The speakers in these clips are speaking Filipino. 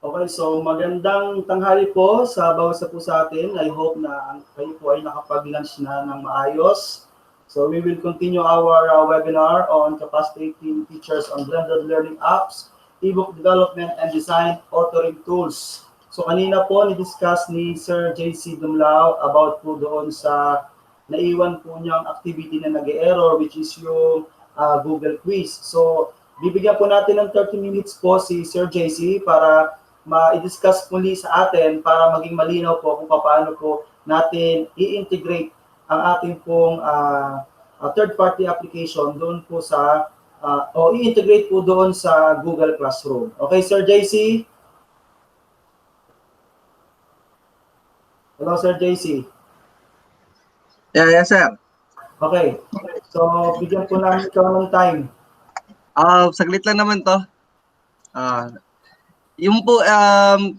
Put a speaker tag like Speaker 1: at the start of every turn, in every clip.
Speaker 1: Okay, so magandang tanghali po sa bawat isa po sa atin. I hope na kayo po ay nakapag-lunch na ng maayos. So we will continue our webinar on capacitating teachers on blended learning apps, ebook development and design authoring tools. So kanina po ni-discuss ni Sir JC Dumlao about po doon sa naiwan po niyang activity na nag-error, which is yung Google Quiz. So bibigyan po natin ng 30 minutes po si Sir JC para ma-discuss muli sa atin para maging malinaw po kung paano po natin i-integrate ang ating pong third-party application doon po sa o i-integrate po doon sa Google Classroom. Okay, Sir JC? Hello, Sir JC.
Speaker 2: Yes, sir.
Speaker 1: Okay. So, bigyan po namin ikaw ng time.
Speaker 2: Saglit lang naman to. Yung po,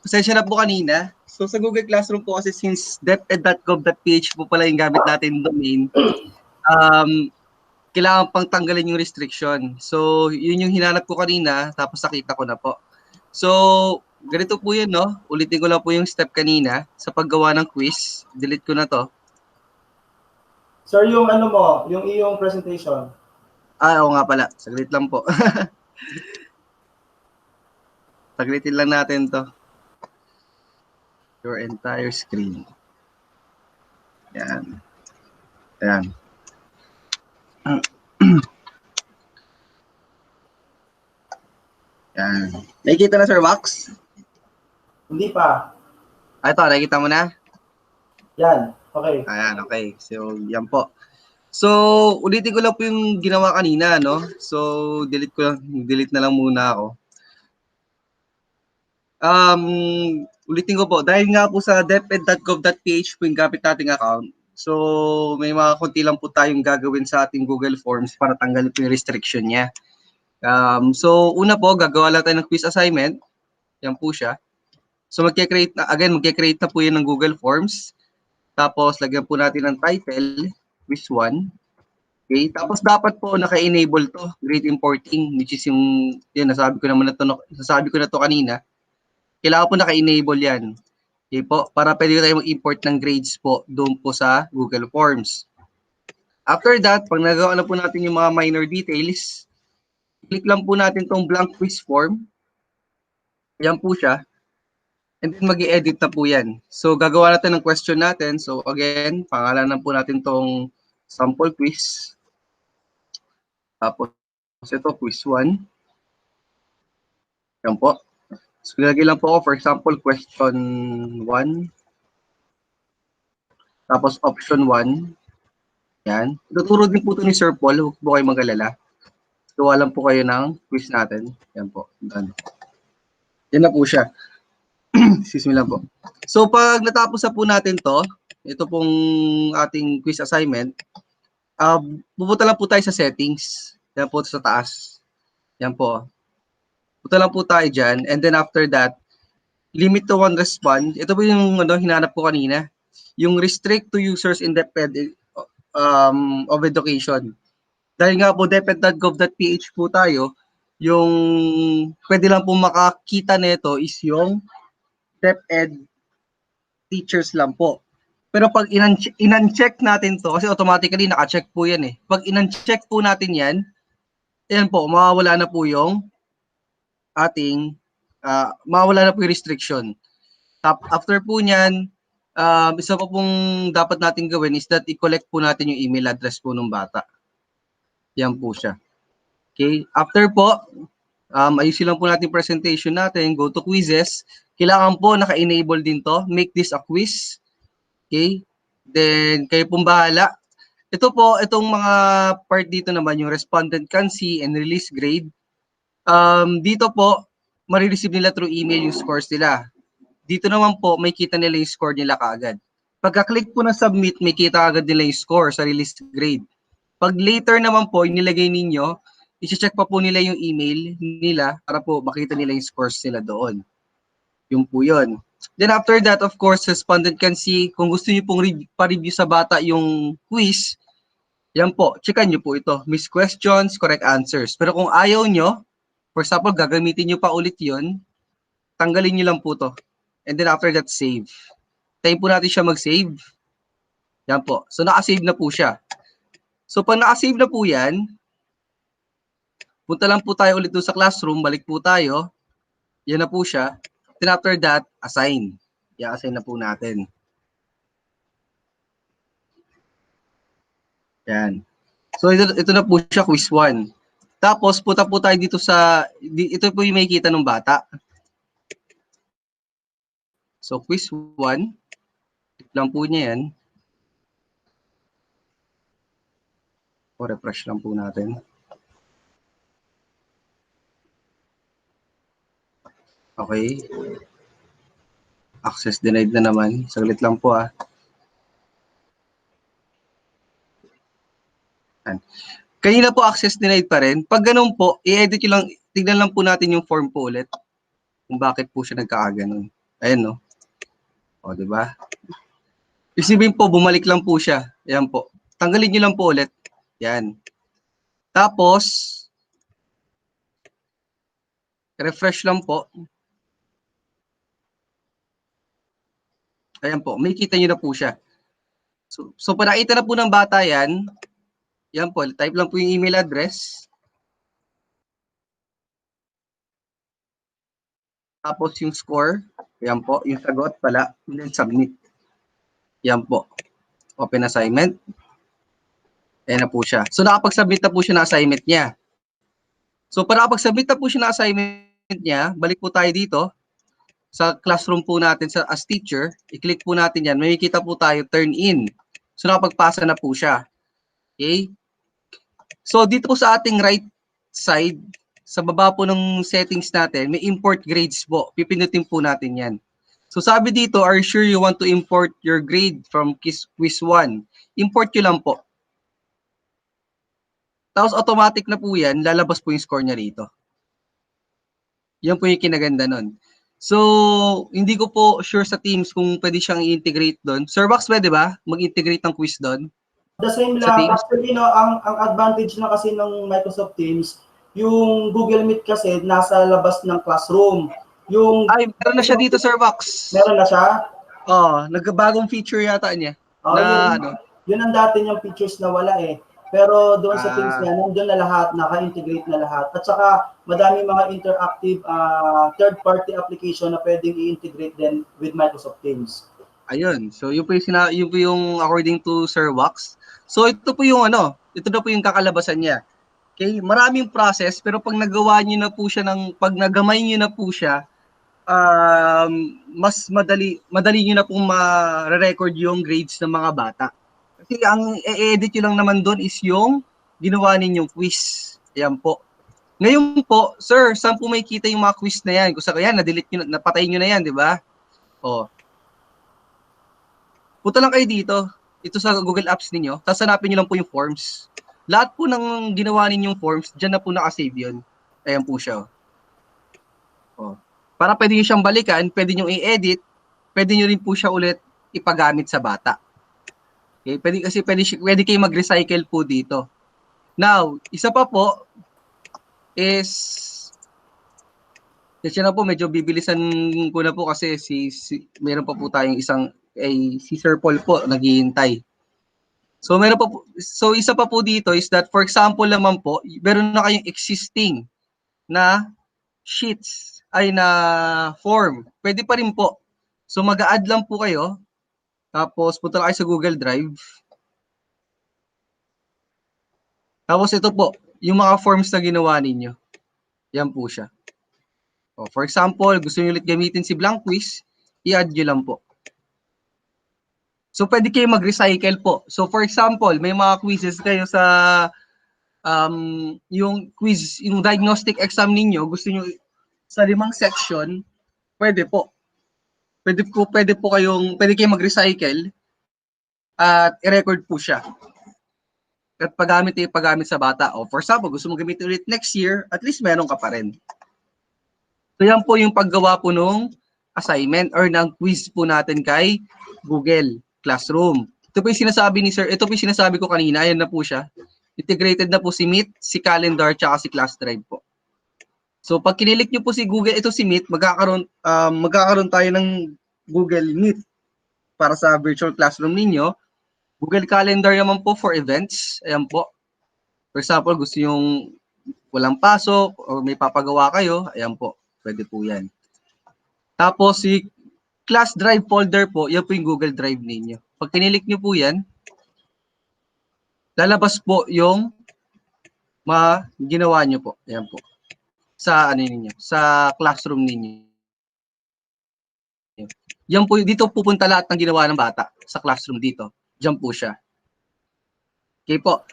Speaker 2: pasensya na po kanina. So sa Google Classroom po kasi since deped.gov.ph po pala yung gamit natin domain, kailangan pang tanggalin yung restriction. So yun yung hinanap ko kanina, tapos nakita ko na po. So ganito po yun, no? Ulitin ko lang po yung step kanina sa paggawa ng quiz. Delete ko na to.
Speaker 1: Sir, yung ano mo, yung iyong presentation.
Speaker 2: Oo nga pala. Saglit lang po. Saglitin lang natin to. Your entire screen. Yan. Yan. Yan. Nakikita na, Sir Max?
Speaker 1: Hindi pa.
Speaker 2: Ito, nakikita mo na?
Speaker 1: Yan. Okay.
Speaker 2: Ayan, okay. So, yan po. So, ulitin ko lang po yung ginawa kanina, no? So, delete na lang muna ako. Ulitin ko po, dahil nga po sa deped.gov.ph po yung gamit nating account, so may mga konti lang po tayong gagawin sa ating Google Forms para tanggalin po yung restriction niya. So una po, gagawa lang tayo ng quiz assignment. Yan po siya. So magkikreate na po yan ng Google Forms. Tapos lagyan po natin ng title, quiz 1. Okay, tapos dapat po naka-enable to, grade importing, which is yung nasabi ko na to kanina. Kailangan po naka-enable yan. Okay po, para pwede tayo mag-import ng grades po doon po sa Google Forms. After that, pag nagawa na po natin yung mga minor details, click lang po natin tong blank quiz form. Yan po siya. And then mag-i-edit na po yan. So gagawa natin ng question natin. So again, pangalanan po natin tong sample quiz. Tapos ito, quiz 1. Yan po. So, lagay lang po ako, for example, question 1. Tapos, option 1. Yan. Tuturo din po ito ni Sir Paul. Huwag po kayo mag-alala. Gawa lang po kayo ng quiz natin. Yan po. Done. Yan na po siya. Excuse me lang po. So, pag natapos na po natin to, ito pong ating quiz assignment, pupunta lang po tayo sa settings. Yan po sa taas. Yan po. Punta lang po tayo dyan. And then after that, limit to one respond. Ito po yung hinanap ko kanina. Yung restrict to users in deped of education. Dahil nga po, deped.gov.ph po tayo, yung pwede lang po makakita nito is yung DepEd teachers lang po. Pero pag in-uncheck natin to, kasi automatically naka-check po yan eh. Pag in-uncheck po natin yan, ayan po, mawawala na po yung ating mawala na po yung restriction. After po niyan, isa pa pong dapat natin gawin is that i-collect po natin yung email address po ng bata. Yan po siya. Okay, after po, ayusin lang po natin presentation natin, go to quizzes. Kailangan po naka-enable din to, make this a quiz. Okay, then kayo pong bahala. Ito po, itong mga part dito naman, yung respondent can see and release grade. Dito po, marireceive nila through email yung scores nila. Dito naman po, may kita nila yung score nila kaagad. Pagka-click po na submit, may kita agad nila yung score sa release grade. Pag later naman po, nilagay ninyo, i-check pa po nila yung email nila para po makita nila yung scores nila doon. Yung po yun. Then after that, of course, respondent can see, kung gusto niyo pong pa-review sa bata yung quiz, yan po, checkan nyo po ito. Miss questions, correct answers. Pero kung ayaw nyo, for example, gagamitin nyo pa ulit yun, tanggalin nyo lang po to. And then after that, save. Tayo po natin siya mag-save. Yan po. So, naka-save na po siya. So, pag naka-save na po yan, punta lang po tayo ulit doon sa classroom, balik po tayo. Yan na po siya. Then after that, assign. I-assign na po natin. Yan. So, ito na po siya, quiz 1. Tapos, punta po tayo dito sa, ito po yung makikita ng bata. So, quiz 1. Lang po niya yan. O, refresh lang po natin. Okay. Access denied na naman. Saglit lang po Kanina po access denied pa rin. Pag ganun po, i-edit nyo lang, tignan lang po natin yung form po ulit. Kung bakit po siya nagkakaganon. Ayan, no? O, diba? Isipin po, bumalik lang po siya. Ayan po. Tanggalin nyo lang po ulit. Yan. Tapos, refresh lang po. Ayan po. May kita nyo na po siya. So pag nakita na po ng bata yan, yan po. Type lang po yung email address. Tapos yung score. Yan po. Yung sagot pala. And then submit. Yan po. Open assignment. Ayan na po siya. So nakapag-submit na po siya na assignment niya. So para nakapag-submit na po siya na assignment niya, balik po tayo dito sa classroom po natin sa as teacher. I-click po natin yan. May makikita po tayo turn in. So nakapagpasa na po siya. Okay? So dito po sa ating right side, sa baba po ng settings natin, may import grades po. Pipindutin po natin yan. So sabi dito, are you sure you want to import your grade from quiz 1? Import nyo lang po. Tapos automatic na po yan, lalabas po yung score niya rito. Yan po yung kinaganda nun. So, hindi ko po sure sa Teams kung pwede siyang i-integrate doon. Sir Box, pwede ba mag-integrate ng quiz doon?
Speaker 1: The same
Speaker 2: Sa
Speaker 1: lang.
Speaker 2: Teams?
Speaker 1: Actually, no, ang advantage na kasi ng Microsoft Teams, yung Google Meet kasi nasa labas ng classroom. Yung
Speaker 2: Ay, meron na siya dito, Sir Box.
Speaker 1: meron na siya?
Speaker 2: Nagbagong feature yata niya.
Speaker 1: Oh, yun ang dati niyang features na wala eh. Pero doon sa Teams niya, nandun na lahat, naka-integrate na lahat. At saka, madami mga interactive third-party application na pwedeng i-integrate din with Microsoft Teams.
Speaker 2: Ayun. So, yun po yung according to Sir Wax. So, ito po yung ito na po yung kakalabasan niya. Okay? Maraming process, pero pag nagawa niyo na po siya pag nagamay niyo na po siya, mas madali niyo na pong ma-record yung grades ng mga bata. Kasi ang i-edit nyo lang naman doon is yung ginawa ninyong quiz. Ayan po. Ngayon po, sir, saan po may kita yung mga quiz na yan? Kung sa kaya, na-delete nyo, napatay nyo na yan, di ba? Punta lang kayo dito. Ito sa Google Apps ninyo. Tapos hanapin nyo lang po yung forms. Lahat po ng ginawa ninyong forms, dyan na po nakasave yun. Ayan po siya. Para pwede nyo siyang balikan, pwede nyo i-edit, pwede nyo rin po siya ulit ipagamit sa bata. Okay? Pwede kayo mag-recycle po dito. Now, isa pa po is kasi na po medyo bibilisan ko na po kasi meron pa po tayong si Sir Paul po naghihintay. So isa pa po dito is that for example naman po, meron na kayong existing na sheets na form. Pwede pa rin po. So mag-a-add lang po kayo. Tapos punta kayo sa Google Drive. Tapos ito po, yung mga forms na ginawa ninyo. Yan po siya. For example, gusto niyo ulit gamitin si blank quiz, i-add nyo lang po. So pwede kayo mag-recycle po. So for example, may mga quizzes kayo sa yung quiz, yung diagnostic exam ninyo, gusto niyo sa 5 section, pwede po. Pwede kayong mag-recycle at i-record po siya. At paggamit sa bata. For example, gusto mo gamitin ulit next year, at least meron ka pa rin. So yan po yung paggawa po nung assignment or ng quiz po natin kay Google Classroom. Ito po yung sinasabi ni Sir, ito po yung sinasabi ko kanina, ayan na po siya. Integrated na po si Meet, si Calendar, tsaka si Class Drive po. So pag kinilik nyo po si Google, ito si Meet, magkakaroon tayo ng Google Meet para sa virtual classroom ninyo. Google Calendar naman po for events. Ayan po. For example, gusto yung walang pasok o may papagawa kayo, ayan po. Pwede po yan. Tapos si Class Drive folder po, yan po yung Google Drive ninyo. Pag kinilik nyo po yan, lalabas po yung ginawa nyo po. Ayan po. Sa ano ninyo, sa classroom ninyo. Yan po, dito pupunta lahat ng ginawa ng bata sa classroom dito. Diyan po siya. Okay po.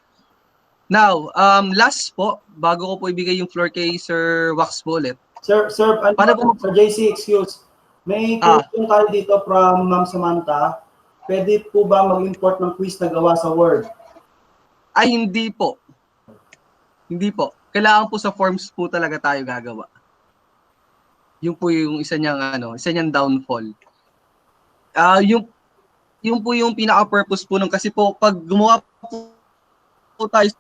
Speaker 2: Now, last po, bago ko po ibigay yung floor kay Sir Wax po ulit.
Speaker 1: Sir,
Speaker 2: Paano po?
Speaker 1: Sir JC, excuse. May question tayo dito from Ma'am Samantha. Pwede po ba mag-import ng quiz na gawa sa Word?
Speaker 2: Ay, hindi po. Hindi po. Kailangan po sa forms po talaga tayo gagawa. Yung po yung isa niyang downfall. Yung po yung pinaka-purpose po nung kasi po pag gumawa po tayo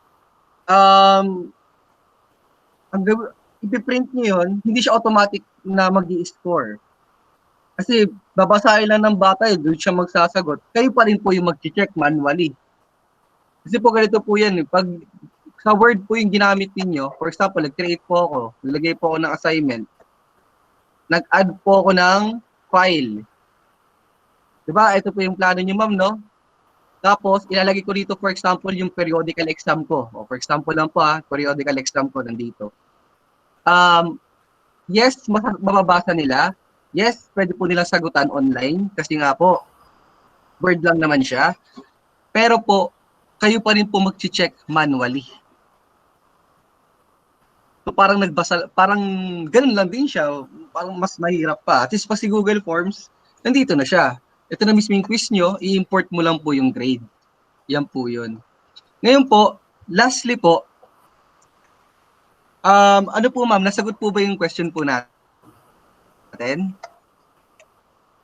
Speaker 2: ipiprint niyo yun, hindi siya automatic na mag-i-score. Kasi babasahin lang ng bata, doon siya magsasagot. Kayo pa rin po yung mag-check manually. Kasi po ganito po yan. Pag sa Word po yung ginamit ninyo, for example, nag-create po ako, nilagay po ako ng assignment, nag-add po ako ng file. Diba? Ito po yung plano niyo, ma'am, no? Tapos, ilalagay ko dito, for example, yung periodical exam ko. O, for example lang po, periodical exam ko nandito. Yes, mababasa nila. Yes, pwede po nilang sagutan online. Kasi nga po, Word lang naman siya. Pero po, kayo pa rin po mag-check manually. So parang parang ganun lang din siya. Parang mas mahirap pa. At least pa si Google Forms, nandito na siya. Ito na mismo yung quiz nyo, i-import mo lang po yung grade. Yan po yun. Ngayon po, lastly po, ano po ma'am, nasagot po ba yung question po natin?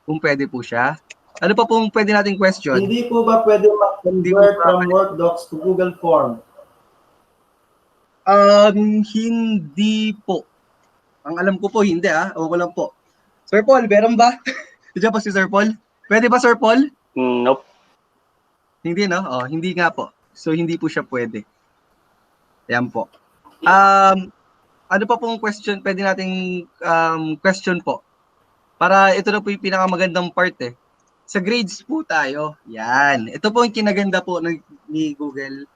Speaker 2: Kung pwede po siya. Ano pa pong pwede nating question?
Speaker 1: Hindi po ba pwede mag-convert from Word docs to Google Form?
Speaker 2: Hindi po. Ang alam ko po, hindi O ko lang po. Sir Paul, meron ba? Diyan pa si Sir Paul? Pwede ba, Sir Paul?
Speaker 3: Nope.
Speaker 2: Hindi, no? Hindi nga po. So, hindi po siya pwede. Ayan po. Ano pa pong question? Pwede nating question po. Para ito na po yung pinakamagandang part Sa grades po tayo. Yan. Ito po yung kinaganda po ni Google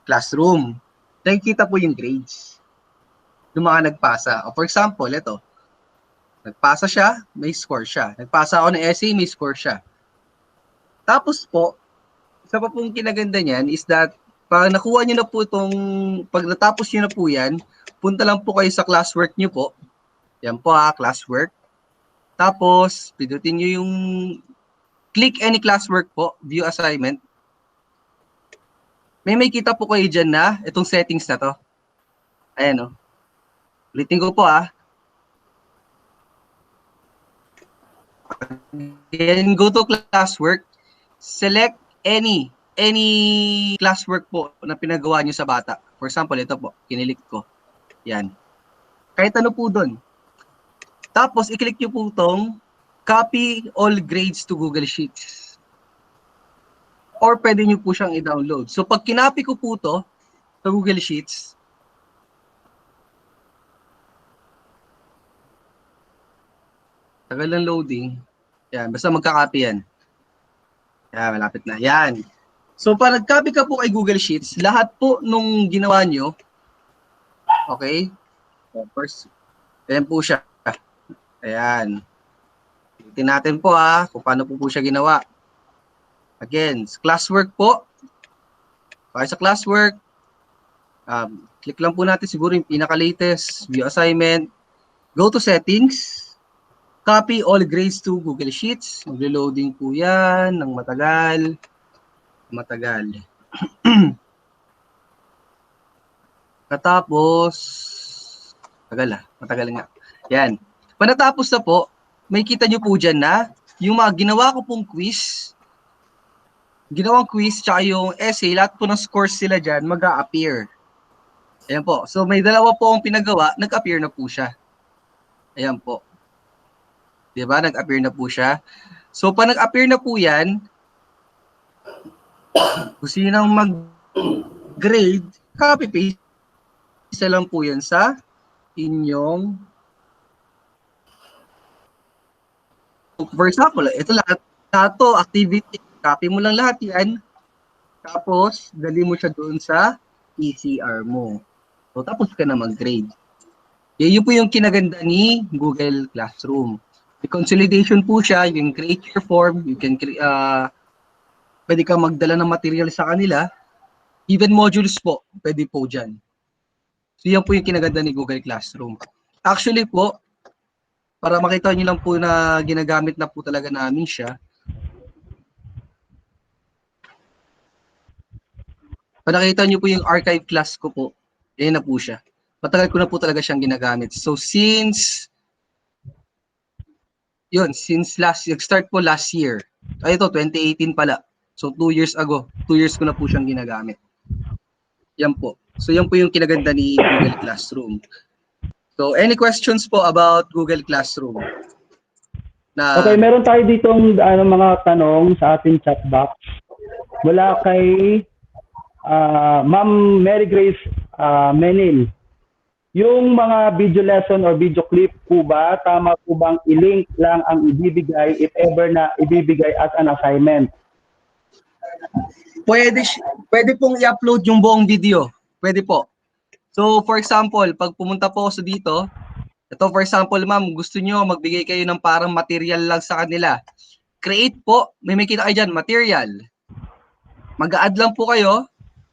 Speaker 2: Classroom. Nakikita po yung grades ng mga nagpasa. For example, ito. Nagpasa siya, may score siya. Nagpasa ako ng essay, may score siya. Tapos po, isa pa pong kinaganda niyan is that pag nakuha niyo na po pag natapos niyo na po yan, punta lang po kayo sa classwork niyo po. Yan po classwork. Tapos, pindutin niyo yung click any classwork po, view assignment. May kita po kayo dyan na itong settings na to. Ayan Ulitin ko po Then go to classwork. Select any classwork po na pinagawa nyo sa bata. For example, ito po, kinilik ko. Yan. Kahit ano po doon. Tapos, i-click nyo po itong copy all grades to Google Sheets. Or pwede nyo po siyang i-download. So, pag kinopy ko po ito sa Google Sheets, tagal ng loading. Yan, basta magka-copy yan. Yan, malapit na. Yan. So, pag nag-copy ka po kay Google Sheets, lahat po nung ginawa nyo, okay? First, ayan po siya. Ayan. Tingnan natin po kung paano po siya ginawa. Again, classwork po. Okay, sa classwork, click lang po natin siguro yung pinaka-latest, view assignment. Go to settings. Copy all grades to Google Sheets. Mag-loading po yan ng matagal. Katapos, matagal nga. Yan. Pag natapos na po, may kita nyo po dyan na yung mga ginawa ko pong quiz, tsaka yung essay, lahat po ng scores sila dyan mag-a-appear. Ayan po. So may dalawa po akong pinagawa, nag-appear na po siya. Ayan po. 'Di ba? Nag-appear na po siya. So pag nag-appear na po 'yan, kung sinong mag-grade, copy paste lang po 'yan sa inyong, for example, ito lahat to activity, copy mo lang lahat 'yan. Tapos dali mo siya doon sa PCR mo. So tapos ka na mag-grade. Yun po yung kinaganda ni Google Classroom. The consolidation po siya, you can create your form, you can pwede ka magdala ng material sa kanila, even modules po, pwede po dyan. So yan po yung kinaganda ni Google Classroom. Actually po, para makita nyo lang po na ginagamit na po talaga namin siya, para nakita nyo po yung archive class ko po, yan na po siya. Matagal ko na po talaga siyang ginagamit. So since start po last year. Ay ito, 2018 pala. So 2 years ago, 2 years ko na po siyang ginagamit. Yan po. So yan po yung kinaganda ni Google Classroom. So any questions po about Google Classroom?
Speaker 1: Okay, meron tayo ditong mga tanong sa ating chat box. Mula kay Ma'am Mary Grace Menil. Yung mga video lesson or video clip po ba, tama po bang i-link lang ang ibibigay if ever na ibibigay as an assignment?
Speaker 2: Pwede pong i-upload yung buong video. Pwede po. So for example, pag pumunta po ako dito, ito for example ma'am, gusto nyo magbigay kayo ng parang material lang sa kanila. Create po, may makita kayo dyan, material. Mag-a-add lang po kayo,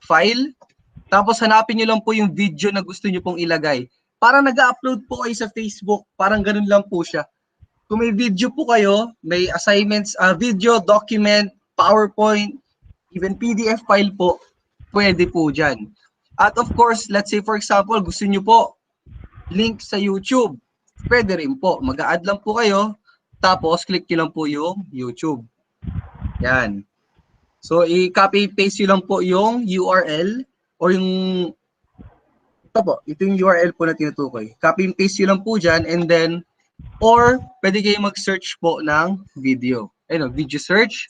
Speaker 2: file, tapos hanapin nyo lang po yung video na gusto nyo pong ilagay. Parang nag-upload po kayo sa Facebook, parang ganun lang po siya. Kung may video po kayo, may assignments, video, document, PowerPoint, even PDF file po, pwede po dyan. At of course, let's say for example, gusto nyo po link sa YouTube, pwede rin po. Mag-a-add lang po kayo, tapos click nyo lang po yung YouTube. Yan. So, i-copy paste nyo lang po yung URL or yung ito po, ito yung URL po na tinutukoy. Copy and paste nyo lang po dyan and then or pwede kayo mag-search po ng video. Ayun, video search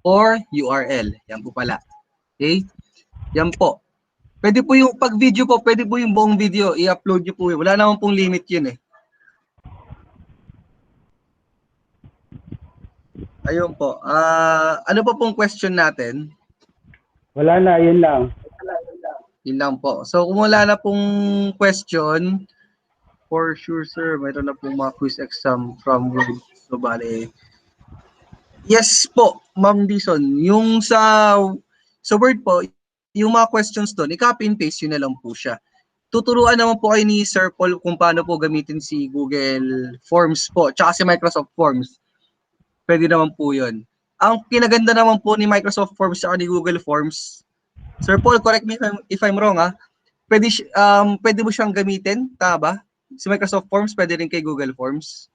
Speaker 2: or URL. Yan po pala. Okay? Yan po. Pwede po yung pag video po, pwede po yung buong video i-upload nyo po. Wala naman pong limit yun eh. Ayun po. Ano pa pong question natin?
Speaker 1: Wala na, yun lang.
Speaker 2: Yun lang po. So kung wala na pong question, for sure sir, mayroon na pong mga quiz exam from Word. So bale, yes po, Ma'am Dison. Yung sa Word po, yung mga questions doon, i-copy and paste yun na lang po siya. Tuturuan naman po kayo ni Sir Paul kung paano po gamitin si Google Forms po, tsaka si Microsoft Forms. Pwede naman po yun. Ang kinaganda naman po ni Microsoft Forms tsaka ni Google Forms, Sir Paul, correct me if I'm wrong pwede mo siyang gamitin, tama ba? Si Microsoft Forms, pwede rin kay Google Forms?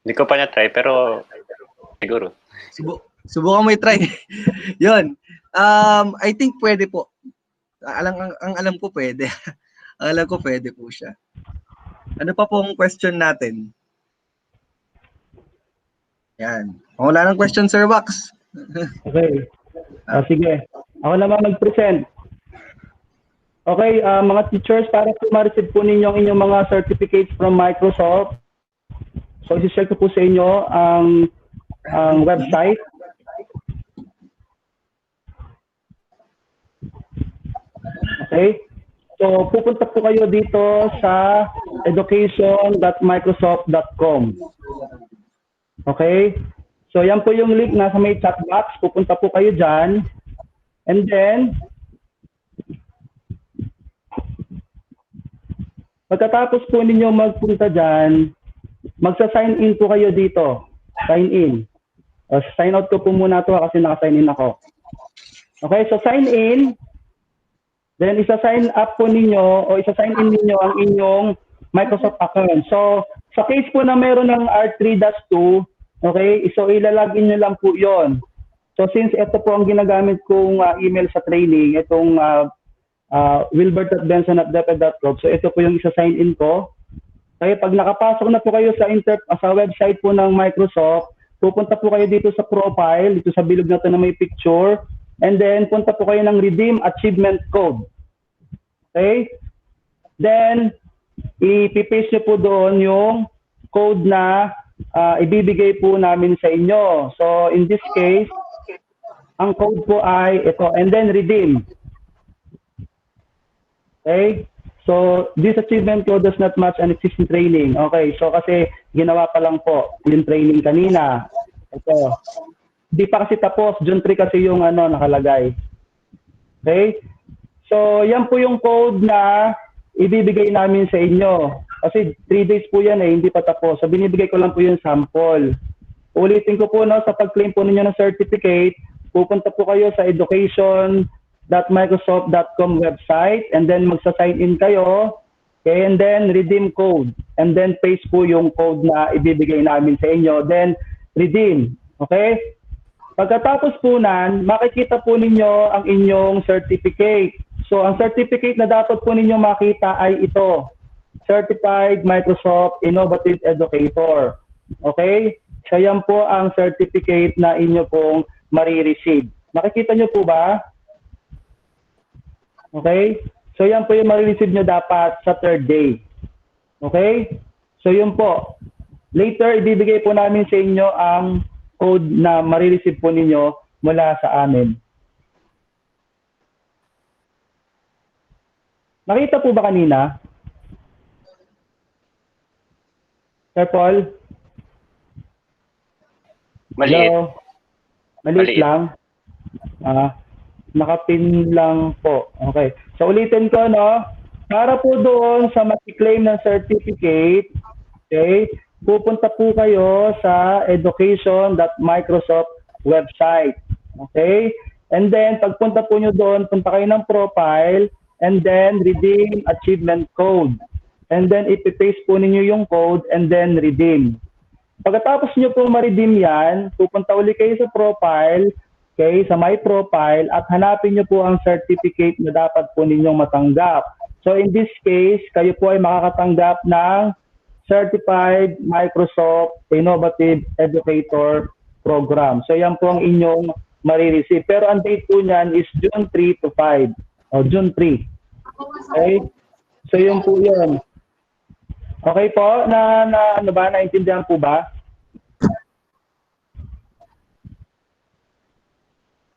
Speaker 3: Hindi ko pa na-try, pero siguro.
Speaker 2: Subukan mo i-try. Yun. I think pwede po. Ang alam ko pwede. Ang alam ko pwede po siya. Ano pa pong question natin? Yan. Kung wala ng question, Sir Wax.
Speaker 1: Okay. Sige. Ako naman mag-present. Okay, mga teachers, para po ma-receive po ninyo ang inyong mga certificates from Microsoft. So, isi-share ko po sa inyo ang website. Okay? So, pupunta po kayo dito sa education.microsoft.com. Okay? So, yan po yung link nasa may chat box. Pupunta po kayo dyan. And then, pagkatapos po ninyo magpunta dyan, magsa-sign in po kayo dito. Sign in. Sign out ko po muna to kasi naka-sign in ako. Okay, so sign in. Then isa-sign up po ninyo o isa-sign in ninyo ang inyong Microsoft account. So, sa case po na meron ng R3-2, okay, so ilalagin nyo lang po yon. So, since ito po ang ginagamit kong email sa training, itong
Speaker 4: wilbert.benson@depe.gov. So ito po yung isa-sign in ko. Kaya pag nakapasok na po kayo sa website po ng Microsoft, pupunta po kayo dito sa profile, dito sa bilog na ito na may picture, and then punta po kayo ng Redeem Achievement Code. Okay? Then, ipipaste nyo po doon yung code na ibibigay po namin sa inyo. So, in this case, ang code po ay ito, and then redeem. Okay? So, this achievement code does not match an existing training. Okay, so kasi ginawa pa lang po yung training kanina. Ito. Di pa kasi tapos, June 3 kasi yung nakalagay. Okay? So, yan po yung code na ibibigay namin sa inyo. Kasi 3 days po yan hindi pa tapos. So, binibigay ko lang po yung sample. Ulitin ko po, sa pag-claim po ninyo ng certificate, pupunta po kayo sa education.microsoft.com website, and then magsa-sign in kayo, okay, and then redeem code, and then paste po yung code na ibibigay namin sa inyo, then redeem, okay? Pagkatapos po makikita po ninyo ang inyong certificate. So, ang certificate na dapat po ninyo makita ay ito, Certified Microsoft Innovative Educator. Okay? So, yan po ang certificate na inyo pong marireceive. Nakikita nyo po ba? Okay? So, yan po yung marireceive nyo dapat sa 3rd day. Okay? So, yun po. Later, ibibigay po namin sa inyo ang code na marireceive po ninyo mula sa amin. Nakita po ba kanina? Sir Paul?
Speaker 3: Maliit.
Speaker 4: Hello? Maliit lang? Nakapin lang po. Okay. So, ulitin ko, para po doon sa mag-claim ng certificate, okay, pupunta po kayo sa education.microsoft website. Okay? And then, pagpunta po nyo doon, punta kayo ng profile, and then redeem achievement code. And then, ipipaste po ninyo yung code, and then redeem. Pagkatapos nyo po ma-redeem yan, pupunta uli kayo sa profile, okay, sa my profile, at hanapin nyo po ang certificate na dapat po ninyong matanggap. So, in this case, kayo po ay makakatanggap ng Certified Microsoft Innovative Educator Program. So, yan po ang inyong marireceive. Pero ang date po niyan is June 3 to 5. O, June 3. Okay? So, yun po yun. Okay po? Naintindihan po ba?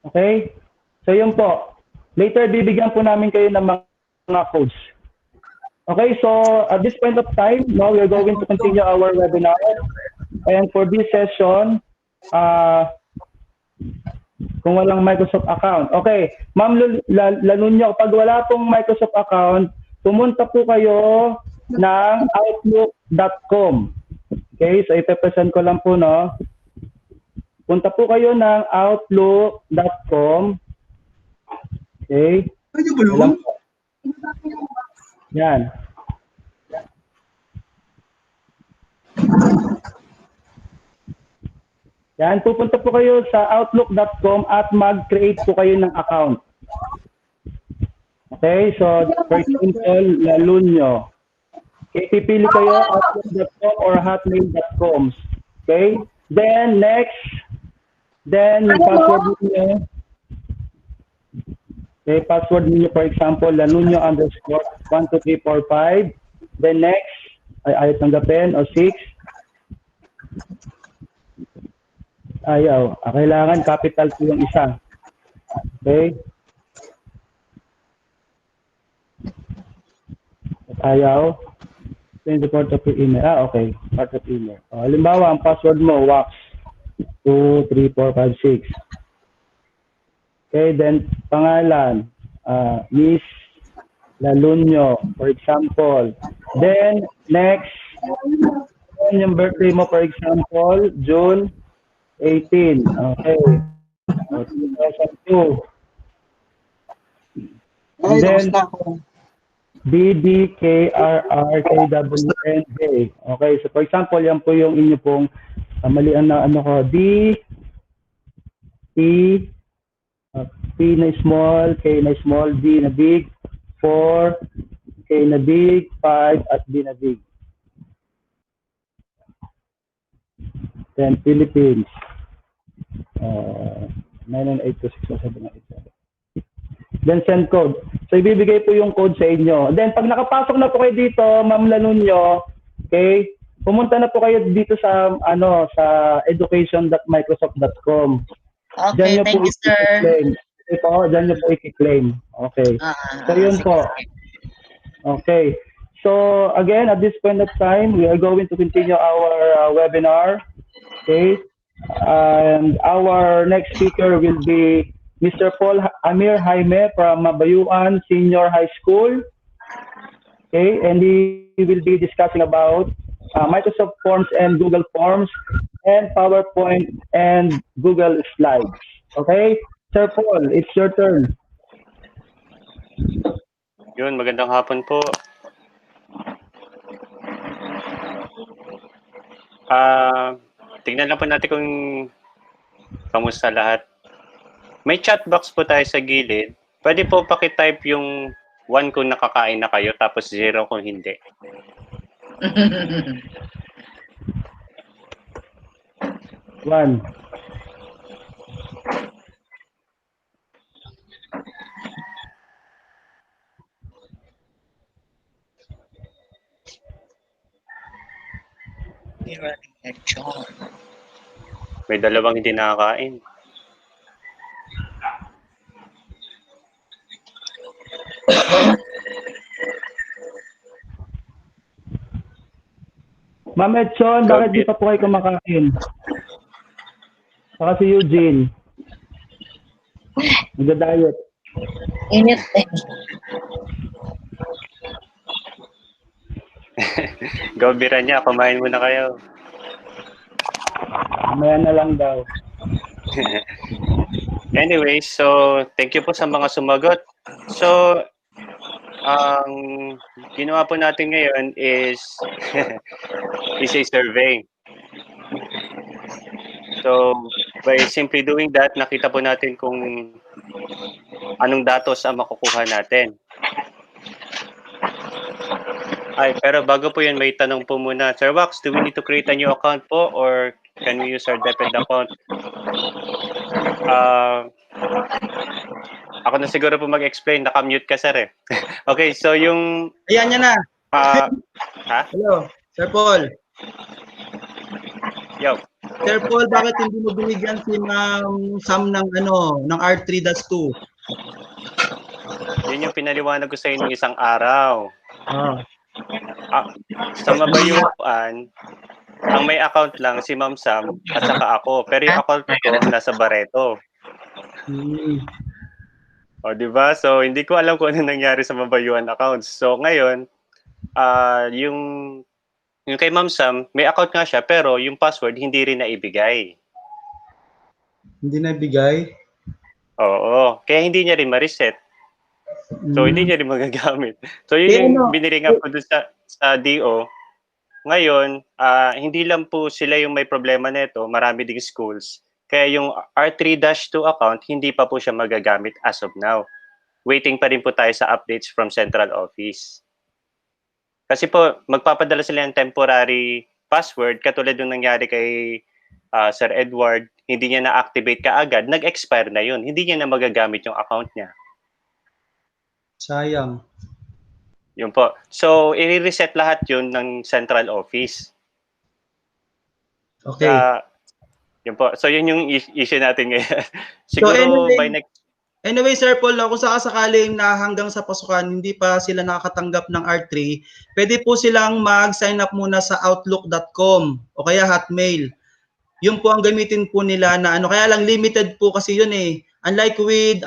Speaker 4: Okay? So, yun po. Later, bibigyan po namin kayo ng mga codes. Okay, so at this point of time, now we're going to continue our webinar. And for this session, kung walang Microsoft account. Okay, Ma'am Lanunyo, pag wala pong Microsoft account, pumunta po kayo ng outlook.com. Okay, so ipepresent ko lang po, Punta po kayo ng outlook.com. Okay. Yan. Yan, pupunta po kayo sa outlook.com at mag-create po kayo ng account. Okay, so for example, Lalunyo. Okay, pipili kayo outlook.com or hotmail.com. Okay, then next, then yung password niyo. Okay, password niyo, for example, Lanunyo_12345. Then next, ayaw tanggapin, o 6. Ayaw. Kailangan capital po yung isa. Okay? Ayaw. Then the part of your email. Okay. Part of email. Halimbawa, ang password mo, wax23456. Okay, then pangalan, Miss Lalunyo, for example. Then, next, yung birthday mo, for example, June 18. Okay. 2002. And then, BDKRRKWNJ. Okay, so for example, yan po yung inyo pong malian na P na small, K na small, D na big, 4, K Nadig, 5 at B Nadig. Then Philippines. 998261787. Then send code. So ibibigay po yung code sa inyo. Then pag nakapasok na po kayo dito, Ma'am Lanunyo, okay? Pumunta na po kayo dito sa sa education.microsoft.com.
Speaker 5: Okay, thank you, sir.
Speaker 4: Okay po, diyan niyo po i-claim. Okay. So yun
Speaker 5: Sige.
Speaker 4: po. Okay. So again, at this point of time, we are going to continue our webinar. Okay. And our next speaker will be Mr. Paul Amir Jaime from Mabayuan Senior High School. Okay, and he will be discussing about Microsoft Forms and Google Forms and PowerPoint and Google Slides. Okay, Sir Paul, it's your turn.
Speaker 3: Yun, magandang hapon po. Tingnan lang po natin kung kamusta lahat. May chat box po tayo sa gilid. Pwede po pakitype yung 1 kung nakakain na kayo, tapos 0 kung hindi.
Speaker 4: One.
Speaker 3: May 2 hindi nakakain.
Speaker 4: Ma'am Edson, bakit di pa po kayo kumakain? Saka si Eugene. Nag-diet.
Speaker 5: Init eh.
Speaker 3: Gawbira niya, kumain muna kayo.
Speaker 4: Mamaya na lang daw.
Speaker 3: Anyway, so thank you po sa mga sumagot. So, ang ginawa po natin ngayon is is a survey. So, by simply doing that, nakita po natin kung anong datos ang makukuha natin. Ay, pero bago po yun, may tanong po muna. Sir Wax, do we need to create a new account po or can we use our DepEd account? Ako na siguro po mag-explain. Naka-mute ka, sir eh. Okay, so yung...
Speaker 1: Ayan niya na.
Speaker 3: ha?
Speaker 1: Hello, Sir Paul.
Speaker 3: Yo.
Speaker 1: Sir Paul, bakit hindi mo binigyan si Ma'am Sam ng ng R3-2?
Speaker 3: Yun yung pinaliwanag ko sa inyo isang araw. Sa Mabayuan, ang may account lang si Ma'am Sam at saka ako. Pero yung account ko nasa Barreto. O, di ba? So, hindi ko alam kung ano nangyari sa Mabayuan accounts. So, ngayon, yung kay Ma'am Sam, may account nga siya, pero yung password hindi rin naibigay.
Speaker 1: Hindi na bigay?
Speaker 3: Oo. Kaya hindi niya rin ma-reset. So, hindi niya rin magagamit. So, yun yung biniring up ko doon sa DO. Ngayon, hindi lang po sila yung may problema nito. Marami ding schools. Kaya yung R3-2 account, hindi pa po siya magagamit as of now. Waiting pa rin po tayo sa updates from central office. Kasi po, magpapadala sila ng temporary password, katulad yung nangyari kay Sir Edward, hindi niya na-activate kaagad, nag-expire na yun. Hindi niya na magagamit yung account niya.
Speaker 1: Sayang.
Speaker 3: Yun po. So, i-reset lahat yun ng central office.
Speaker 1: Okay.
Speaker 3: Yun po. So, yun yung issue natin ngayon.
Speaker 1: So,
Speaker 3: Siguro
Speaker 1: anyway,
Speaker 3: by next...
Speaker 1: Anyway, Sir Paul, kung sakasakaling na hanggang sa pasukan, hindi pa sila nakakatanggap ng R3, pwede po silang mag-sign up muna sa outlook.com o kaya Hotmail. Yun po ang gamitin po nila na kaya lang limited po kasi yun eh. Unlike with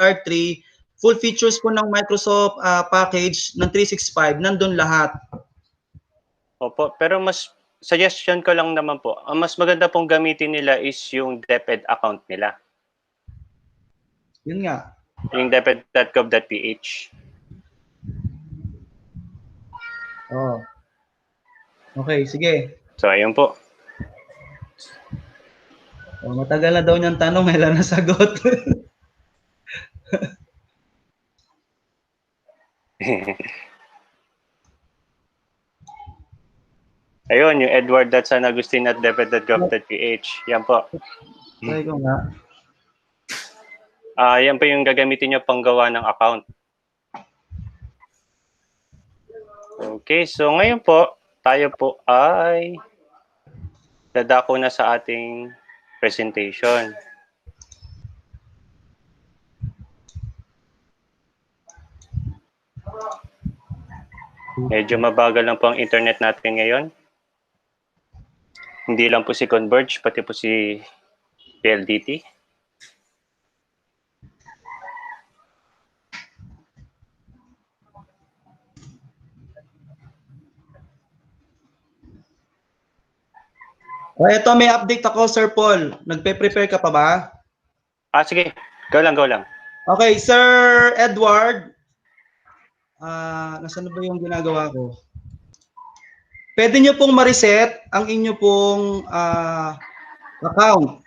Speaker 1: R3, full features po ng Microsoft package ng 365, nandun lahat.
Speaker 3: Opo, pero mas suggestion ko lang naman po, ang mas maganda pong gamitin nila is yung DepEd account nila.
Speaker 1: Yun nga.
Speaker 3: Yung deped.gov.ph.
Speaker 1: Oh. Okay, sige.
Speaker 3: So, ayun po.
Speaker 1: Matagal na daw niyang tanong, wala na sagot.
Speaker 3: Ayun, yung edward.sanagustin@deped.gov.ph. Yan po.
Speaker 2: Try ko nga.
Speaker 3: Yan po yung gagamitin nyo panggawa ng account. Okay, so ngayon po, tayo po ay dadako na sa ating presentation. Medyo mabagal lang po ang internet natin ngayon. Hindi lang po si Converge, pati po si PLDT.
Speaker 1: Ito, may update ako, Sir Paul. Nagpe-prepare ka pa ba?
Speaker 3: Sige. Go lang, go lang.
Speaker 1: Okay, Sir Edward. Nasaan na ba yung ginagawa ko? Pwede nyo pong ma-reset ang inyo pong account.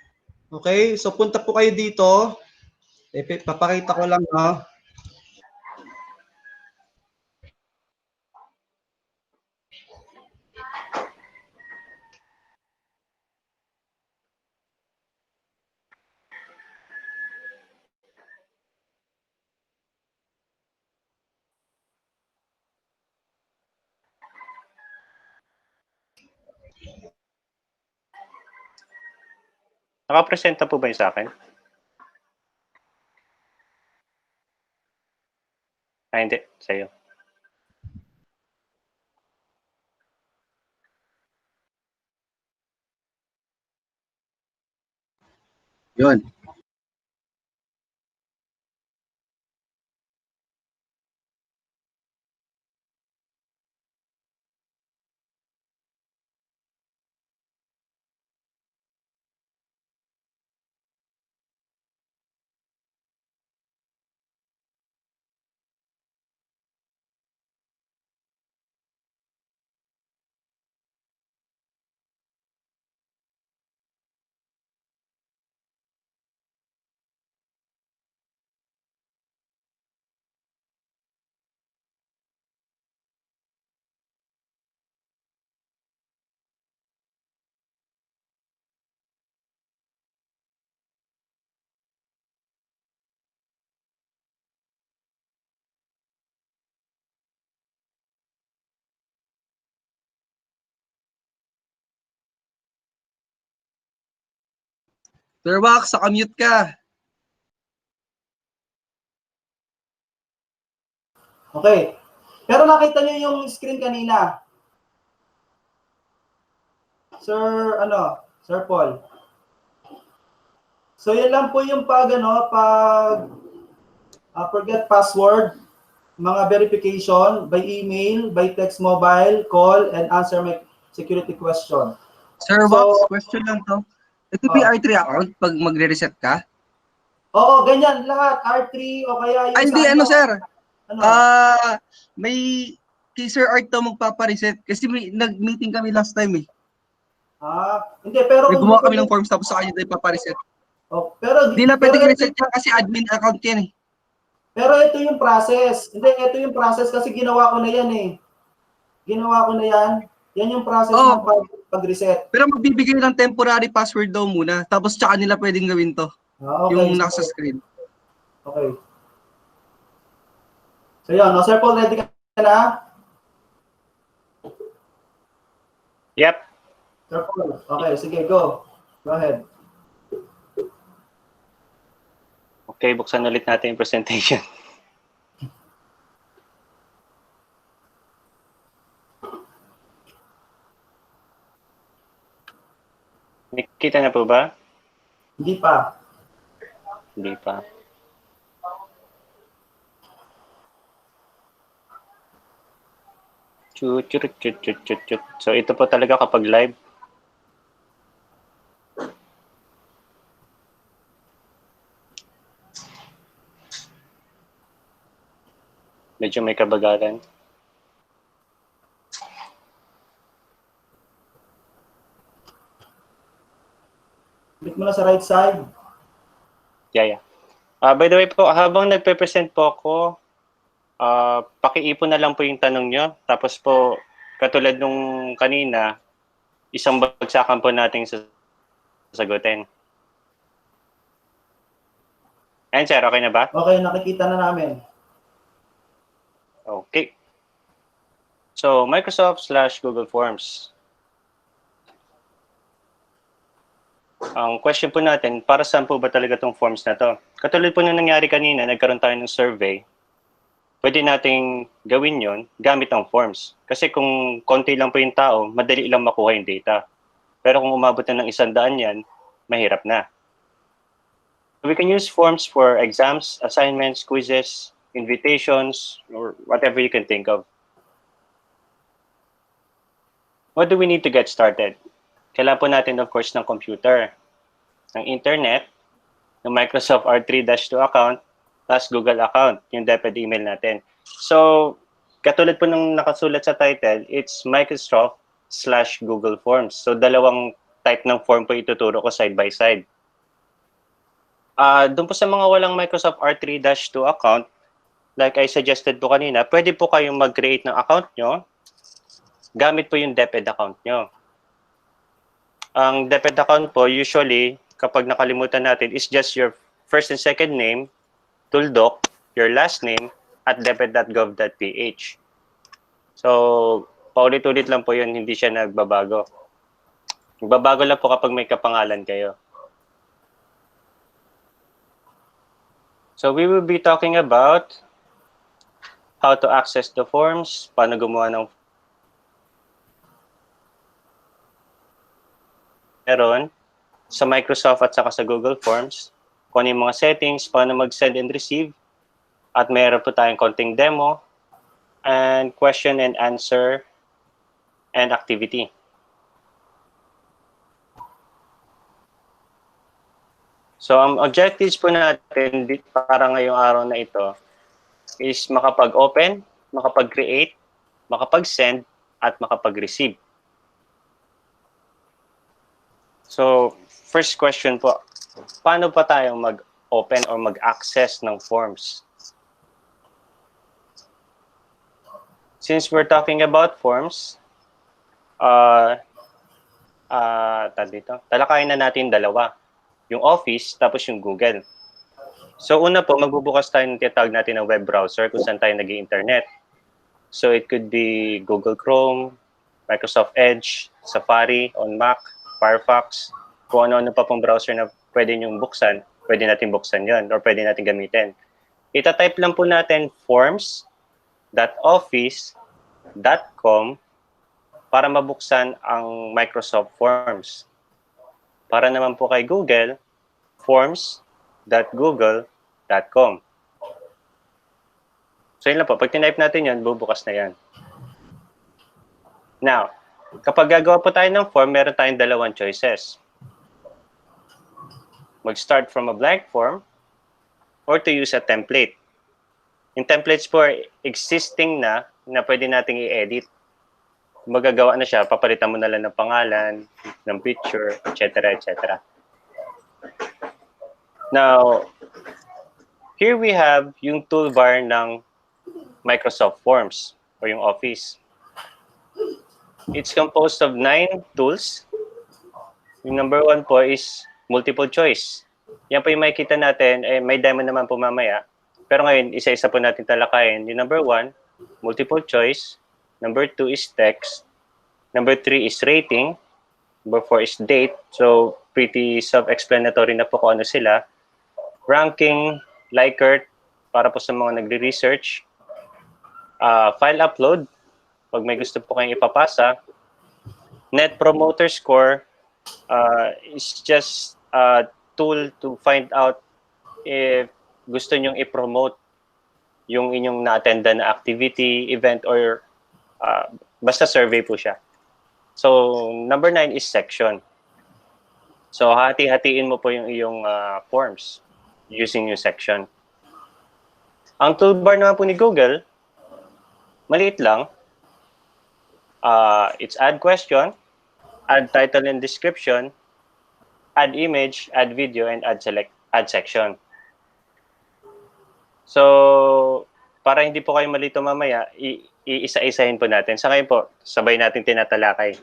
Speaker 1: Okay? So, punta po kayo dito. Papakita ko lang, no?
Speaker 3: Nakapresenta po ba yung sa akin? Hindi. Sa'yo.
Speaker 2: Yun. Sir Wax, mute ka.
Speaker 1: Okay. Pero nakita nyo yung screen kanina. Sir Paul. So, yan lang po yung forget password, mga verification by email, by text mobile, call, and answer my security question.
Speaker 2: Sir Wax, question lang to. Ito ba yung R3 account pag magre-reset ka?
Speaker 1: Oo, ganyan. Lahat. R3 o kaya yung
Speaker 2: Hindi, sir.
Speaker 1: Ano?
Speaker 2: May kay Sir Art to magpapareset kasi nag-meeting kami last time eh.
Speaker 1: Hindi, pero
Speaker 2: Gumawa kami ng forms tapos sa kanya tayo papareset.
Speaker 1: Pero
Speaker 2: hindi na pwedeng reset yan kasi admin account yan eh.
Speaker 1: Pero ito yung process. Hindi, ito yung process kasi ginawa ko na yan eh. Ginawa ko na yan. Yan yung process ng pag-reset.
Speaker 2: Pero magbibigay ng temporary password daw muna tapos tsaka nila pwedeng gawin to.
Speaker 1: Okay,
Speaker 2: yung nasa screen.
Speaker 1: Okay. So yun, Sir Paul, ready ka na?
Speaker 3: Yep.
Speaker 1: Sir Paul, okay, sige, go. Go ahead.
Speaker 3: Okay, buksan ulit natin yung presentation. Nakikita na po ba?
Speaker 1: Hindi pa.
Speaker 3: Hindi pa. So ito po talaga kapag live. Medyo may kabagalan.
Speaker 1: Click mo na sa right side.
Speaker 3: Yeah. By the way po, habang nagpe-present po ako, pakiipon na lang po yung tanong nyo. Tapos po, katulad nung kanina, isang bagsakan po nating sasagutin. Ayan, sir, okay na ba?
Speaker 1: Okay, nakikita na namin.
Speaker 3: Okay. So, Microsoft/Google Forms. Ang question po natin, para saan po ba talaga itong forms na to? Katulad po nung nangyari kanina, nagkaroon tayo ng survey. Pwede nating gawin yon gamit ang forms. Kasi kung konti lang po yung tao, madali lang makuha yung data. Pero kung umabot na ng 100 yan, mahirap na. We can use forms for exams, assignments, quizzes, invitations, or whatever you can think of. What do we need to get started? Kailangan po natin, of course, ng computer, ng internet, ng Microsoft R3-2 account, plus Google account, yung DepEd email natin. So, katulad po ng nakasulat sa title, it's Microsoft/Google Forms. So, dalawang type ng form po ituturo ko side by side. Doon po sa mga walang Microsoft R3-2 account, like I suggested po kanina, pwede po kayong mag-create ng account nyo gamit po yung DepEd account nyo. Ang DepEd account po, usually, kapag nakalimutan natin, is just your first and second name, Tuldok, your last name, at deped.gov.ph. So, paulit-ulit lang po yun, hindi siya nagbabago. Nagbabago lang po kapag may kapangalan kayo. So, we will be talking about how to access the forms, paano gumawa ng meron sa Microsoft at saka sa Google Forms, kung ano yung mga settings, paano mag-send and receive, at meron po tayong konting demo, and question and answer, and activity. So, ang objectives po natin para ngayong araw na ito is makapag-open, makapag-create, makapag-send, at makapag-receive. So, first question po, paano pa tayo mag-open or mag-access ng forms? Since we're talking about forms, talakayin na natin dalawa. Yung Office, tapos yung Google. So, una po, magbubukas tayo ng tinatawag natin ng web browser kung saan tayo nag-i-internet. So, it could be Google Chrome, Microsoft Edge, Safari on Mac, Firefox, kung ano-ano pa pong browser na pwede nyong buksan, pwede natin buksan yon or pwede natin gamitin. Ita-type lang po natin forms.office.com para mabuksan ang Microsoft Forms. Para naman po kay Google, forms.google.com. So yun lang po, pag tinype natin yan, bubukas na yan. Now, kapag gagawa po tayo ng form, meron tayong dalawang choices. Mag-start from a blank form or to use a template. Yung templates po are existing na pwede nating i-edit. Magagawa na siya, papalitan mo na lang ng pangalan, ng picture, etc. etc. Now, here we have yung toolbar ng Microsoft Forms o yung Office. It's composed of 9 tools. Yung number 1 po is multiple choice. Yan po yung makikita natin, may demo naman po mamaya. Pero ngayon, isa-isa po natin talakayin. Yung number 1, multiple choice. Number 2 is text. Number 3 is rating. Number 4 is date. So, pretty self-explanatory na po kung ano sila. Ranking, Likert, para po sa mga nagre-research. File upload, pag may gusto po kayong ipapasa. Net Promoter Score is just a tool to find out if gusto nyong i-promote yung inyong na-attendan na activity, event, or basta survey po siya. So, number 9 is section. So, hati-hatiin mo po yung iyong forms using yung section. Ang toolbar naman po ni Google, maliit lang. It's add question, add title and description, add image, add video, and add section. So, para hindi po kayo malito mamaya, iisa-isahin po natin. Sa ngayon po, sabay natin tinatalakay.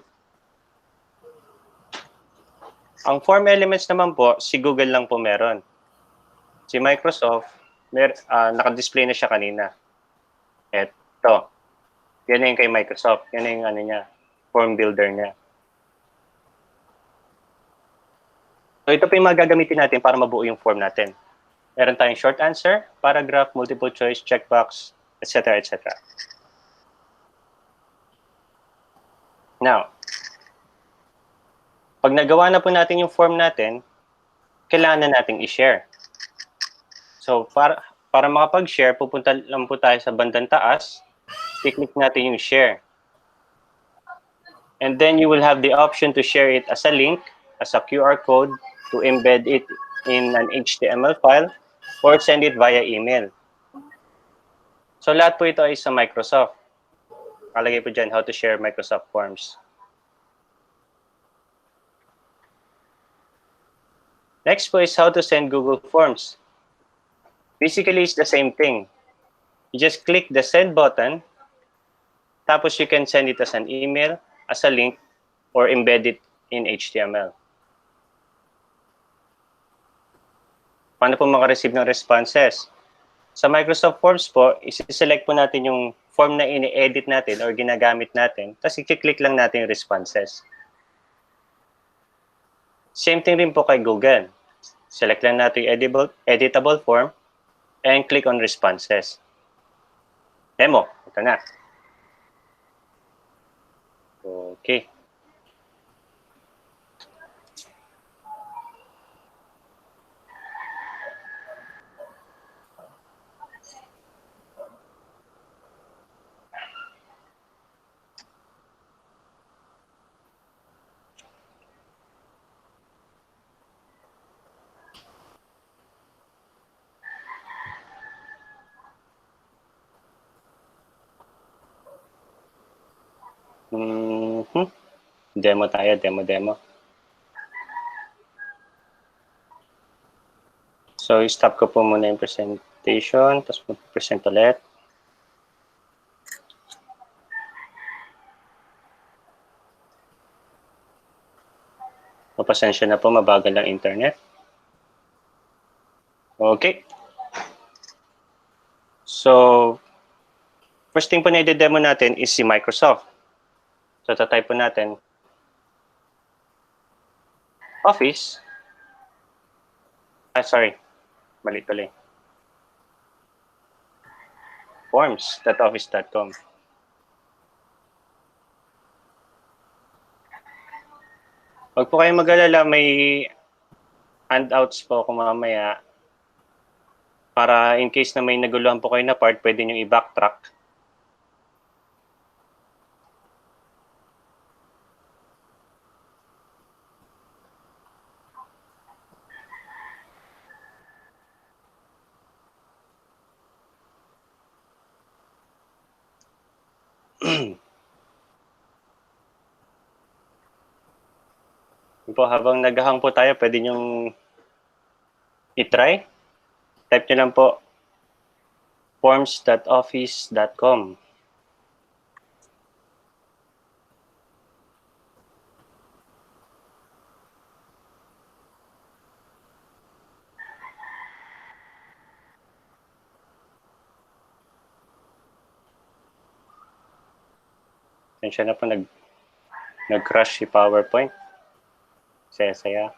Speaker 3: Ang form elements naman po, si Google lang po meron. Si Microsoft, naka-display na siya kanina. Eto. Yan na yung kay Microsoft. Yan na yung ano niya, form builder niya. So ito po yung mga gagamitin natin para mabuo yung form natin. Meron tayong short answer, paragraph, multiple choice, checkbox, etc. etc. Now, pag nagawa na po natin yung form natin, kailangan na nating i-share. So para makapag-share, pupunta lang po tayo sa bandang taas, i-click natin yung share. And then you will have the option to share it as a link, as a QR code, to embed it in an HTML file, or send it via email. So lahat po ito ay sa Microsoft. Kalagay po dyan, how to share Microsoft Forms. Next po is how to send Google Forms. Basically, it's the same thing. You just click the send button, tapos you can send it as an email, as a link, or embed it in HTML. Paano po makareceive ng responses? Sa Microsoft Forms po, isi-select po natin yung form na ini-edit natin or ginagamit natin, tapos i-click lang natin yung responses. Same thing rin po kay Google. Select lang natin yung editable form and click on responses. Demo, ito na. Okay. Demo tayo, demo. So, stop ko po muna yung presentation, tapos mag-present ulit. Pasensya na po, mabagal ang internet. Okay. So, first thing po na i-demo natin is si Microsoft. So, tatype po natin Office. Sorry. Mali tuloy. Forms.office.com. Huwag po kayong mag-alala, may handouts po kung mamaya para in case na may naguluhan po kayo na part, pwede nyo i-backtrack. Po, habang naghahang po tayo, pwede nyong i-try. Type nyo lang po forms.office.com. Tensya na po, nag-crash si PowerPoint. Saya-saya.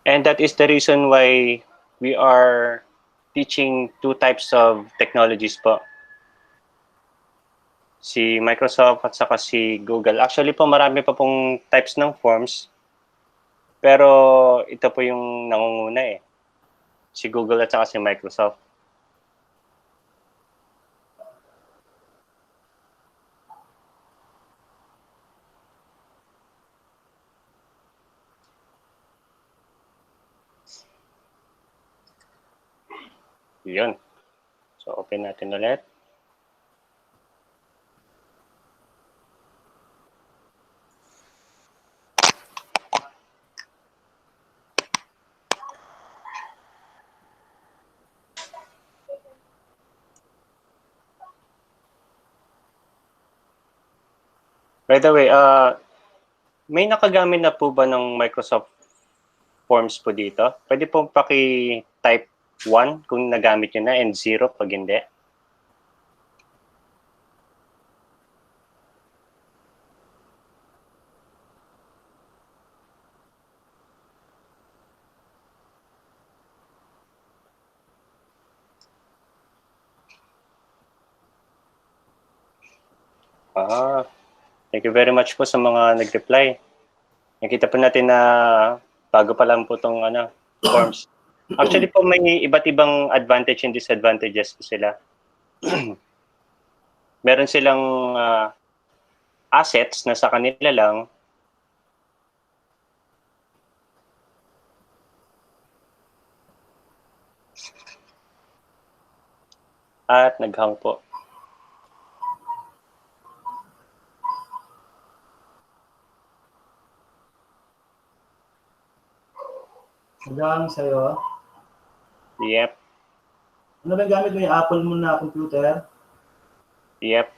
Speaker 3: And that is the reason why we are teaching two types of technologies po. Si Microsoft at saka si Google. Actually po, marami pa pong types ng forms. Pero ito po yung nangunguna eh. Si Google at saka si Microsoft. Yun. So, open natin ulit. By the way, may nakagamit na po ba ng Microsoft Forms po dito? Pwede po paki-type 1 kung nagamit nyo na and 0 pag hindi. Thank you very much po sa mga nag-reply. Nakita po natin na bago pa lang po itong forms. Actually po may iba't ibang advantage and disadvantages po sila. Meron silang assets na sa kanila lang. At naghang po.
Speaker 1: Hanggang sa'yo.
Speaker 3: Yep.
Speaker 1: Ano ba yung gamit mo, yung Apple mo na computer?
Speaker 3: Yep.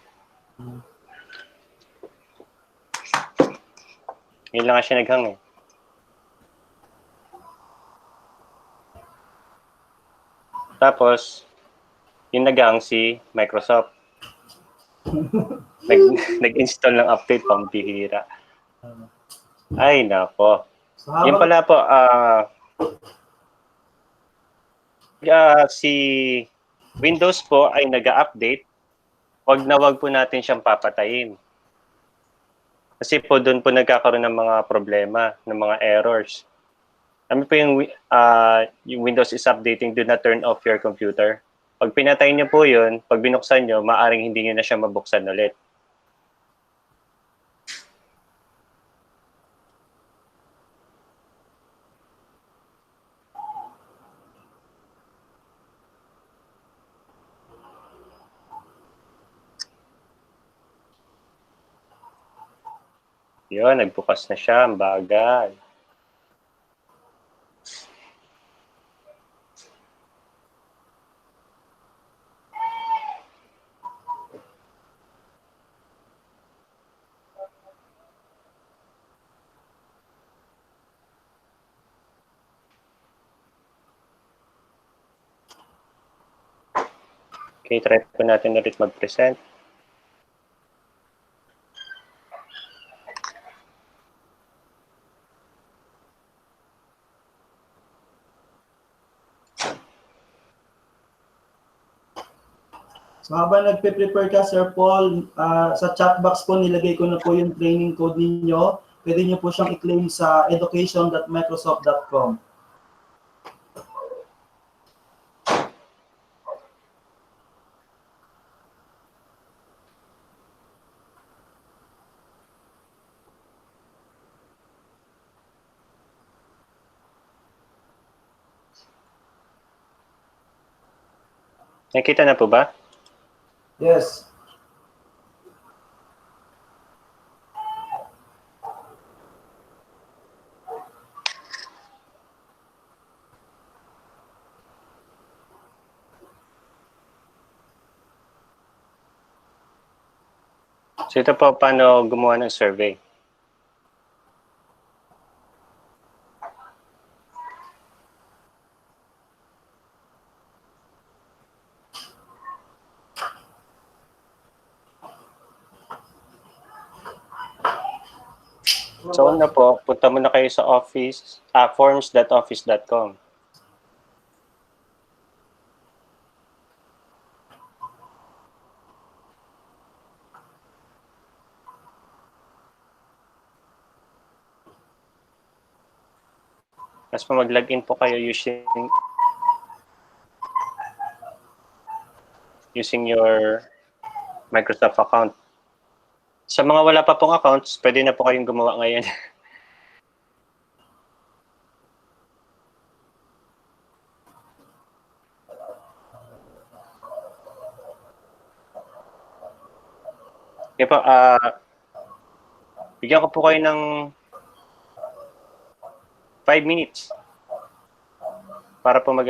Speaker 3: Yun lang nga siya naghang eh. Tapos, yung naghang si Microsoft. Nag-install ng update pang bihira. Ay, nako.
Speaker 1: So,
Speaker 3: Yun pala po, si Windows po ay nag-update, wag na wag po natin siyang papatayin. Kasi po doon po nagkakaroon ng mga problema, ng mga errors. Ano po yung Windows is updating, do not turn off your computer. Pag pinatay niyo po yun, pag binuksan niyo, maaring hindi niyo na siya mabuksan ulit. Yun, nagbukas na siya, ang bagal. Okay, try po natin ulit mag-present.
Speaker 1: So habang nagpe-prepare ka, Sir Paul, sa chat box po nilagay ko na po yung training code ninyo. Pwede niyo po siyang i-claim sa education.microsoft.com.
Speaker 3: Nakita na po ba?
Speaker 1: Yes.
Speaker 3: So ito po paano gumawa ng survey. So una po, punta muna kayo sa office, forms.office.com. Tapos po mag-login po kayo using your Microsoft account. Sa mga wala pa pong accounts, pwede na po kayong gumawa ngayon. Okay po, bigyan ko po kayo ng 5 minutes para po mag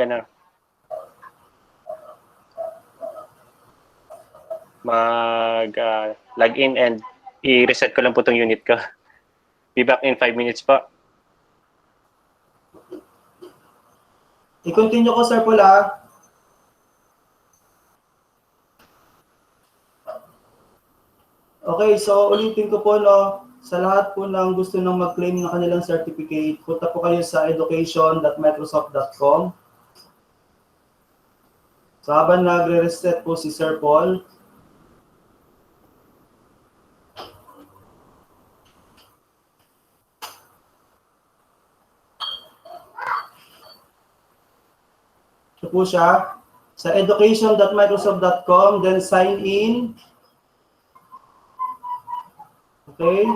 Speaker 3: log in and I-reset ko lang po tong unit ko. Be back in 5 minutes po.
Speaker 1: I-continue ko, Sir Paul, ah. Okay, so ulitin ko po, no, sa lahat po ng gusto nang mag-claim ng kanilang certificate, punta po kayo sa education.microsoft.com. So habang nagre-reset po si Sir Paul, ito po siya, sa education.microsoft.com, then sign in. Okay?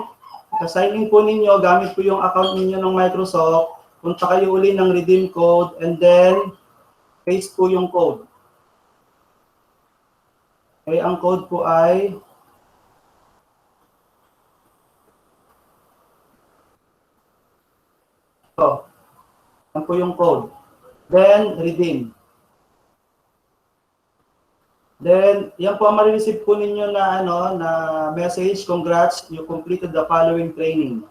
Speaker 1: Ka-sign in po ninyo, gamit po yung account ninyo ng Microsoft. Punta kayo uli ng redeem code and then paste po yung code. Okay, ang code po ay ito. Yan po yung code. Then, redeem. Then, yan po ang marireceive po ninyo na, na message, congrats, you completed the following training.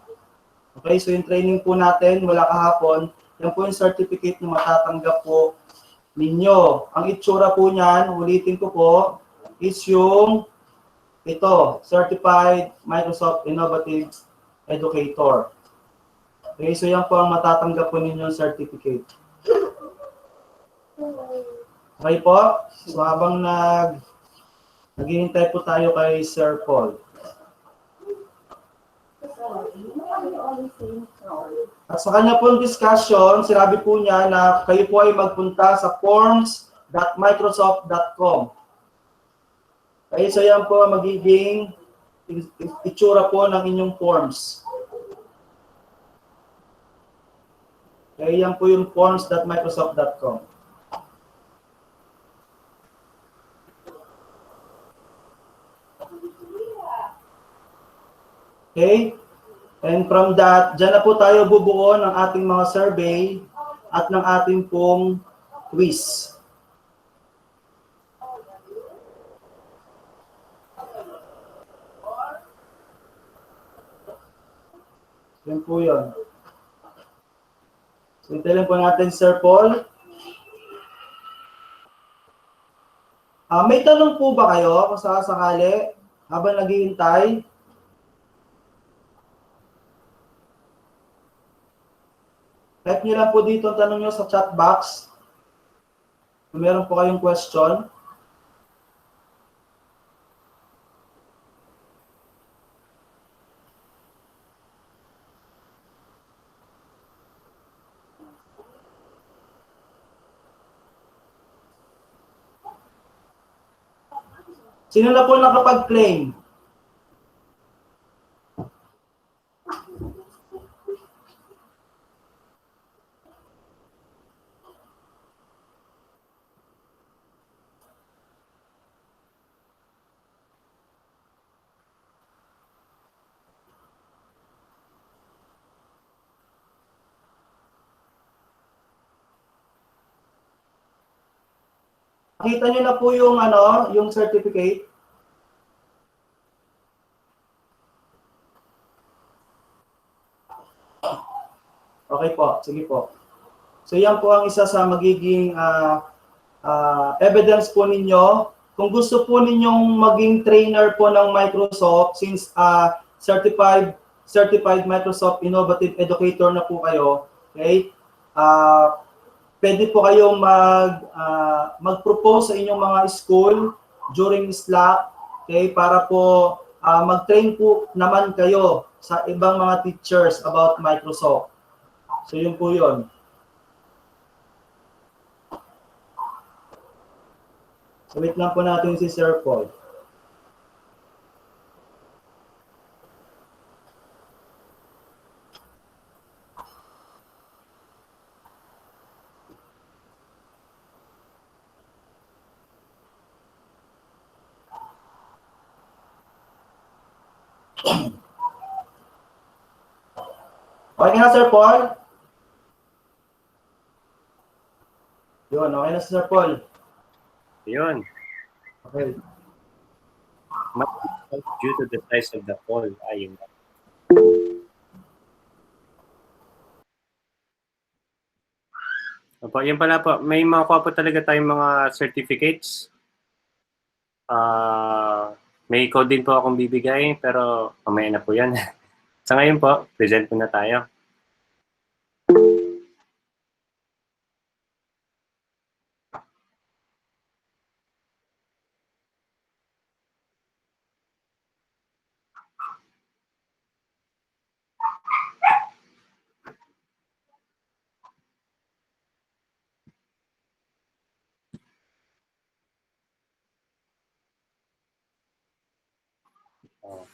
Speaker 1: Okay, so yung training po natin mula kahapon, yan po yung certificate na matatanggap po ninyo. Ang itsura po niyan, ulitin ko po, is yung ito, Certified Microsoft Innovative Educator. Okay, so yan po ang matatanggap po ninyong certificate. Okay po, so habang naghihintay po tayo kay Sir Paul. At sa kanya pong discussion, sinabi po niya na kayo po ay magpunta sa forms.microsoft.com. Okay, so yan po magiging itsura po ng inyong forms. Okay, yan po yung forms.microsoft.com. Okay? And from that, dyan na po tayo bubuo ng ating mga survey at ng ating pong quiz. Yan po yun. So, hintayin po natin, Sir Paul. May tanong po ba kayo kung sakali habang naghihintay? Type nyo lang po dito ang tanong nyo sa chat box. Kung meron po kayong question. Sino na po nakapag-claim? Nakita nyo na po yung yung certificate. Okay po, sige po. So yan po ang isa sa magiging evidence po ninyo. Kung gusto po ninyong maging trainer po ng Microsoft, since certified Microsoft Innovative Educator na po kayo, okay? Pwede po kayong mag-propose sa inyong mga school during Slack, okay, para po mag-train po naman kayo sa ibang mga teachers about Microsoft. So yun po yun. So wait lang po natin si Sir Paul. Okay na, Sir Paul? Yun, okay na, Sir Paul.
Speaker 3: Yun.
Speaker 1: Okay.
Speaker 3: might be due to the size of the fall. Ayun. Opo, yun pala po. May makuha po talaga tayong mga certificates. May code din po akong bibigay, pero mamaya na po yan. Sa ngayon po, present po na tayo.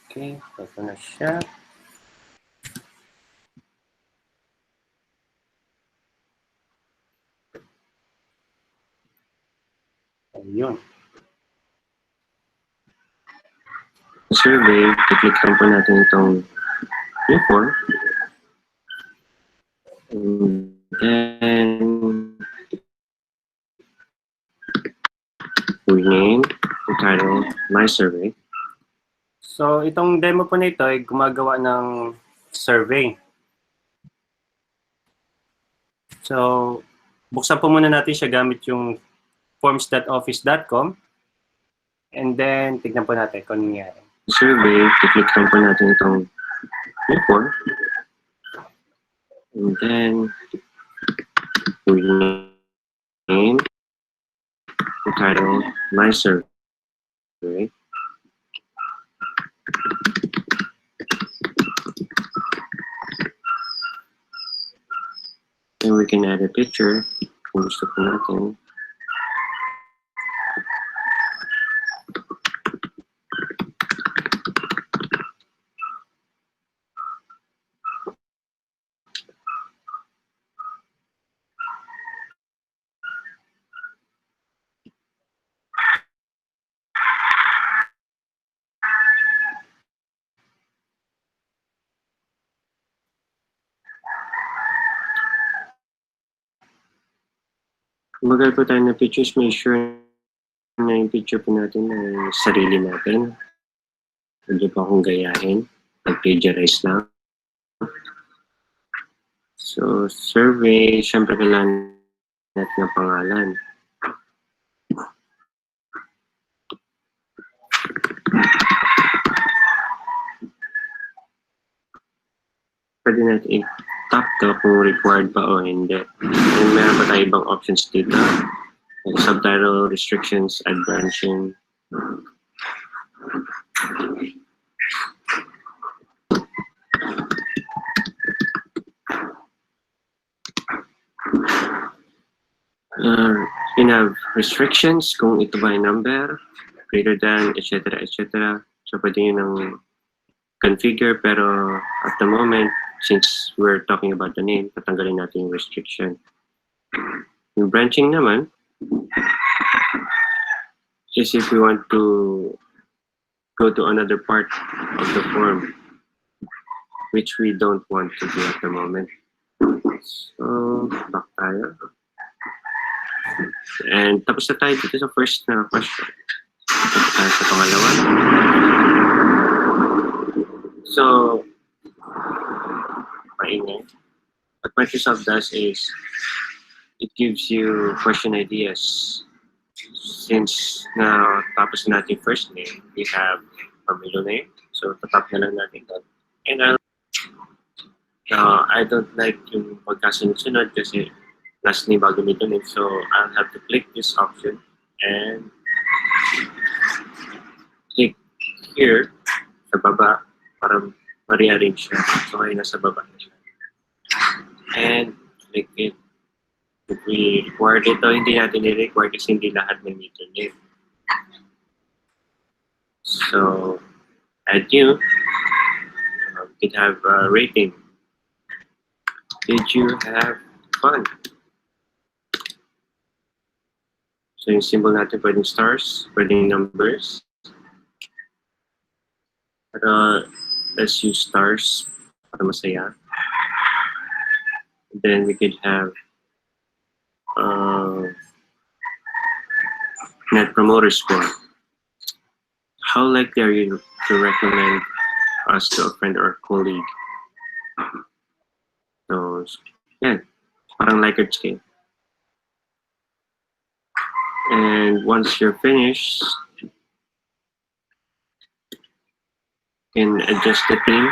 Speaker 3: Okay, ito na siya. Ayun.
Speaker 6: Survey, i-click lang po natin itong report. And then, we name, entitle, my survey.
Speaker 3: So, itong demo po na ito ay gumagawa ng survey. So, buksan po muna natin siya gamit yung forms.office.com. And then, tignan po natin kung ano nangyari.
Speaker 6: Survey, i-click lang po natin itong report. And then, we name, entitle, my survey. Then we can add a picture kung gusto po natin. Kung magal po tayo na pictures, make sure na yung picture po natin ay sarili natin. Hindi po akong gayahin. Nag-plagiarize lang. So, survey, syempre kailangan natin ng pangalan. Pwede natin i-tap to kung required pa o hindi. And meron pa tayo ibang options dito. Like subtitle, restrictions, add branching. You have restrictions kung ito ba ay number, greater than, etc. etc. So pwede yun ng configure, pero at the moment, since we're talking about the name, tatanggalin natin yung restriction. Yung branching naman, just if we want to go to another part of the form, which we don't want to do at the moment. So, back tayo. And tapos na tayo dito sa first na question. Tapos tayo sa pangalawa. So, maingay. What Microsoft does is, it gives you question ideas. Since na tapos na natin first name, we have our middle name. So, tatap na lang natin that. And I don't like yung pagkasunod-sunod kasi last name bago middle name. So, I'll have to click this option and click here sa baba para ma-rearrange siya. So, ngayon nasa baba na siya. And click it. If we require ito, hindi natin i-require kasi hindi lahat ng middle name. So, add new. We could have a rating. Did you have fun? So, yung symbol natin pwedeng stars, pwedeng numbers. Pero, let's use stars para masaya. Then we could have Net Promoter Score. how likely are you to recommend us to a friend or colleague? So, yan. Parang Likert scale. And once you're finished, you can adjust the theme.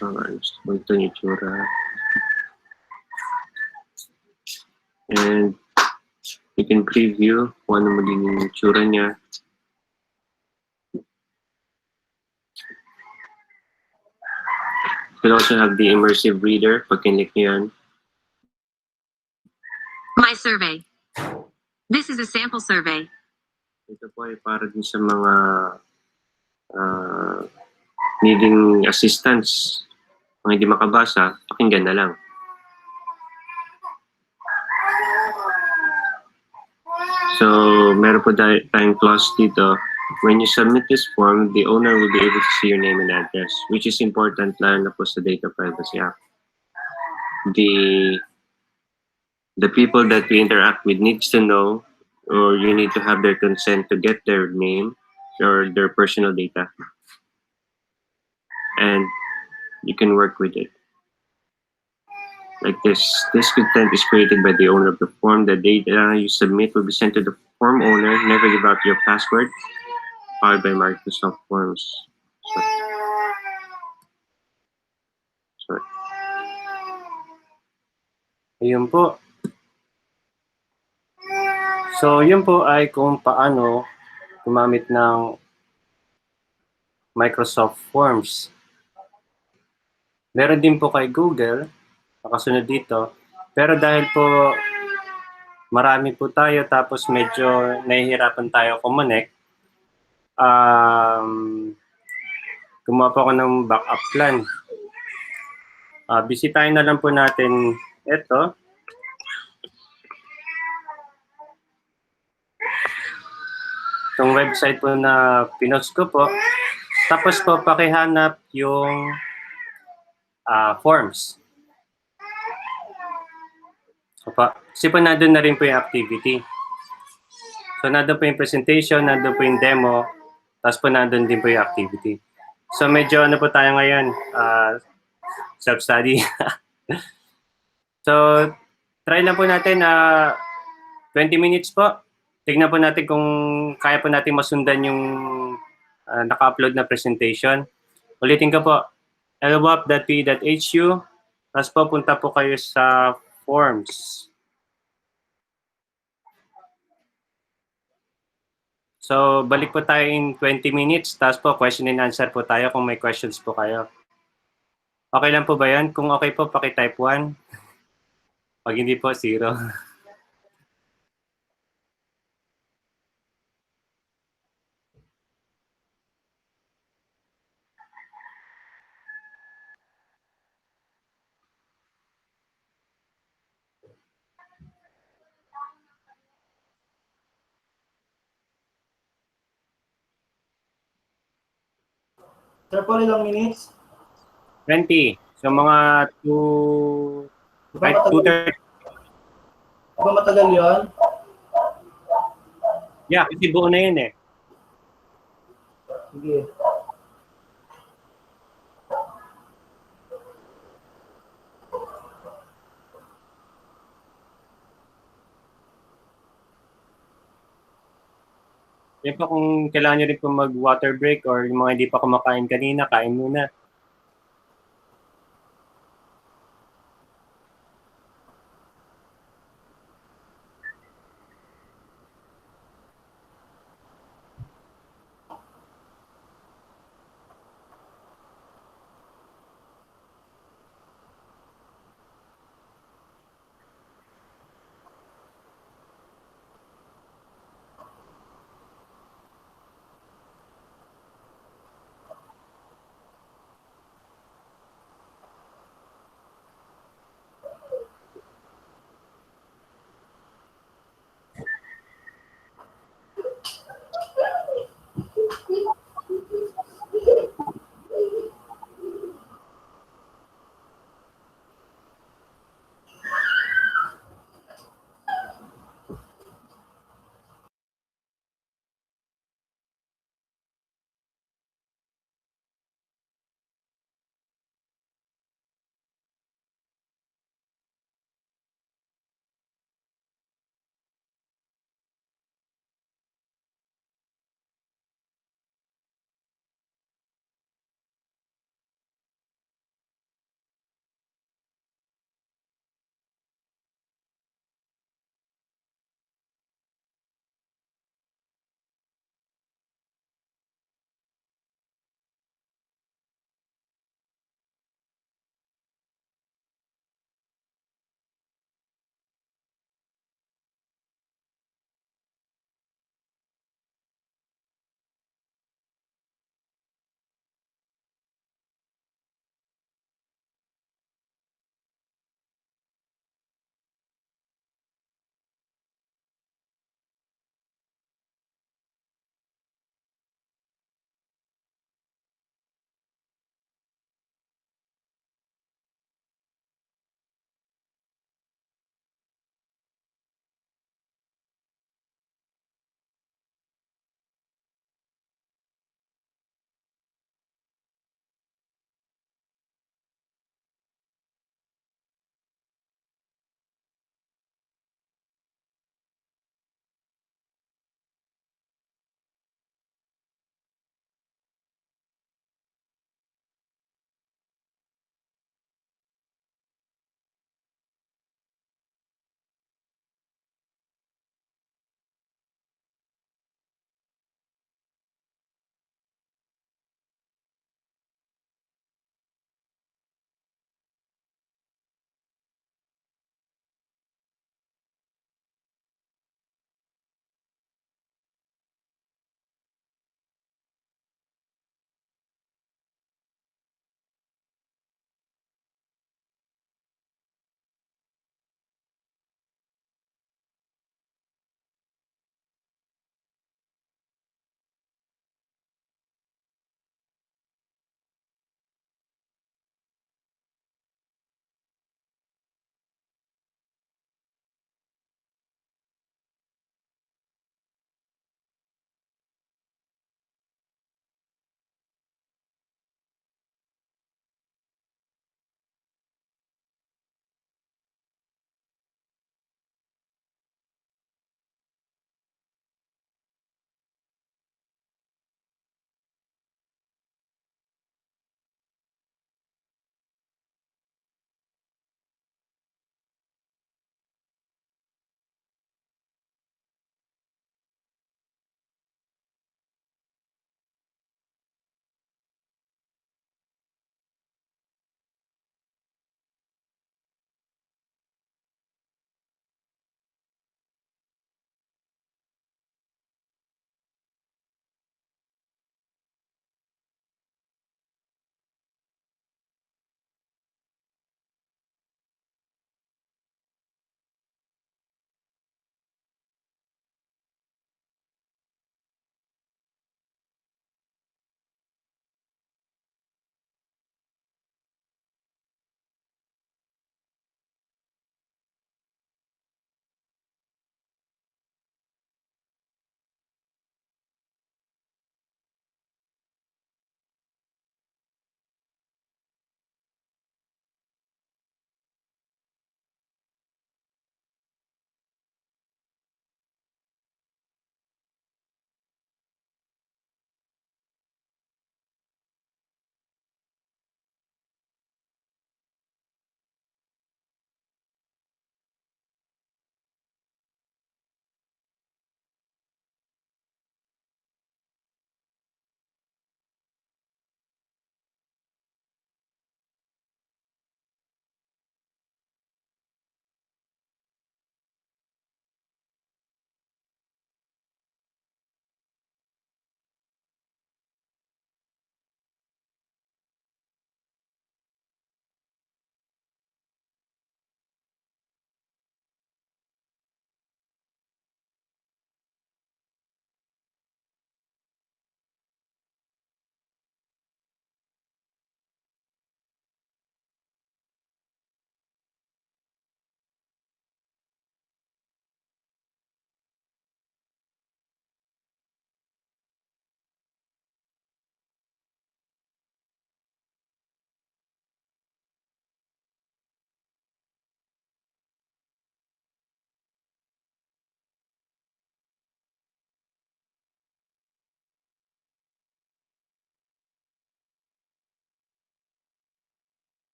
Speaker 6: Ito yung itsura. And you can preview kung ano magiging itsura niya. You can also have the immersive reader pag kinlik niyo yan.
Speaker 7: My survey. This is a sample survey.
Speaker 6: Ito po ay para din sa mga needing assistance. Kung hindi makabasa, pakinggan na lang. So, meron po tayong clause dito. When you submit this form, the owner will be able to see your name and address, which is important lalo na po sa Data Privacy Act. The people that we interact with needs to know, or you need to have their consent to get their name or their personal data. And you can work with it. Like this content is created by the owner of the form. The data you submit will be sent to the form owner. Never give out your password. Powered by Microsoft Forms. Sorry.
Speaker 3: Ayun po. So, yun po ay kung paano gumamit ng Microsoft Forms. Meron din po kay Google, nakasunod dito. Pero dahil po marami po tayo tapos medyo nahihirapan tayo connect, gumawa po ako ng backup plan. Bisitahin na lang po natin ito. Itong website po na pinost ko po. Tapos po pakihanap yung forms. Kasi po nandun na rin po yung activity. So nandun po yung presentation, nandun po yung demo, tapos po nandun din po yung activity. So medyo ano po tayo ngayon, self-study. So try lang po natin 20 minutes po. Tignan po natin kung kaya po natin masundan yung naka-upload na presentation. Ulitin ko po, lwap.p.hu, tapos po punta po kayo sa forms. So, balik po tayo in 20 minutes, tapos po question and answer po tayo kung may questions po kayo. Okay lang po ba yan? Kung okay po, paki-type 1. Pag hindi po, 0.
Speaker 1: Sir Paul, ilang minutes?
Speaker 3: 20. So, mga 2...
Speaker 1: Di ba matagal,
Speaker 3: 2:30.
Speaker 1: di ba matagal yun?
Speaker 3: Yeah, kasi buo na yun eh.
Speaker 1: Sige.
Speaker 3: Yan pa kung kailangan nyo rin po mag-water break or yung mga hindi pa kumakain kanina, kain muna.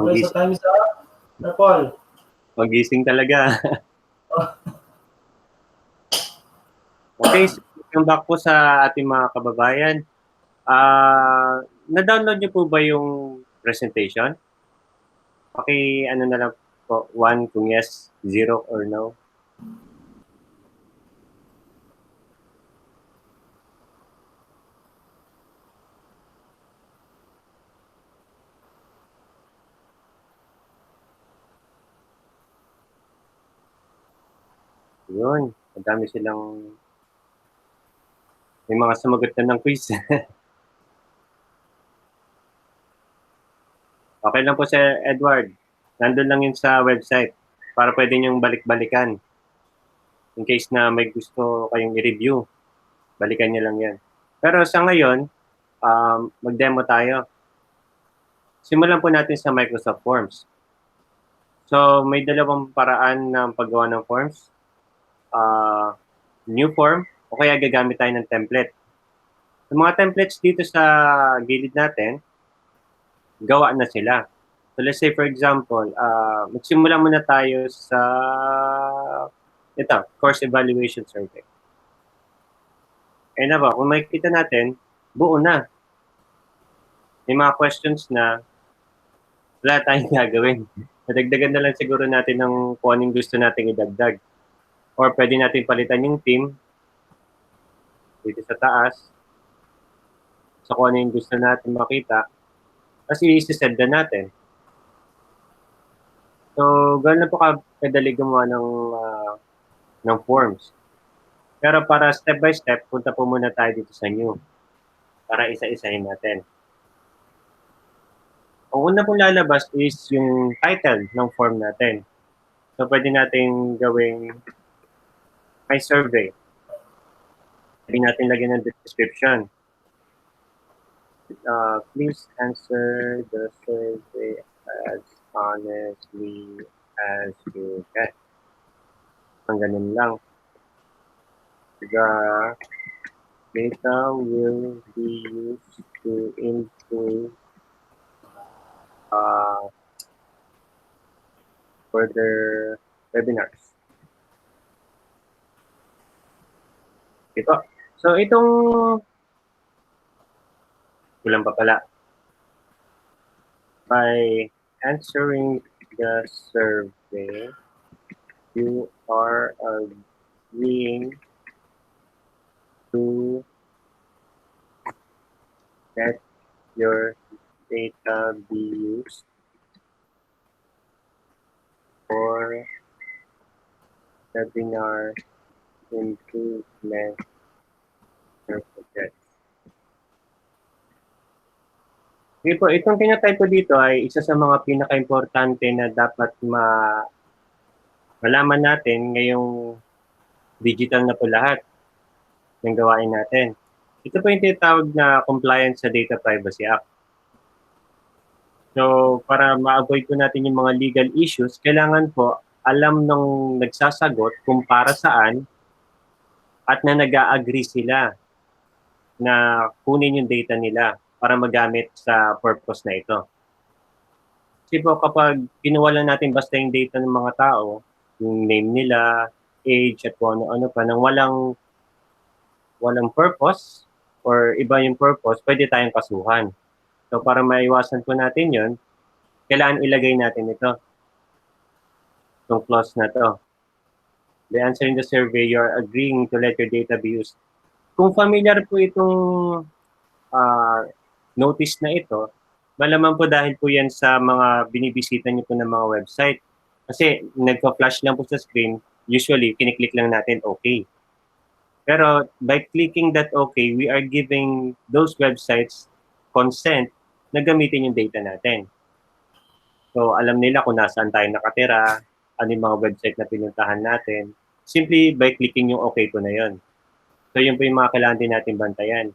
Speaker 1: Okay, so time is up. Sir Paul.
Speaker 3: Magising talaga. Okay, so welcome back po sa ating mga kababayan. Na-download niyo po ba yung presentation? Okay, ano na lang po, 1 kung yes, 0 or no. Yun, madami silang, may mga sumagot na ng quiz. Okay lang po Sir Edward. Nandun lang yun sa website para pwede niyong balik-balikan. In case na may gusto kayong i-review, balikan niyo lang yan. Pero sa ngayon, mag-demo tayo. Simulan po natin sa Microsoft Forms. So, may dalawang paraan ng paggawa ng forms. New form, o kaya gagamit tayo ng template. Yung mga templates dito sa gilid natin, gawa na sila. So let's say for example, magsimula muna tayo sa ito, course evaluation survey. Na ba, kung makikita natin, buo na. May mga questions na wala tayong gagawin. Nadagdagan na lang siguro natin ng kung anong gusto nating idagdag. Or pwede natin palitan yung team dito sa taas. So kung ano yung gusto natin makita, kasi i-send na natin. So, gano'n na po kadali gumawa ng forms. Pero para step by step, punta po muna tayo dito sa new para isa-isahin natin. Ang una pong lalabas is yung title ng form natin. So, pwede natin gawing my survey. Pwede natin lagyan ng description. Please answer the survey as honestly as you can. Ang ganun lang. The data will be used to improve further webinars. Ito. So, kulang pa pala. By answering the survey, you are agreeing to let your data be used for webinar improvement projects. Okay po, itong tinatype ko dito ay isa sa mga pinaka-importante na dapat malaman natin ngayong digital na po lahat ng gawain natin. Ito po yung tinatawag na compliance sa Data Privacy Act. So, para ma-avoid po natin yung mga legal issues, kailangan po alam nung nagsasagot kung para saan at na nag-a-agree sila na kunin yung data nila para magamit sa purpose na ito. Kasi po kapag kinuha lang natin basta yung data ng mga tao, yung name nila, age, at kung ano-ano pa, nang walang purpose or iba yung purpose, pwede tayong kasuhan. So para maiwasan po natin yun, kailangan ilagay natin ito. Itong clause na to. By answering the survey, you are agreeing to let your data be used. Kung familiar po itong notice na ito, malaman po dahil po yan sa mga binibisita niyo po ng mga website. Kasi nagpa-flash lang po sa screen, usually kiniklik lang natin okay. Pero by clicking that okay, we are giving those websites consent na gamitin yung data natin. So alam nila kung nasaan tayo nakatira, ano yung mga website na pinuntahan natin, simply by clicking yung okay po na yun. So yun po yung mga kailangan din natin bantayan.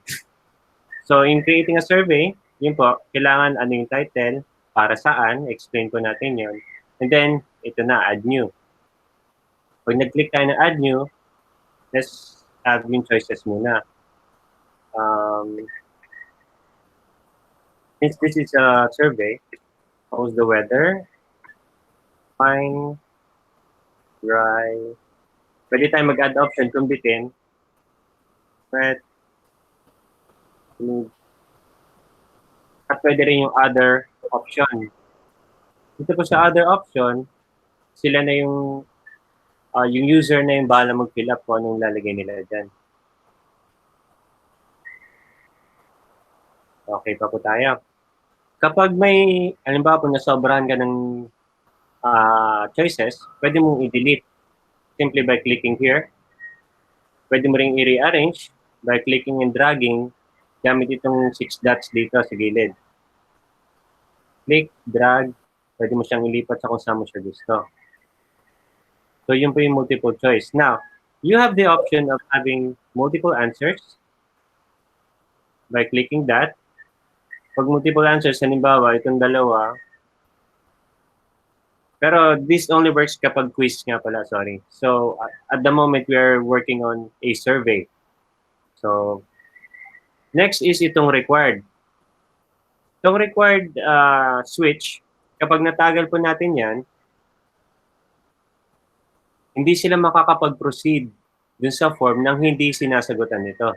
Speaker 3: So in creating a survey, yun po, kailangan ano yung title, para saan, explain po natin yun. And then, ito na, add new. Pag nag-click tayo na add new, let's have yung choices muna. Since this is a survey, How's the weather? Fine, dry. Pwede tayo mag-add option kung bitin. Wet, humid. At pwede rin yung other option. Dito po sa other option, sila na yung user na yung bahala mag-fill up kung anong lalagay nila dyan. Okay pa po tayo. Kapag may, halimbawa po nasobrahan ka ng choices, pwede mong i-delete simply by clicking here. Pwede mo rin i-rearrange by clicking and dragging gamit itong 6 dots dito sa gilid. Click, drag, pwede mo siyang ilipat sa kung saan mo siya gusto. So yun po yung multiple choice. Now, you have the option of having multiple answers by clicking that. Pag multiple answers, halimbawa, itong dalawa. Pero this only works kapag quiz nga pala, sorry. So at the moment, we are working on a survey. So next is itong required. Itong required switch, kapag natagal po natin yan, hindi sila makakapag-proceed dun sa form nang hindi sinasagutan nito.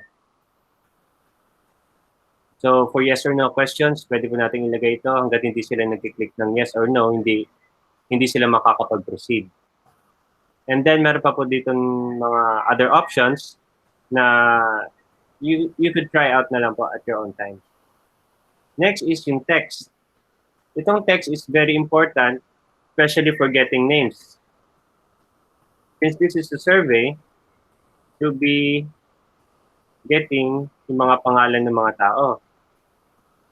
Speaker 3: So, for yes or no questions, pwede po natin ilagay ito hanggat hindi sila nag-click ng yes or no, hindi sila makakapag-proceed. And then, meron pa po dito mga other options na you could try out na lang po at your own time. Next is yung text. Itong text is very important, especially for getting names. Since this is a survey, you'll be getting yung mga pangalan ng mga tao.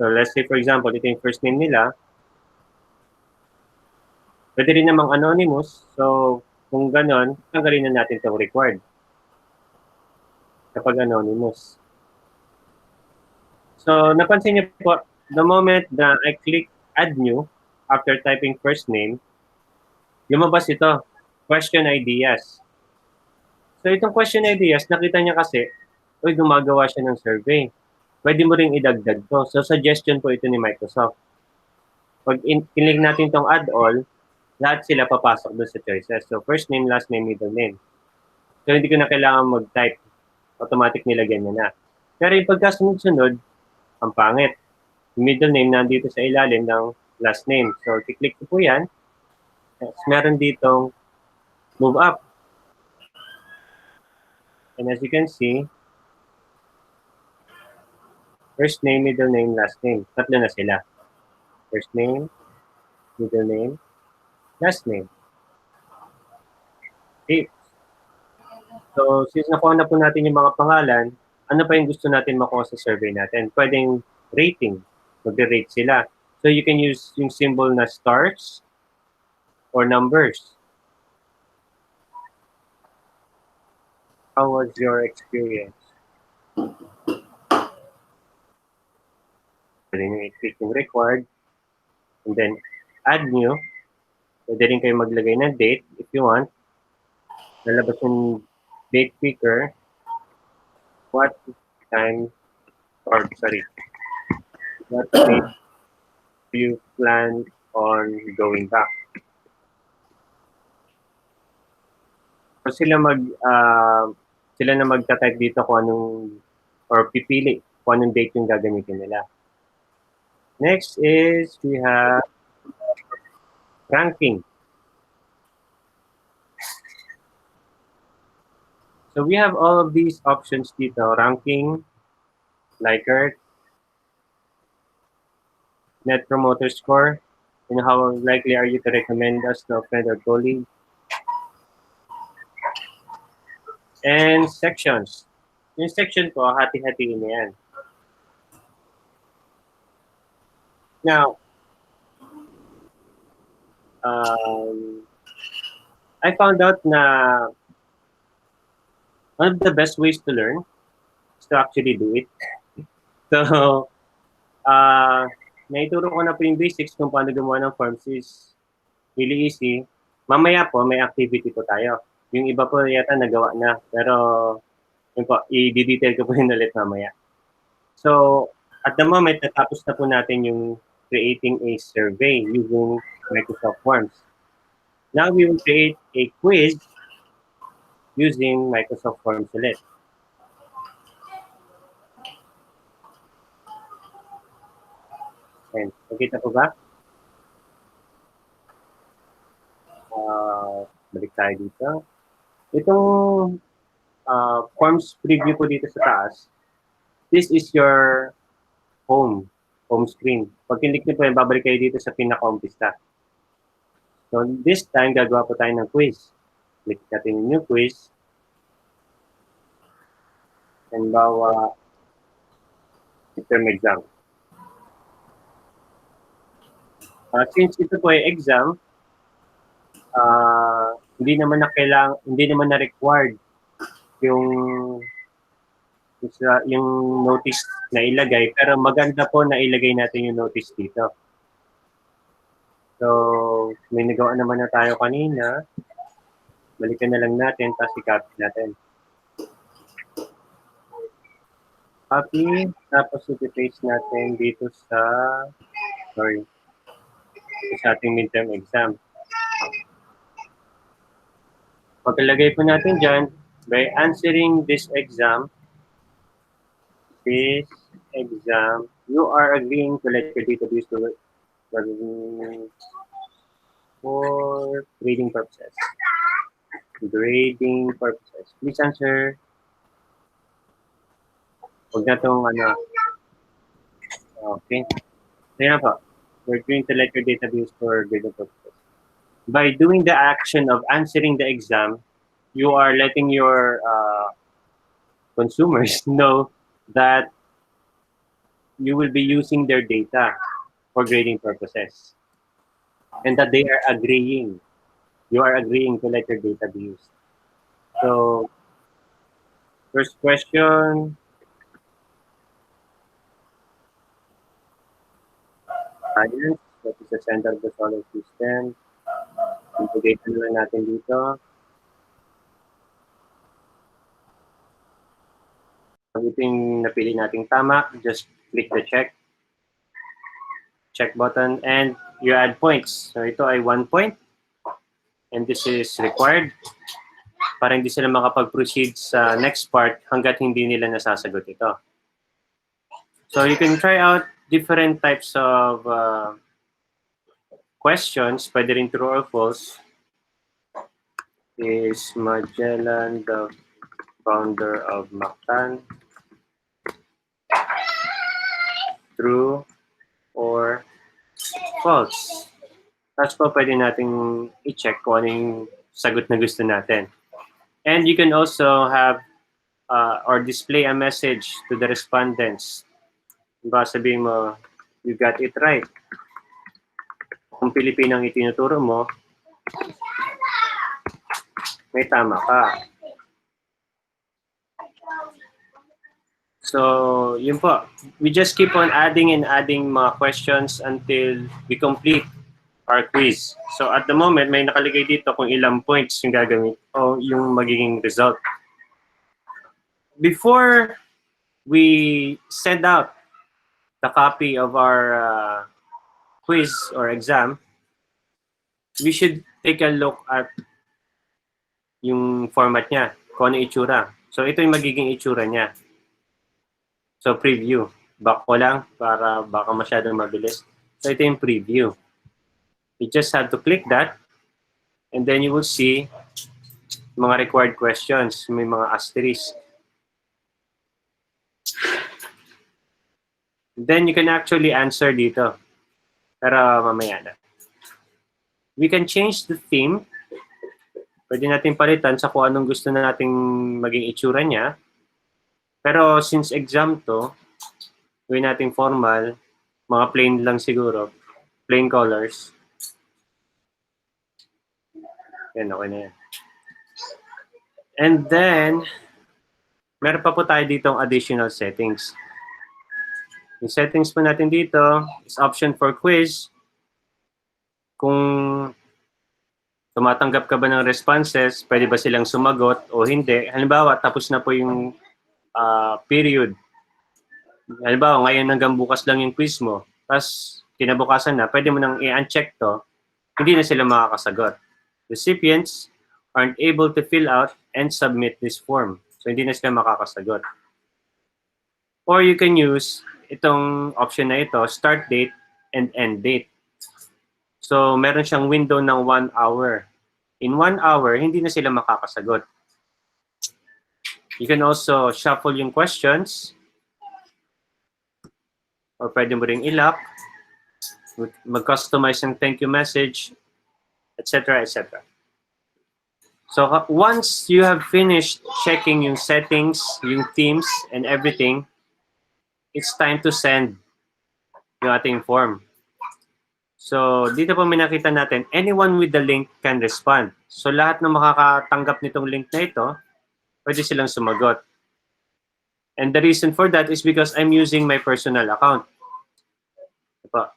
Speaker 3: So let's say for example, ito yung first name nila. Pwede rin namang anonymous. So kung ganon, tanggalin na natin itong required. Kapag anonymous. So napansin niyo po, the moment na I click add new, after typing first name, lumabas ito, question ideas. So itong question ideas, nakita niya kasi, uy, gumagawa siya ng survey. Pwede mo ring idagdag to. So suggestion po ito ni Microsoft. Pag click natin itong add all, lahat sila papasok doon sa choices. So first name, last name, middle name. So hindi ko na kailangan mag-type. Automatic nilagyan niya na. Pero yung pagkasunod-sunod, ang pangit. Yung middle name nandito sa ilalim ng last name. So i-click ko po yan. Meron ditong move up. And as you can see, first name, middle name, last name. Tatlo na sila. First name, middle name, last name. Okay. So, since nakuha na po natin yung mga pangalan, ano pa yung gusto natin makuha sa survey natin? Pwedeng rating. Mag-rate sila. So, you can use yung symbol na stars or numbers. How was your experience? Pwede nyo i-click yung required and then add new. Pwede rin kayo maglagay ng date if you want. Lalabas yung date picker. What time or sorry. What date do you plan on going back? So sila na magta-type dito kung anong or pipili kung anong date yung gagamitin nila. Next is we have ranking. So we have all of these options dito. Ranking, Likert, Net Promoter Score, and how likely are you to recommend us to a friend or colleague. And sections. Yung section ko, hati-hatiin na yan. Now, I found out na one of the best ways to learn is to actually do it. So, naituro ko na po yung basics kung paano gumawa ng forms is really easy. Mamaya po, may activity po tayo. Yung iba po yata nagawa na. Pero, yun po, i-detail ko po yun ulit mamaya. So, at the moment, natapos na po natin yung creating a survey using Microsoft Forms. Now we will create a quiz using Microsoft Forms ulit. Ayan. Nakita po ba? Balik tayo dito. Itong forms preview po dito sa taas, this is your home screen. Pag click nyo po yan, babalik kayo dito sa pinaka-umpisa. So this time, gagawa po tayo ng quiz. Click natin yung new quiz. And bawa midterm exam. Since ito po ay exam, hindi naman na required yung notice na ilagay, pero maganda po na ilagay natin yung notice dito. So, may nagawa naman na tayo kanina. Balikan na lang natin, tapos i-copy natin. Copy, tapos i-paste natin dito sa ating midterm exam. Pagkalagay po natin dyan, by answering this exam, you are agreeing to let your database to for grading purposes. Please answer. Huwag na itong Okay. Kaya po, we're going to let your database for grading purposes. By doing the action of answering the exam, you are letting your consumers know that you will be using their data for grading purposes, and that they are agreeing. You are agreeing to let your data be used. So, first question. Science, what is the center of the solar system? Integrate na lang natin dito. Pag ito yung napili nating tama, just click the check button, and you add points. So ito ay 1 point, and this is required para hindi sila makapag-proceed sa next part hanggat hindi nila nasasagot ito. So you can try out different types of questions, pwede rin true or false. Is Magellan the founder of Mactan? True or false? Tapos po pwede natin i-check kung ano yung sagot na gusto natin. And you can also have or display a message to the respondents. Diba, sabihin mo, you got it right. Kung Pilipino ang itinuturo mo, may tama ka. So, yun po. We just keep on adding and adding mga questions until we complete our quiz. So, at the moment, may nakalagay dito kung ilang points yung gagamit o yung magiging result. Before we send out the copy of our quiz or exam, we should take a look at yung format niya, kung ano itsura. So, ito yung magiging itsura niya. So, preview. Back ko lang para baka masyadong mabilis. So, ito yung preview. You just have to click that, and then you will see mga required questions. May mga asterisk. Then, you can actually answer dito. Pero mamaya na. We can change the theme. Pwede natin palitan sa kung anong gusto na nating maging itsura niya. Pero since exam to, gawin natin formal, mga plain lang siguro, plain colors. Yan, okay na yan. And then, meron pa po tayo ditong additional settings. Yung settings po natin dito is option for quiz. Kung tumatanggap ka ba ng responses, pwede ba silang sumagot o hindi. Halimbawa, tapos na po yung period. Halimbawa, ngayon hanggang bukas lang yung quiz mo. Tapos, kinabukasan na, pwede mo nang i-uncheck to, hindi na sila makakasagot. Recipients aren't able to fill out and submit this form. So, hindi na sila makakasagot. Or you can use itong option na ito, start date and end date. So, meron siyang window ng 1 hour. In 1 hour, hindi na sila makakasagot. You can also shuffle yung questions or pwede mo ring i-lock, mag-customize ng thank you message, etc. etc. So once you have finished checking yung settings, yung themes, and everything, it's time to send yung ating form. So dito po may nakita natin, anyone with the link can respond. So lahat ng makakatanggap nitong link na ito, pwede silang sumagot. And the reason for that is because I'm using my personal account. Ito.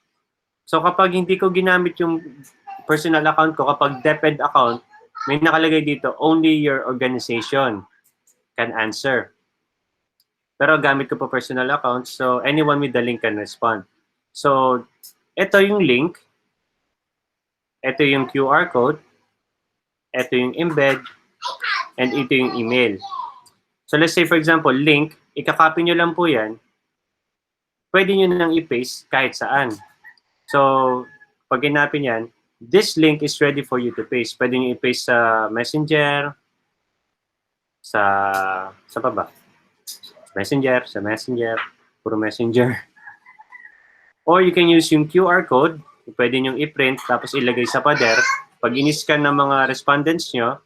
Speaker 3: So kapag hindi ko ginamit yung personal account ko, kapag DepEd account, may nakalagay dito, only your organization can answer. Pero gamit ko po personal account, so anyone with the link can respond. So ito yung link, ito yung QR code, ito yung embed, and ito yung email. So let's say for example, link, ikakopy nyo lang po yan, pwede nyo nang i-paste kahit saan. So pag ginapin yan, this link is ready for you to paste. Pwede nyo i-paste sa Messenger, sa pa ba? Messenger, puro Messenger. Or you can use yung QR code, pwede nyo i-print, tapos ilagay sa pader. Pag in-scan ng mga respondents nyo,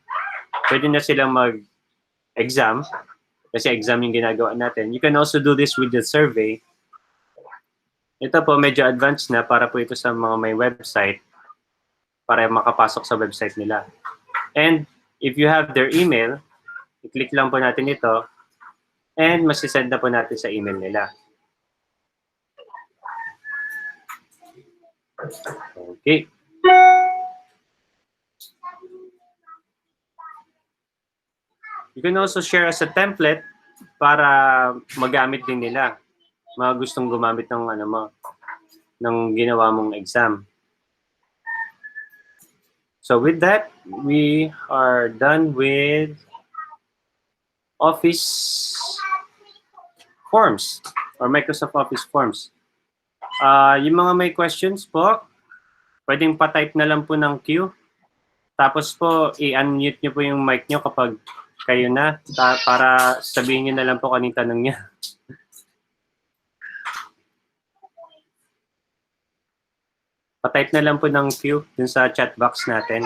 Speaker 3: pwede na silang mag-exam, kasi exam yung ginagawa natin. You can also do this with the survey. Ito po, medyo advanced na para po ito sa mga may website para makapasok sa website nila. And if you have their email, i-click lang po natin ito and masisend na po natin sa email nila. Okay. You can also share as a template para magamit din nila. Mga gustong gumamit ng ng ginawa mong exam. So with that, we are done with Office Forms or Microsoft Office Forms. Yung mga may questions po, pwedeng pa-type na lang po ng queue. Tapos po, i-unmute nyo po yung mic nyo kapag kayo na para sabihin nyo na lang po kanina tanong niya. Pa-type na lang po ng queue dun sa chat box natin.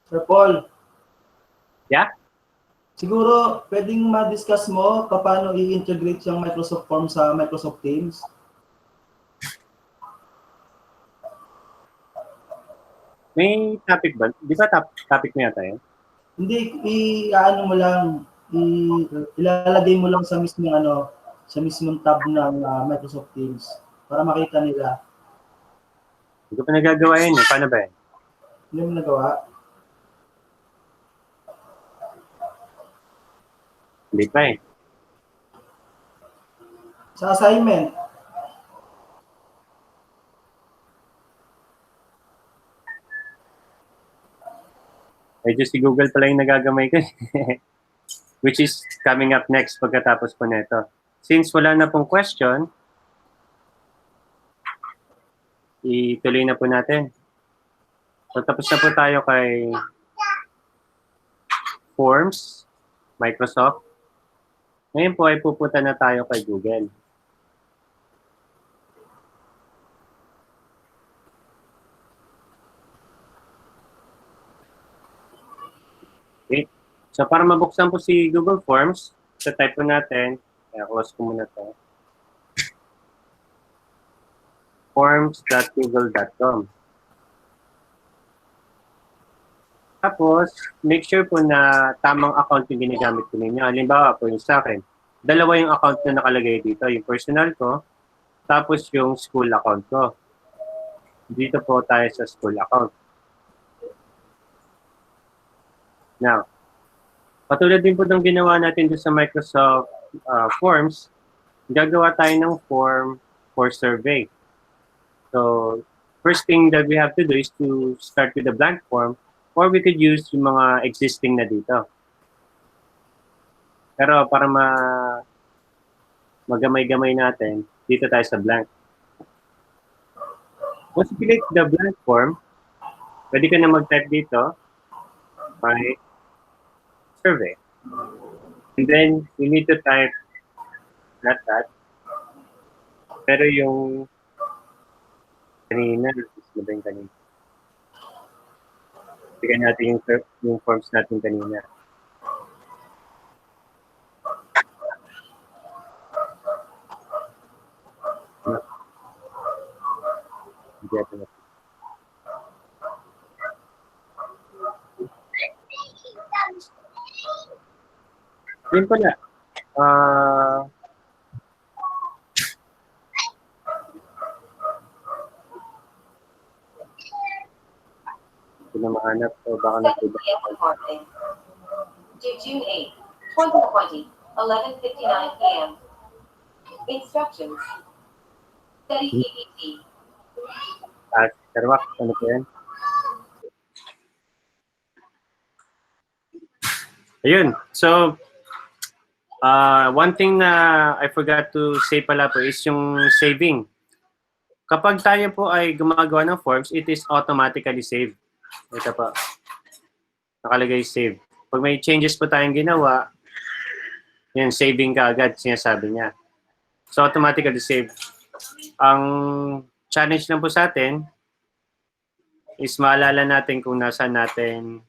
Speaker 1: Sir Paul.
Speaker 3: Yeah?
Speaker 1: Siguro, pwedeng ma-discuss mo paano i-integrate yung Microsoft Forms sa Microsoft Teams?
Speaker 3: May topic ba? Di ba topic mo yata yun?
Speaker 1: Hindi, i-ano mo lang, ilalagay mo lang sa mismong tab ng Microsoft Teams para makita nila.
Speaker 3: Hindi ko pa nagagawa yun. Paano ba yun?
Speaker 1: Hindi mo nagawa?
Speaker 3: Hindi pa eh.
Speaker 1: Sa assignment,
Speaker 3: Medyo si Google pala yung nagagamay ko. Which is coming up next pagkatapos po nito. Since wala na pong question, ituloy na po natin. So tapos na po tayo kay Forms, Microsoft. Ngayon po ay pupunta na tayo kay Google. Okay. So para mabuksan po si Google Forms, type po natin, kaya close ko muna to, forms.google.com. Tapos, make sure po na tamang account yung ginagamit ko ninyo. Halimbawa po yung sa akin, dalawa yung account na nakalagay dito, yung personal ko, tapos yung school account ko. Dito po tayo sa school account. Now, patulad din po ng ginawa natin doon sa Microsoft Forms, gagawa tayo ng form for survey. So, first thing that we have to do is to start with a blank form, or we could use yung mga existing na dito. Pero para magamay-gamay natin, dito tayo sa blank. Once you click the blank form, pwede ka na mag-type dito, my survey. And then, you need to type not that. Pero yung kanina, kanina. Tignan natin yung forms natin kanina. Yun pala. Ito na mahanap o baka natuba.
Speaker 8: June 8, 2020, 11:59 p.m. Instructions. Study EET.
Speaker 3: Karwak, ano po yan? Ayun. So, one thing na I forgot to say pala po is yung saving. Kapag tayo po ay gumagawa ng forms, it is automatically saved. Ito pa. Nakalagay save. Pag may changes po tayong ginawa, yan, saving ka agad, sinasabi niya. So, automatically save. Ang challenge lang po sa atin is maalala natin kung nasaan natin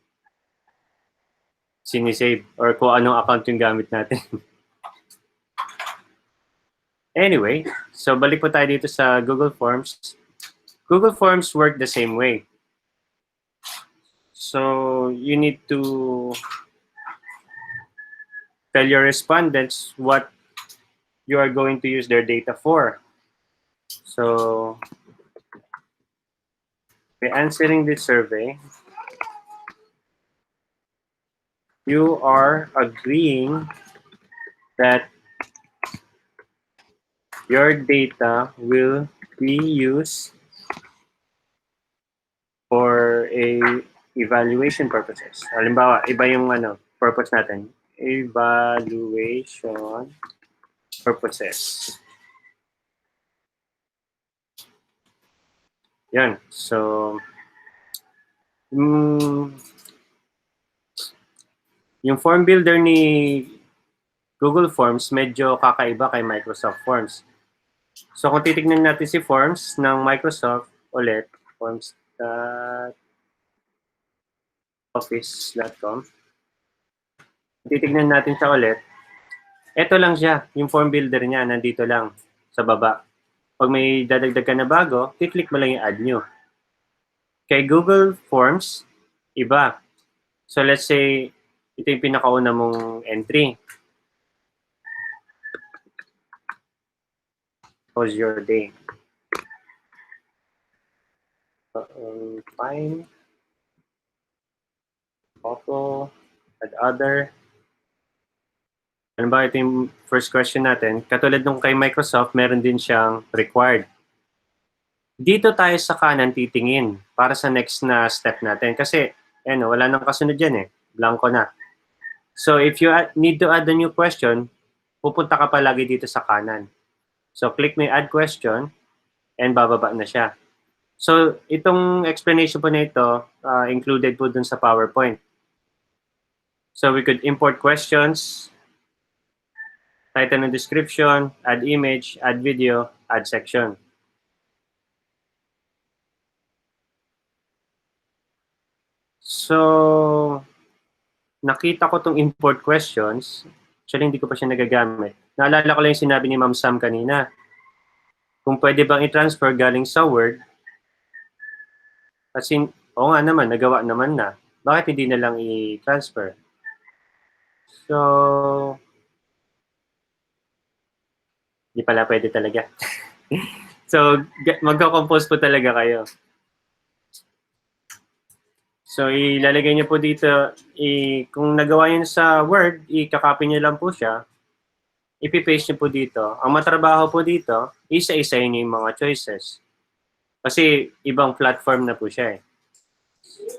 Speaker 3: sinisave or kung anong account yung gamit natin. Anyway, so balik po tayo dito sa Google Forms. Google Forms work the same way. So, you need to tell your respondents what you are going to use their data for. So, by answering this survey, you are agreeing that your data will be used for a evaluation purposes. Halimbawa, iba yung purpose natin. Evaluation purposes. Yan. So, yung form builder ni Google Forms medyo kakaiba kay Microsoft Forms. So, kung titignan natin si Forms ng Microsoft ulit, forms.office.com. Titignan natin siya ulit. Ito lang siya, yung form builder niya, nandito lang sa baba. Pag may dadagdag ka na bago, i-click mo lang yung add new. Kay Google Forms, iba. So let's say, ito yung pinakauna mong entry. How's your day? Fine. Photo. Add other. Ano ba ito yung first question natin? Katulad nung kay Microsoft, meron din siyang required. Dito tayo sa kanan titingin para sa next na step natin. Kasi, wala nang kasunod yan eh. Blanco na. So, if you need to add a new question, pupunta ka palagi dito sa kanan. So, click mo yung add question and bababa na siya. So, itong explanation po na ito, included po dun sa PowerPoint. So, we could import questions, title and description, add image, add video, add section. So, nakita ko tong import questions. Actually, hindi ko pa siya nagagamit. Naalala ko lang yung sinabi ni Ma'am Sam kanina. Kung pwede bang i-transfer galing sa Word, kasi, oo nga naman, nagawa naman na. Bakit hindi na lang i-transfer? So, hindi pala pwede talaga. So, magko-compose po talaga kayo.
Speaker 9: So, ilalagay niyo po dito, kung nagawa niyo sa Word, ikakopy niyo lang po siya, ipipaste niyo po dito. Ang matrabaho po dito, isa-isahin niyo yung mga choices. Kasi ibang platform na po siya eh.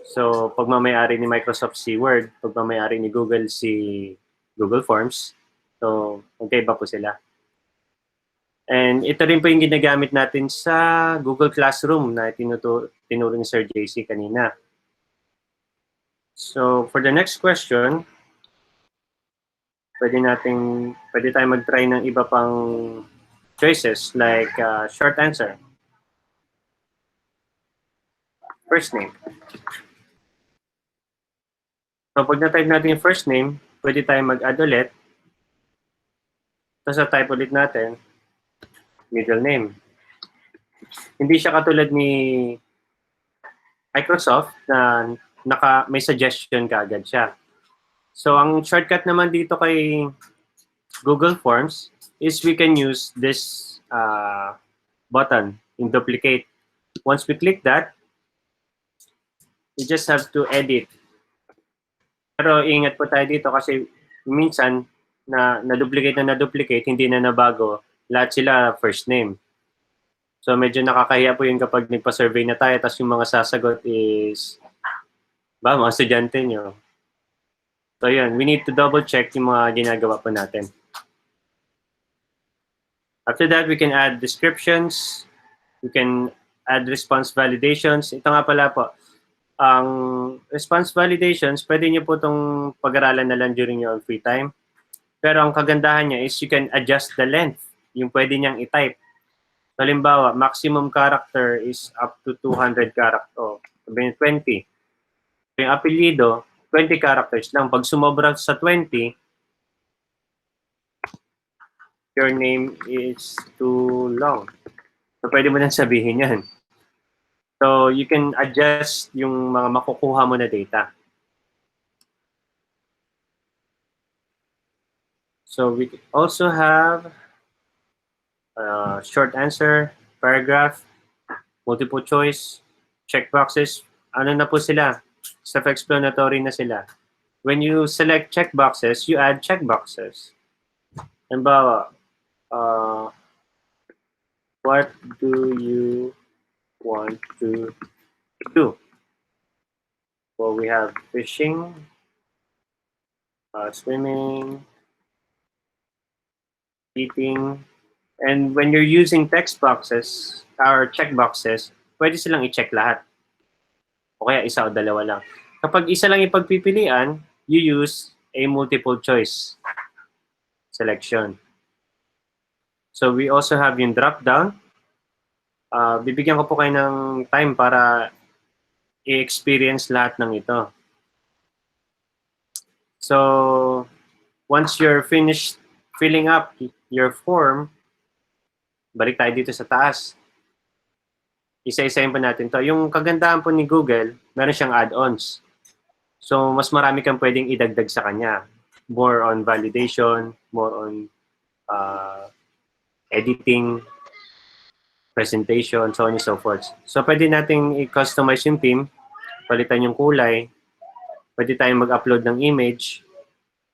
Speaker 9: So, pagmamayari ni Microsoft si Word, pagmamayari ni Google si Google Forms. So, magkaiba po sila. And ito rin po yung ginagamit natin sa Google Classroom na tinuro ni Sir JC kanina. So, for the next question, pwede tayong mag-try ng iba pang choices like short answer. First name. So, pag na-type natin yung first name, pwede tayong mag-add ulit. Tapos type ulit natin middle name. Hindi siya katulad ni Microsoft na may suggestion kaagad siya. So, ang shortcut naman dito kay Google Forms is we can use this button in duplicate. Once we click that, you just have to edit. Pero ingat po tayo dito kasi minsan na-duplicate, hindi na nabago. Lahat sila first name. So medyo nakakahiya po yun kapag nagpa-survey na tayo tapos yung mga sasagot is mga estudyante nyo. So yun, we need to double check yung mga ginagawa po natin. After that, we can add descriptions. We can add response validations. Ito nga pala po, ang response validations, pwede nyo po itong pag-aralan na lang during your free time. Pero ang kagandahan niya is you can adjust the length, yung pwede niyang i-type. Halimbawa, maximum character is up to 200 character, 20. Yung apelyido, 20 characters lang. Pag sumobra sa 20, your name is too long. So, pwede mo nang sabihin yan. So, you can adjust yung mga makukuha mo na data. So, we also have short answer, paragraph, multiple choice, checkboxes. Ano na po sila? Self-explanatory na sila. When you select checkboxes, you add checkboxes. Halimbawa, what do you want to do? Well, we have fishing, swimming, eating, and when you're using text boxes or checkboxes, pwede silang i-check lahat. O kaya isa o dalawa lang. Kapag isa lang ipagpipilian, you use a multiple choice selection. So we also have yung drop down. Bibigyan ko po kayo ng time para i-experience lahat ng ito. So once you're finished filling up your form, balik tayo dito sa taas. Isa-isayin pa natin to. Yung kagandahan po ni Google, meron siyang add-ons. So mas marami kang pwedeng idagdag sa kanya. More on validation, more on editing, presentation, so on and so forth. So pwede nating i-customize yung theme, palitan yung kulay, pwede tayong mag-upload ng image,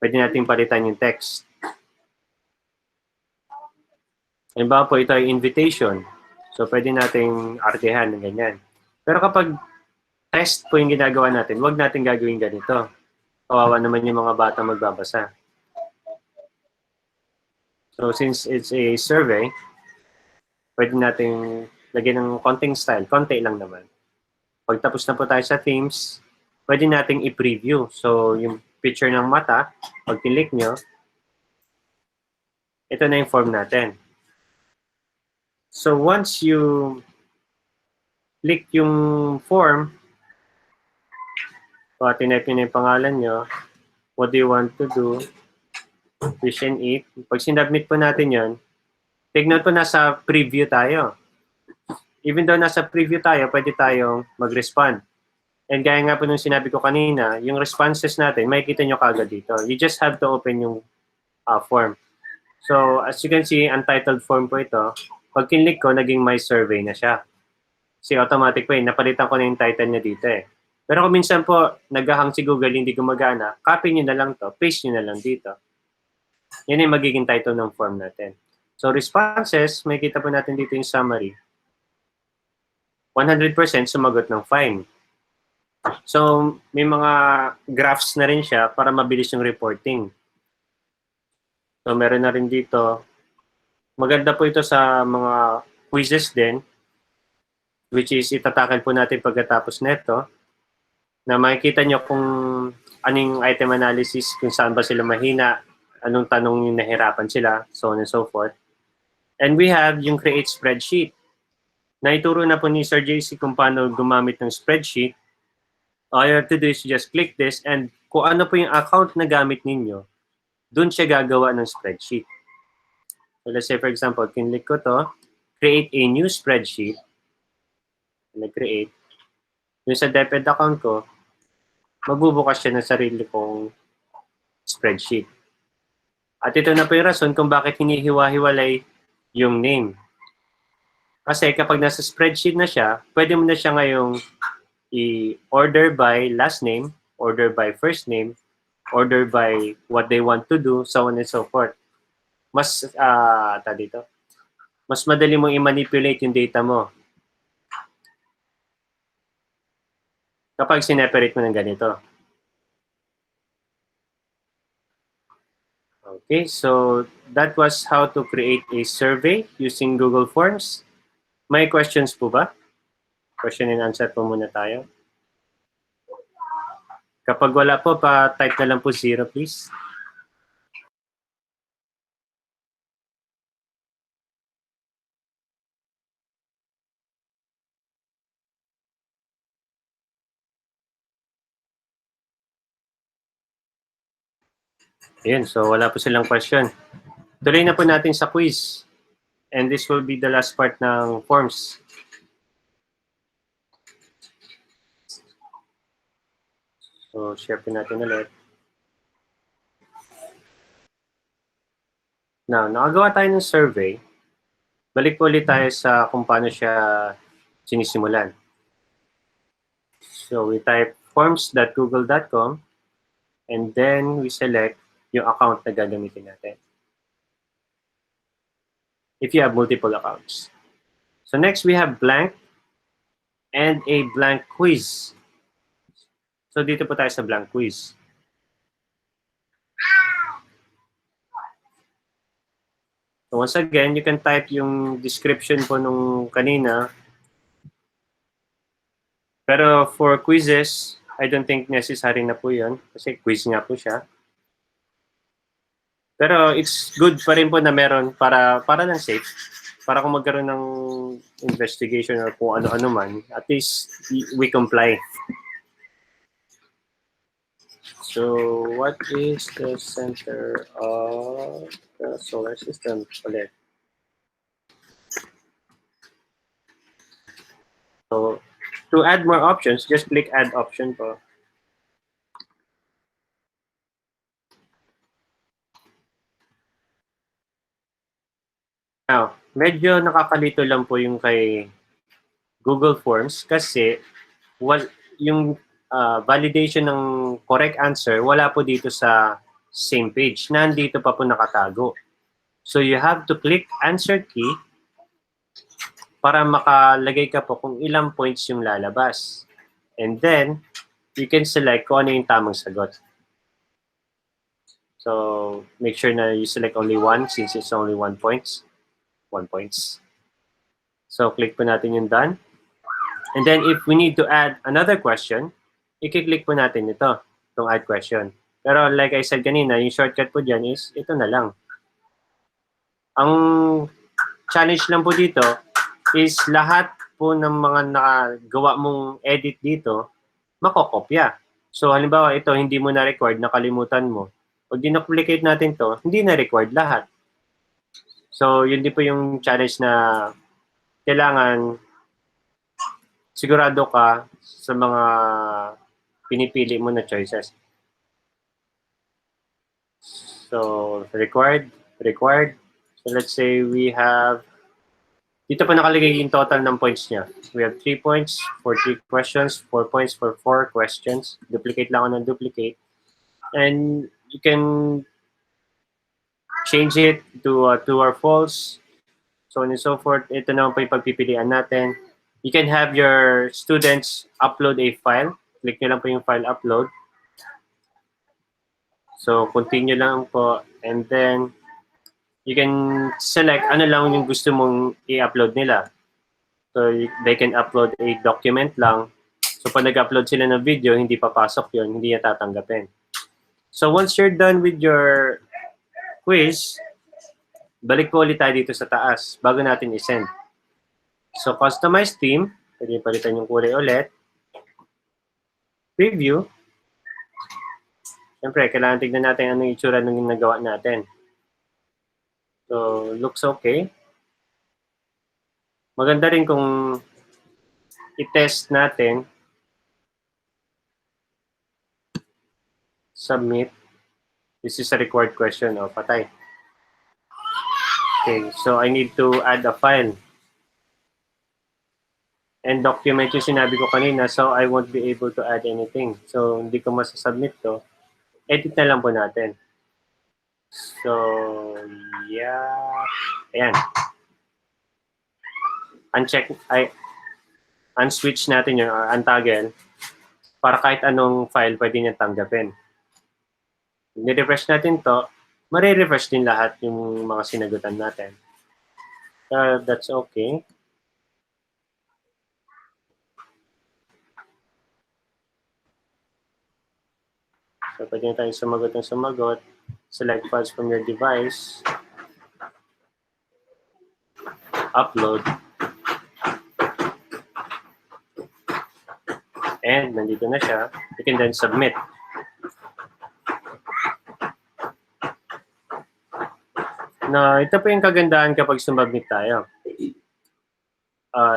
Speaker 9: pwede nating palitan yung text. Halimbawa po, ito ay invitation. So pwede nating artehan ng ganyan. Pero kapag test po yung ginagawa natin, huwag natin gagawin ganito. Kawawa naman yung mga bata magbabasa. So since it's a survey, pwede nating lagyan ng konting style. Konti lang naman. Pag tapos na po tayo sa themes, pwede nating i-preview. So yung picture ng mata, pag click nyo, ito na yung form natin. So once you click yung form, tinype nyo na yung pangalan nyo, what do you want to do, fish and eat. Pag sinubmit po natin yon, tignan po nasa preview tayo. Even though nasa preview tayo, pwede tayong mag-respond. And gaya nga po nung sinabi ko kanina, yung responses natin, makikita nyo kagad dito. You just have to open yung form. So as you can see, untitled form po ito. Pag kinlik ko, naging my survey na siya. Kasi automatic po napalitan ko na yung title niya dito eh. Pero kung minsan po, naghahang si Google, hindi gumagana, copy nyo na lang to, paste nyo na lang dito. Yan yung magiging title ng form natin. So responses, may kita po natin dito yung summary. 100% sumagot ng fine. So may mga graphs na rin siya para mabilis yung reporting. So meron na rin dito. Maganda po ito sa mga quizzes din, which is itatakal po natin pagkatapos neto, na makikita nyo kung anong item analysis, kung saan ba sila mahina, anong tanong yung nahirapan sila, so on and so forth. And we have yung create spreadsheet. Naituro na po ni Sir JC kung paano gumamit ng spreadsheet. All you have to do is just click this, and kung ano po yung account na gamit ninyo, dun siya gagawa ng spreadsheet. So let's say for example, kinlik ko to, create a new spreadsheet. Nag-create. Yung sa DepEd account ko, magbubukas siya ng sarili kong spreadsheet. At ito na po yung rason kung bakit hinihiwa-hiwalay yung name. Kasi kapag nasa spreadsheet na siya, pwede mo na siya ngayong i-order by last name, order by first name, order by what they want to do, so on and so forth. Mas, mas madali mong i-manipulate yung data mo kapag sineperate mo ng ganito. Okay, so that was how to create a survey using Google Forms. May questions po ba? Question and answer po muna tayo. Kapag wala po, pa-type na lang po 0, please. Ayan, so wala po silang question. Tuloy na po natin sa quiz. And this will be the last part ng forms. So, share po natin ulit. Now, nakagawa tayo ng survey. Balik po ulit tayo sa kung paano siya sinisimulan. So, we type forms.google.com and then we select yung account na gagamitin natin. If you have multiple accounts. So next, we have blank and a blank quiz. So dito po tayo sa blank quiz. So once again, you can type yung description po nung kanina. Pero for quizzes, I don't think necessary na po yun kasi quiz nga po siya. Pero it's good pa rin po na meron para lang safe. Para kung magkaroon ng investigation or kung ano-ano man, at least we comply. So, what is the center of the solar system? Ulit. So, to add more options, just click add option po. Now, medyo nakakalito lang po yung kay Google Forms kasi yung validation ng correct answer wala po dito sa same page. Nandito pa po nakatago. So you have to click answer key para makalagay ka po kung ilang points yung lalabas. And then, you can select kung ano yung tamang sagot. So, make sure na you select only one since it's only 1 points. 1 points. So, click po natin yung done. And then, if we need to add another question, i-click po natin ito, itong add question. Pero like I said kanina, yung shortcut po dyan is ito na lang. Ang challenge lang po dito is lahat po ng mga nakagawa mong edit dito, makokopya. So, halimbawa ito, hindi mo na-record, nakalimutan mo. Pag dinuplicate natin to, hindi na-record lahat. So, yun din po yung challenge na kailangan sigurado ka sa mga pinipili mo na choices. So, required. So, let's say we have Dito pa nakalagay yung total ng points niya. We have 3 points for 3 questions, 4 points for 4 questions. Duplicate lang ako ng duplicate. And you can change it to true or false, so on and so forth. Ito naman po yung pagpipilian natin. You can have your students upload a file. Click nyo lang po yung file upload. So, continue lang po. And then, you can select ano lang yung gusto mong i-upload nila. So, they can upload a document lang. So, pag nag-upload sila ng video, hindi papasok yun, hindi niya tatanggapin. So, once you're done with your quiz, balik po ulit tayo dito sa taas bago natin i-send. So, customize theme. Pwede palitan yung kulay ulit. Preview. Siyempre, kailangan tignan natin anong itsura ng nagawa natin. So, looks okay. Maganda rin kung i-test natin. Submit. This is a required question. O, patay. Okay, so I need to add a file. And document yung sinabi ko kanina, so I won't be able to add anything. So, hindi ko masasubmit to. Edit na lang po natin. So, yeah. Ayan. Uncheck, unswitch natin yun, or untoggle, para kahit anong file pwede niya tanggapin. Ni-refresh natin to, mare-refresh din lahat yung mga sinagutan natin. That's okay. So, pwede na tayo sumagot ng sumagot. Select files from your device. Upload. And nandito na siya. You can then submit. Na ito po yung kagandahan kapag sumabmit tayo.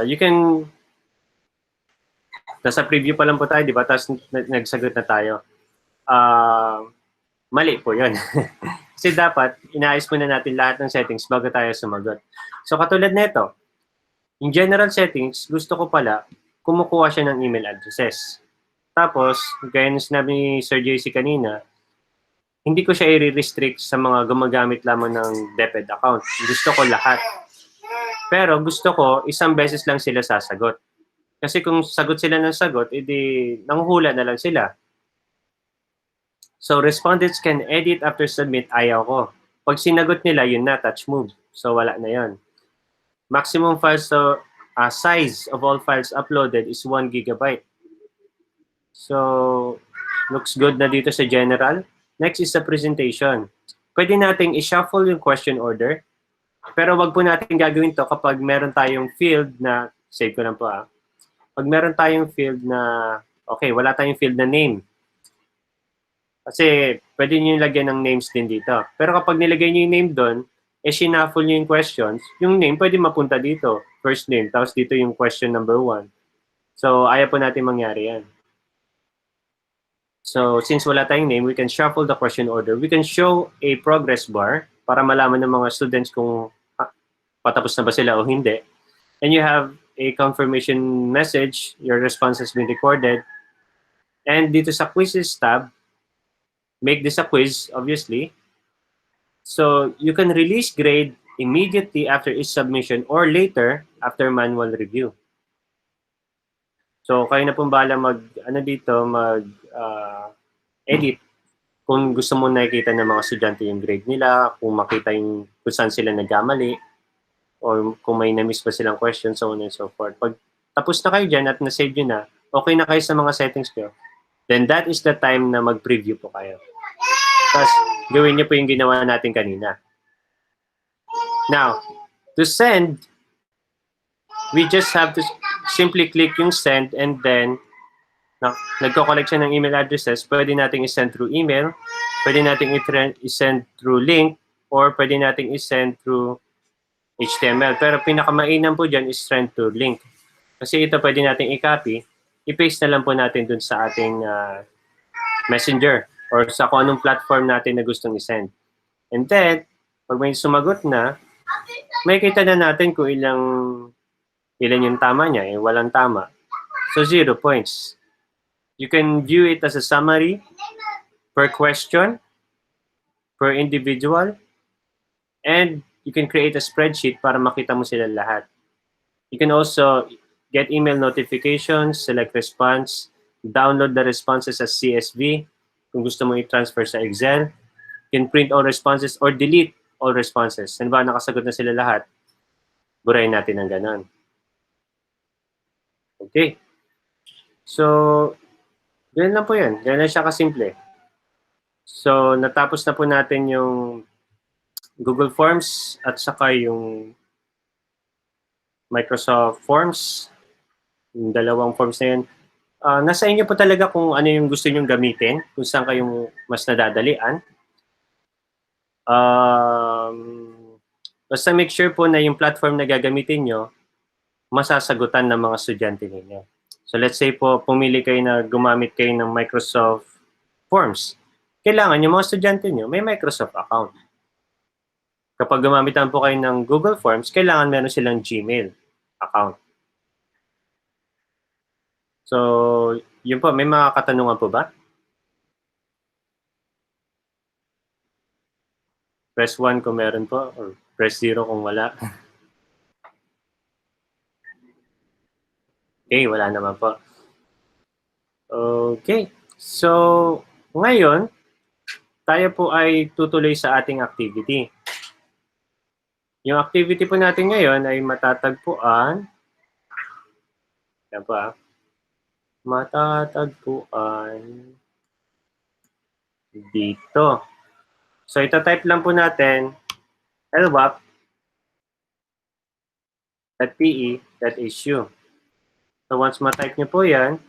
Speaker 9: You can, nasa preview pa lang po tayo, di ba? Tapos nagsagot na tayo. Mali po yun. Kasi dapat, inaayos muna natin lahat ng settings bago tayo sumagot. So katulad nito, yung general settings, gusto ko pala, kumukuha siya ng email addresses. Tapos, gaya ng sinabi ni Sir JC kanina, hindi ko siya i-restrict sa mga gumagamit lamang ng DepEd account. Gusto ko lahat. Pero gusto ko, isang beses lang sila sasagot. Kasi kung sagot sila ng sagot, edi nanghuhula na lang sila. So, respondents can edit after submit, ayaw ko. Pag sinagot nila, yun na, touch move. So, wala na yun. Maximum files, so, size of all files uploaded is 1 GB. So, looks good na dito sa general. Next is the presentation. Pwede nating i-shuffle yung question order. Pero wag po natin gagawin to kapag meron tayong field na, save ko lang po Pag meron tayong field na, okay, wala tayong field na name. Kasi pwede nyo lagyan ng names din dito. Pero kapag nilagay nyo yung name doon, shuffle nyo yung questions, yung name pwede mapunta dito. First name, tapos dito yung question number 1. So, ayaw po natin mangyari yan. So, since wala tayong name, we can shuffle the question order. We can show a progress bar para malaman ng mga students kung patapos na ba sila o hindi. And you have a confirmation message, your response has been recorded. And dito sa quizzes tab, make this a quiz, obviously. So, you can release grade immediately after each submission or later after manual review. So, kayo na pong bahala edit kung gusto mo nakikita ng mga estudyante yung grade nila, kung makita yung kung saan sila nagkamali, or kung may na-miss pa silang question, so on and so forth. Pag tapos na kayo dyan at na-save nyo na, okay na kayo sa mga settings ko, then that is the time na mag-preview po kayo. Tapos, gawin niyo po yung ginawa natin kanina. Now, to send, we just have to simply click yung send and then nagko-collect siya ng email addresses. Pwede nating i-send through email, pwede nating i-send through link, or pwede nating i-send through HTML. Pero pinakamainam po dyan is send through link. Kasi ito pwede nating i-copy, i-paste na lang po natin dun sa ating messenger or sa kung anong platform natin na gustong i-send. And then, pag may sumagot na, may kita na natin kung ilan yung tama niya, walang tama. So 0 points. You can view it as a summary per question, per individual, and you can create a spreadsheet para makita mo sila lahat. You can also get email notifications, select response, download the responses as CSV kung gusto mo i-transfer sa Excel. You can print all responses or delete all responses. Ano ba, nakasagot na sila lahat? Burayin natin ng ganon. Okay. So, ganyan lang po yan. Ganyan lang siya kasimple. So, natapos na po natin yung Google Forms at saka yung Microsoft Forms. Yung dalawang forms na yun. Nasa inyo po talaga kung ano yung gusto nyong gamitin, kung saan kayong mas nadadalian. Basta make sure po na yung platform na gagamitin nyo, masasagutan ng mga estudyante ninyo. So let's say po, pumili kayo na gumamit kayo ng Microsoft Forms. Kailangan yung mga estudyante nyo may Microsoft account. Kapag gumamitan po kayo ng Google Forms, kailangan meron silang Gmail account. So, yun po, may mga katanungan po ba? Press 1 kung meron po, or press 0 kung wala. Okay, wala naman po. Okay, so ngayon, tayo po ay tutuloy sa ating activity. Yung activity po natin ngayon ay matatagpuan, yan po matatagpuan dito. So, ito-type lang po natin lwap.pe.issue. So, once ma-type nyo po yan,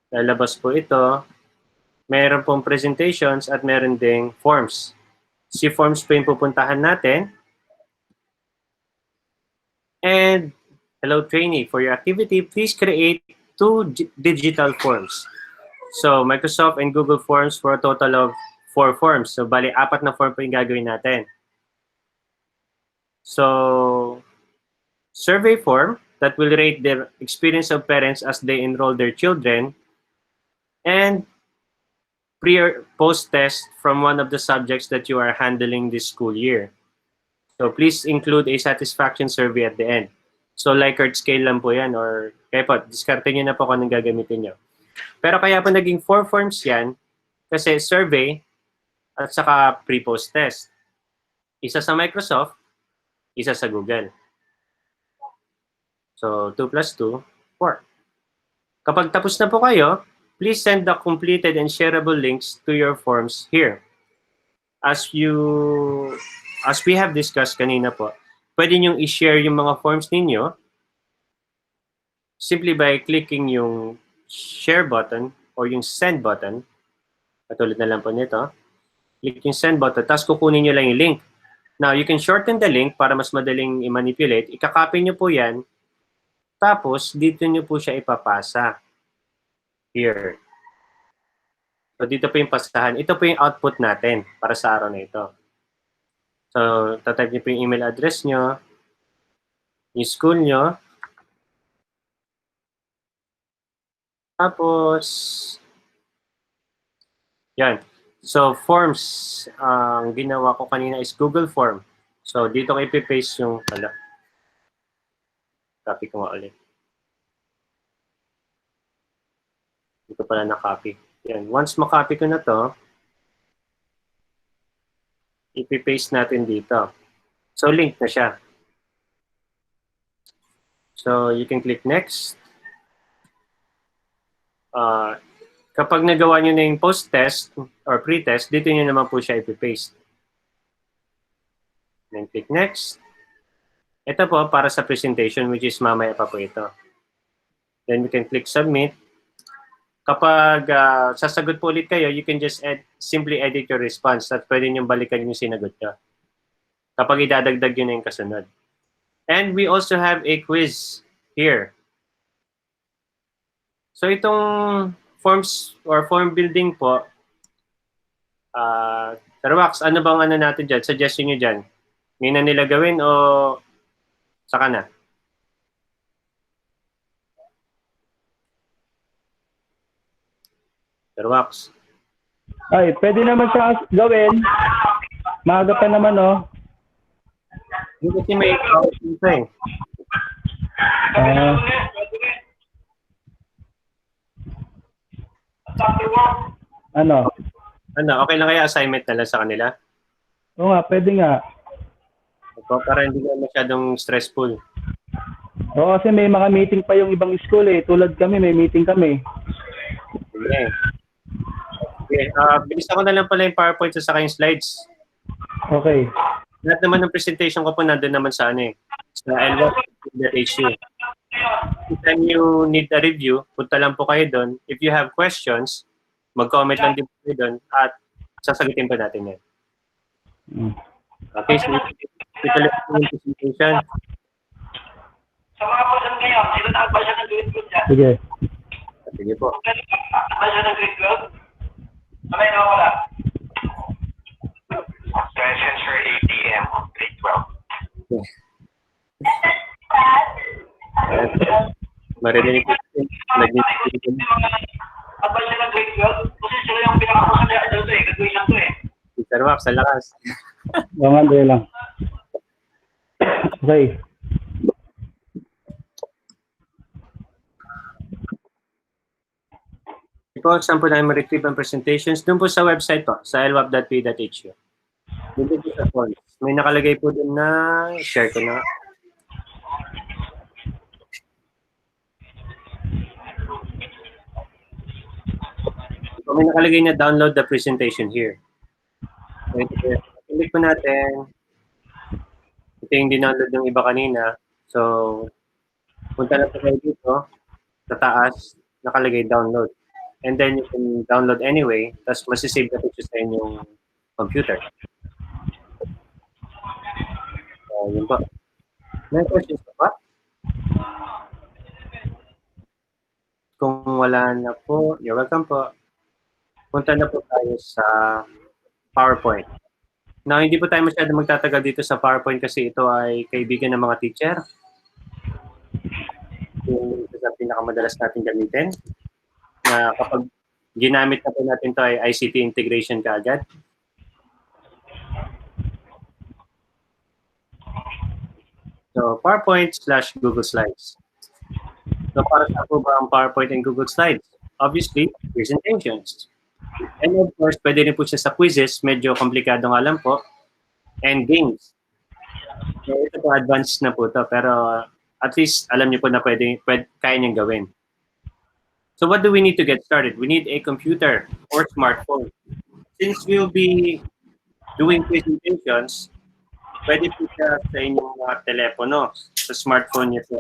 Speaker 9: lalabas po ito. Meron pong presentations at meron ding forms. Si forms po yung pupuntahan natin. And, hello trainee, for your activity, please create 2 digital forms. So, Microsoft and Google Forms for a total of 4 forms. So, bali, 4 na form po yung gagawin natin. So, survey form that will rate the experience of parents as they enroll their children, and pre or post test from one of the subjects that you are handling this school year. So, please include a satisfaction survey at the end. So, Likert scale lang po yan, or kaya po, diskarte nyo na po kung anong gagamitin nyo. Pero kaya po naging 4 forms yan, kasi survey at saka pre-post test. Isa sa Microsoft, isa sa Google. So, 2 plus 2, 4. Kapag tapos na po kayo, please send the completed and shareable links to your forms here. As we have discussed kanina po, pwede nyo i-share yung mga forms ninyo simply by clicking yung share button or yung send button. Katulad na lang po nito. Click yung send button, tapos kukunin nyo lang yung link. Now, you can shorten the link para mas madaling i-manipulate. Ikakopy nyo po yan, tapos dito nyo po siya ipapasa. Here. So, dito po yung pasahan. Ito po yung output natin para sa araw na ito. So, tatype nyo po yung email address nyo, yung school nyo, tapos, yan. So, forms, ang ginawa ko kanina is Google Form. So, dito ko ipipaste yung, copy ko nga ulit. Dito pala na-copy. Yan. Once makopy ko na to, ipipaste natin dito. So, link na siya. So, you can click next. Kapag nagawa nyo na yung post-test or pre-test, dito nyo naman po siya ipipaste. Then click next. Ito po para sa presentation, which is mamaya pa po ito. Then we can click submit. Kapag sasagot po ulit kayo, you can just simply edit your response at pwede nyo balikan yung sinagot nyo. Kapag idadagdag yun na yung kasunod. And we also have a quiz here. So itong forms or form building po, Sir Wax, ano bang ano natin dyan? Suggestion nyo dyan? Hindi na nila gawin o saka na? Sir Wax.
Speaker 4: Ay, pwede naman siya gawin. Maaga pa naman, oh.
Speaker 9: Hindi kasi may account dito eh.
Speaker 4: Ah. Ano?
Speaker 9: Ano, okay lang kaya assignment na lang sa kanila?
Speaker 4: Oo nga, pwede nga.
Speaker 9: Para hindi na masyadong stressful.
Speaker 4: Oo, kasi may mga meeting pa yung ibang school eh. Tulad kami, may meeting kami.
Speaker 9: Okay. Okay, bilisan ko na lang pala yung PowerPoint sa yung slides.
Speaker 4: Okay.
Speaker 9: Lahat naman ng presentation ko po nandun naman sa ano eh. Sa lwap.hu. Anytime you need a review, punta lang po kayo doon. If you have questions, mag-comment lang din po kayo doon at sasagutin pa natin yan. Okay, so ito lang po yung presentation.
Speaker 10: Sa mga person ngayon, sino nakabasa ng grade 12 dyan?
Speaker 4: Sige.
Speaker 9: Sige po.
Speaker 10: Nakabasa ng grade 12? Sabay na wala. Presence for ATM on grade 12.
Speaker 9: Marinig ko nag-meeting.
Speaker 10: Advance ng grade 12? Kasi sila yung pinakakusan na ito eh. Graduation to eh.
Speaker 9: Sir Wax, sa lakas.
Speaker 4: Oo nga, dahil lang. Okay.
Speaker 9: Po, saan po namin ma-retrieve ang presentations? Doon po sa website po, sa lwap.p.hu. Doon po sa forms. May nakalagay po doon na, share ko na. So, may nakalagay na download the presentation here. So, click po natin. Ito yung dinownload ng iba kanina. So, punta na po kayo dito. Sa taas, nakalagay download. And then you can download anyway, tapos masisave na ito sa inyong computer. So, yun po. May questions pa? Kung wala na po, you're welcome po. Punta na po tayo sa PowerPoint. Now, hindi po tayo masyado magtatagal dito sa PowerPoint kasi ito ay kaibigan ng mga teacher. Yung pinakamadalas natin gamitin. Na kapag ginamit na po natin ito ay ICT integration kaagad. So, PowerPoint/Google Slides. So, para sa po ba ang PowerPoint and Google Slides? Obviously, presentations. And of course, pwede rin po siya sa quizzes. Medyo komplikado nga lang po. And games. So, ito po advanced na po ito. Pero at least alam niyo po na pwede kaya niyang gawin. So what do we need to get started? We need a computer or smartphone. Since we'll be doing presentations, pwede po siya sa inyong mga telepono, sa smartphone niyo po.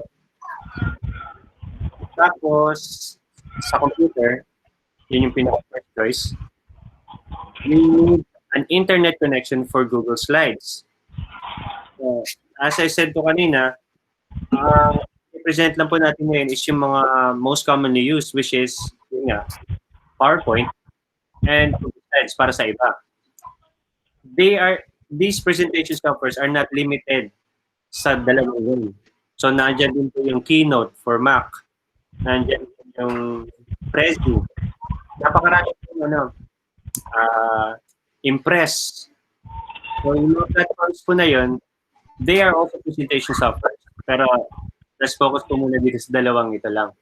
Speaker 9: Tapos, sa computer, yun yung pinaka-first choice. We need an internet connection for Google Slides. So, as I said po kanina, present lang po natin ngayon is yung mga most commonly used, which is yun nga, PowerPoint and Google Slides para sa iba. These presentation softwares are not limited sa dalawang yun. So, nandiyan din po yung Keynote for Mac. Nandiyan din yung Prezi. Napakarami po Impress. So, yung mga platforms po na yun, they are also presentation software. Pero, let's focus po muna dito sa dalawang ito lang.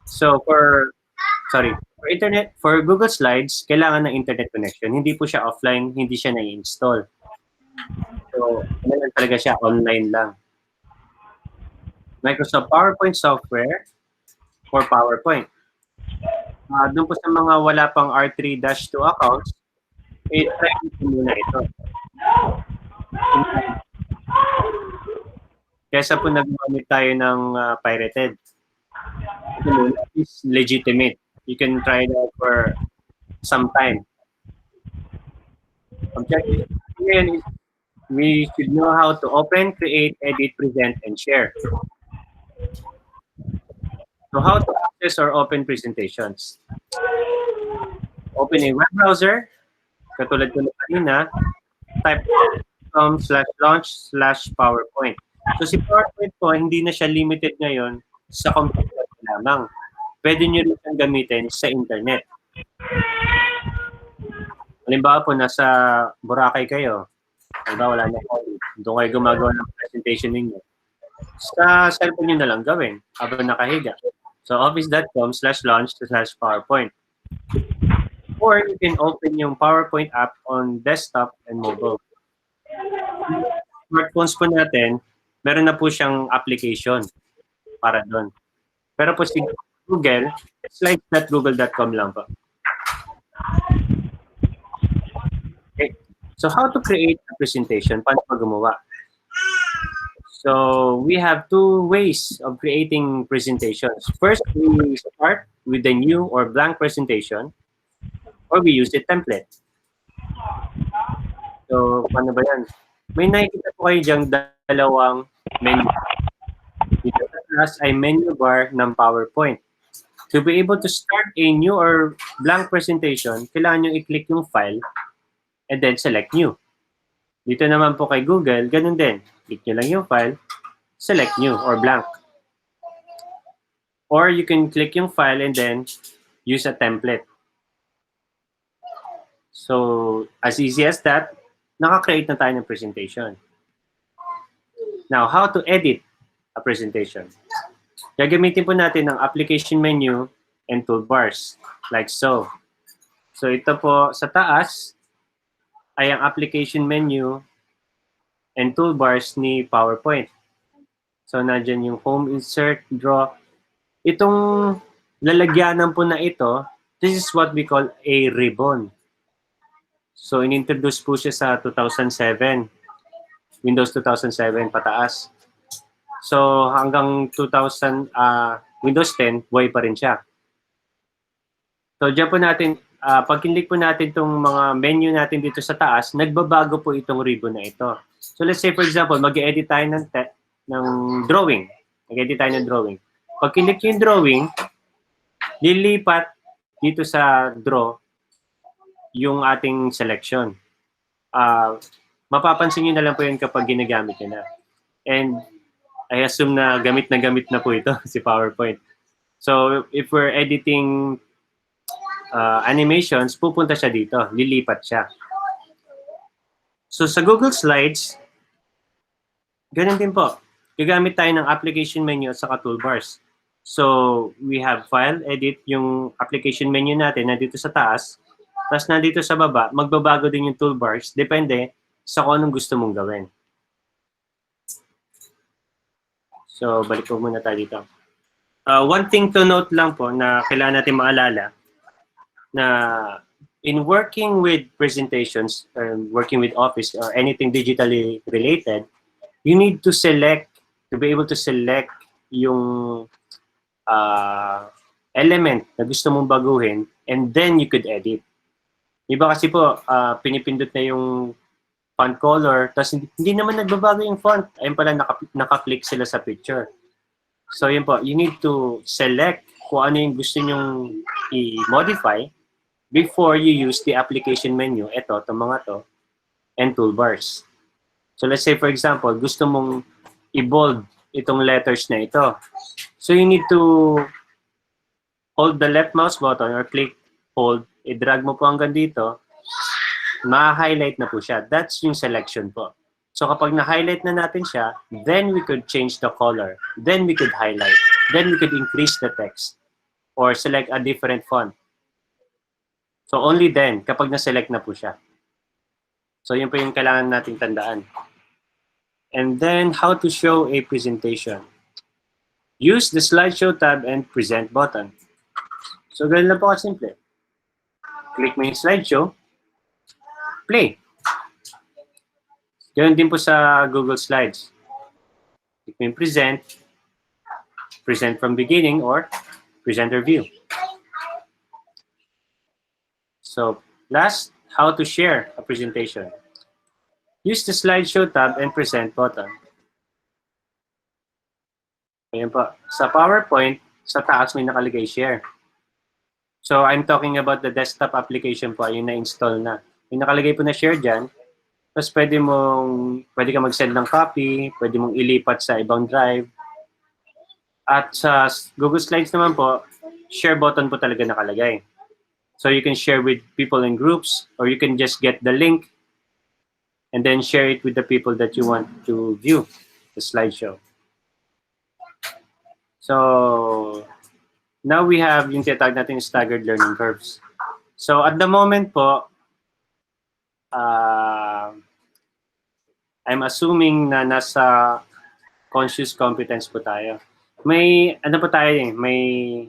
Speaker 9: So, for Google Slides, kailangan ng internet connection. Hindi po siya offline, hindi siya na-install. So, kailangan talaga siya online lang. Microsoft PowerPoint software for PowerPoint. Doon po sa mga wala pang R3-2 accounts, try po muna ito. Kesa po nag-gamit tayo ng pirated. Ito is legitimate. You can try that for some time. Objective again is we should know how to open, create, edit, present, and share. So how to access or open presentations? Open a web browser. Katulad ko na kanina, type google.com/launch/PowerPoint. So si PowerPoint po, hindi na siya limited ngayon sa computer lamang. Pwede nyo rin siyang gamitin sa internet. Halimbawa po, nasa Boracay kayo. Halimbawa, wala na college. Doon kayo gumagawa ng presentation ninyo. Sa cellphone nyo na lang gawin habang nakahiga. So office.com/launch/PowerPoint. Or you can open yung PowerPoint app on desktop and mobile. Smartphones po natin, meron na po siyang application para doon. Pero po si Google, slides.google.com lang po. Okay. So how to create a presentation? Paano pa gumawa? So we have two ways of creating presentations. First, we start with a new or blank presentation, or we use a template. So paano ba yan? May nakikita po kayo diyang dalawang menu. Dito sa taas ay menu bar ng PowerPoint. To be able to start a new or blank presentation, kailangan nyo i-click yung file and then select new. Dito naman po kay Google, ganun din. Click nyo lang yung file, select new or blank. Or you can click yung file and then use a template. So, as easy as that, naka-create na tayo ng presentation. Now, how to edit a presentation? Gagamitin po natin ang application menu and toolbars, like so. So, ito po sa taas ay ang application menu and toolbars ni PowerPoint. So, nandyan yung home, insert, draw. Itong lalagyanan po na ito, this is what we call a ribbon. So, in-introduce po siya sa 2007. Windows 2007 pataas. So, hanggang Windows 10, buhay pa rin siya. So, dyan po natin, pag kinlik po natin itong mga menu natin dito sa taas, nagbabago po itong ribbon na ito. So, let's say, for example, mag-edit tayo ng drawing. Mag-edit tayo ng drawing. Pag kinlik yung drawing, lilipat dito sa draw yung ating selection. Mapapansin nyo na lang po yun kapag ginagamit nyo na. And I assume na gamit na po ito si PowerPoint. So if we're editing animations, pupunta siya dito. Lilipat siya. So sa Google Slides, ganun din po. Gagamit tayo ng application menu at saka toolbars. So we have file, edit, yung application menu natin nandito sa taas. Tapos nandito sa baba, magbabago din yung toolbars. Depende sa kung anong gusto mong gawin. So, balik po muna tayo dito. One thing to note lang po na kailangan natin maalala na in working with presentations, working with Office or anything digitally related, you need to be able to select yung element na gusto mong baguhin and then you could edit. Iba kasi po, pinipindot na yung font color, tapos hindi naman nagbabago yung font. Ayun pala, naka-click sila sa picture. So yun po, you need to select kung ano yung gusto nyong i-modify before you use the application menu, itong mga to, and toolbars. So let's say, for example, gusto mong i-bold itong letters na ito. So you need to hold the left mouse button or click, hold, i-drag mo po hanggang dito, ma-highlight na po siya. That's yung selection po. So kapag na-highlight na natin siya, then we could change the color. Then we could highlight. Then we could increase the text or select a different font. So only then, kapag na-select na po siya. So yun po yung kailangan nating tandaan. And then, how to show a presentation. Use the slideshow tab and present button. So ganun lang po kasimple. Click mo yung slideshow, play. Ganun din po sa Google Slides. Click mo yung present from beginning or presenter view. So last, how to share a presentation. Use the slideshow tab and present button. Ayan po. Sa PowerPoint, sa taas may nakalagay share. So I'm talking about the desktop application po, yung na-install na. Yung nakalagay po na share dyan. Tapos pwede ka mag-send ng copy, pwede mong ilipat sa ibang drive. At sa Google Slides naman po, share button po talaga nakalagay. So you can share with people in groups, or you can just get the link and then share it with the people that you want to view the slideshow. So now we have yung tinatawag natin staggered learning curves. So at the moment po, I'm assuming na nasa conscious competence po tayo. May ano po tayo may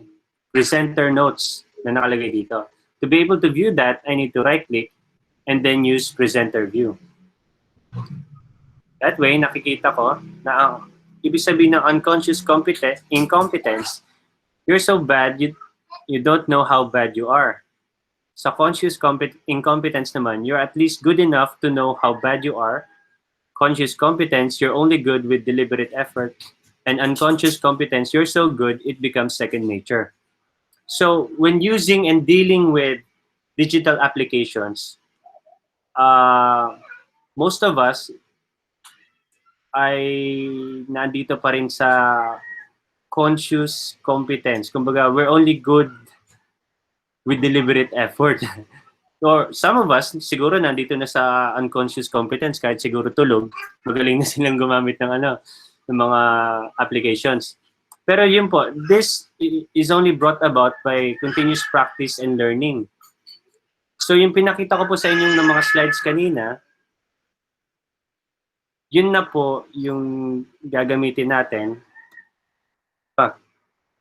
Speaker 9: presenter notes na nakalagay dito. To be able to view that, I need to right-click and then use presenter view. That way, nakikita ko na ang ibig sabihin ng unconscious incompetence, you're so bad, you don't know how bad you are. Sa conscious incompetence naman, you're at least good enough to know how bad you are. Conscious competence, you're only good with deliberate effort. And unconscious competence, you're so good, it becomes second nature. So when using and dealing with digital applications, most of us ay nandito pa rin sa conscious competence. Kumbaga, we're only good with deliberate effort. Or some of us, siguro nandito na sa unconscious competence, kahit siguro tulog, magaling na silang gumamit ng ng mga applications. Pero yun po, this is only brought about by continuous practice and learning. So yung pinakita ko po sa inyo ng mga slides kanina, yun na po yung gagamitin natin.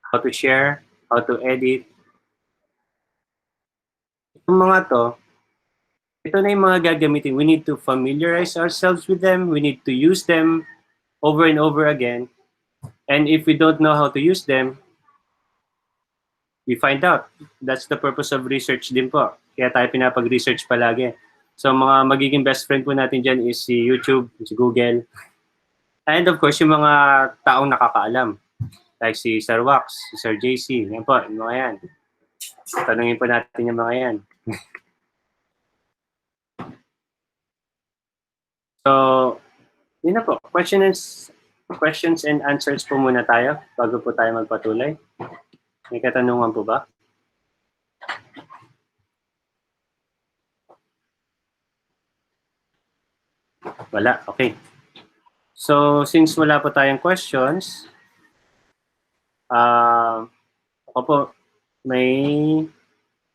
Speaker 9: How to share, how to edit. Yung mga to, ito na yung mga gagamitin. We need to familiarize ourselves with them. We need to use them over and over again. And if we don't know how to use them, we find out. That's the purpose of research din po. Kaya tayo pinapag-research palagi. So mga magiging best friend po natin dyan is si YouTube, si Google. And of course, yung mga taong nakakaalam. Like si Sir Wax, si Sir JC. Yan po, yung mga yan. Tanungin po natin yung mga yan. So, yun na po. Questions and answers po muna tayo bago po tayo magpatuloy. May katanungan po ba? Wala, okay. So, since wala po tayong questions, ako po, may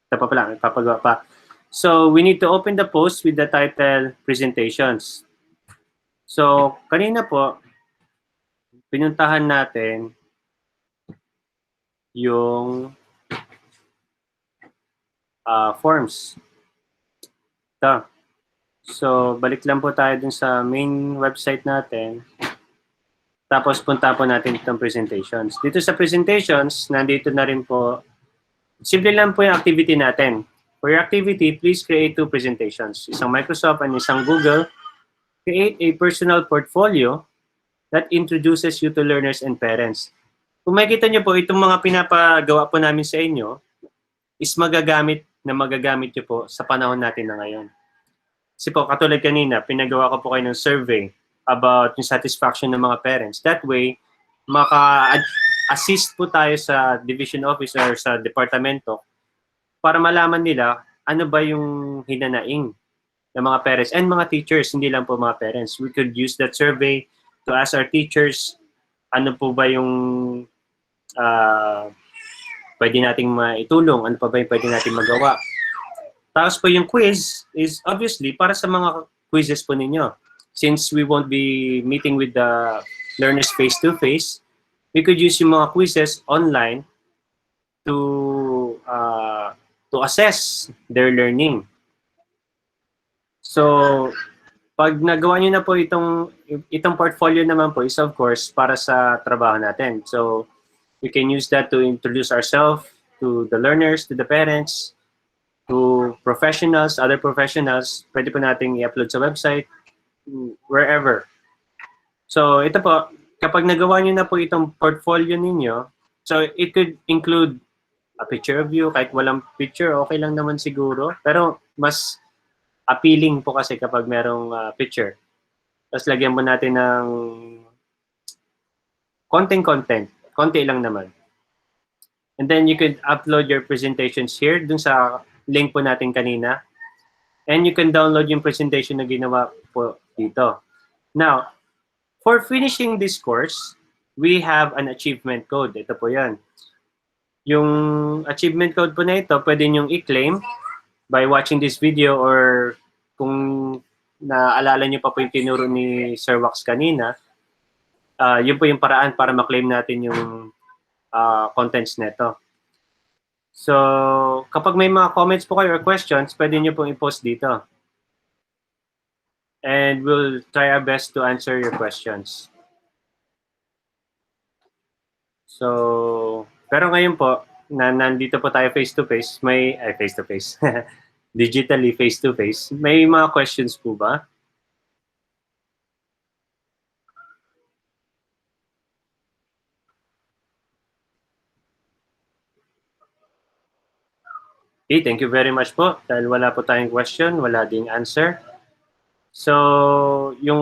Speaker 9: papagawa pa. So, we need to open the post with the title Presentations. So, kanina po, pinuntahan natin yung forms. Ito. So, balik lang po tayo dun sa main website natin. Tapos, punta po natin itong presentations. Dito sa presentations, nandito na rin po, simple lang po yung activity natin. For your activity, please create 2 presentations. Isang Microsoft and isang Google. Create a personal portfolio that introduces you to learners and parents. Kung makikita nyo po, itong mga pinapagawa po namin sa inyo is magagamit nyo po sa panahon natin na ngayon. Kasi po, katulad kanina, pinagawa ko po kayo ng survey about yung satisfaction ng mga parents. That way, maka-assist po tayo sa division office or sa departamento para malaman nila ano ba yung hinanaing ng mga parents and mga teachers, hindi lang po mga parents. We could use that survey to ask our teachers ano po ba yung pwede nating maitulong, ano pa ba yung pwede nating magawa. Tapos po yung quiz is obviously para sa mga quizzes po ninyo. Since we won't be meeting with the learners face-to-face, we could use yung mga quizzes online to assess their learning. So, pag nagawa nyo na po itong portfolio naman po is of course para sa trabaho natin. So, we can use that to introduce ourselves to the learners, to the parents, to professionals, other professionals. Pwede po nating i-upload sa website, wherever. So, ito po, kapag nagawa nyo na po itong portfolio ninyo, so it could include a picture of you, kahit walang picture, okay lang naman siguro. Pero mas appealing po kasi kapag merong picture. Tapos lagyan mo natin ng konting content. Konti lang naman. And then you could upload your presentations here dun sa link po natin kanina. And you can download yung presentation na ginawa po dito. Now, for finishing this course, we have an achievement code. Ito po yan. Yung achievement code po na ito, pwede nyong i-claim by watching this video or kung naalala nyo pa po yung tinuro ni Sir Wax kanina, yun po yung paraan para ma-claim natin yung contents nito. So, kapag may mga comments po kayo or questions, pwede nyo pong i-post dito. And we'll try our best to answer your questions. So, pero ngayon po, nandito po tayo face-to-face, face-to-face, digitally face-to-face, may mga questions po ba? Okay, thank you very much po. Dahil wala po tayong question, wala ding answer. So, yung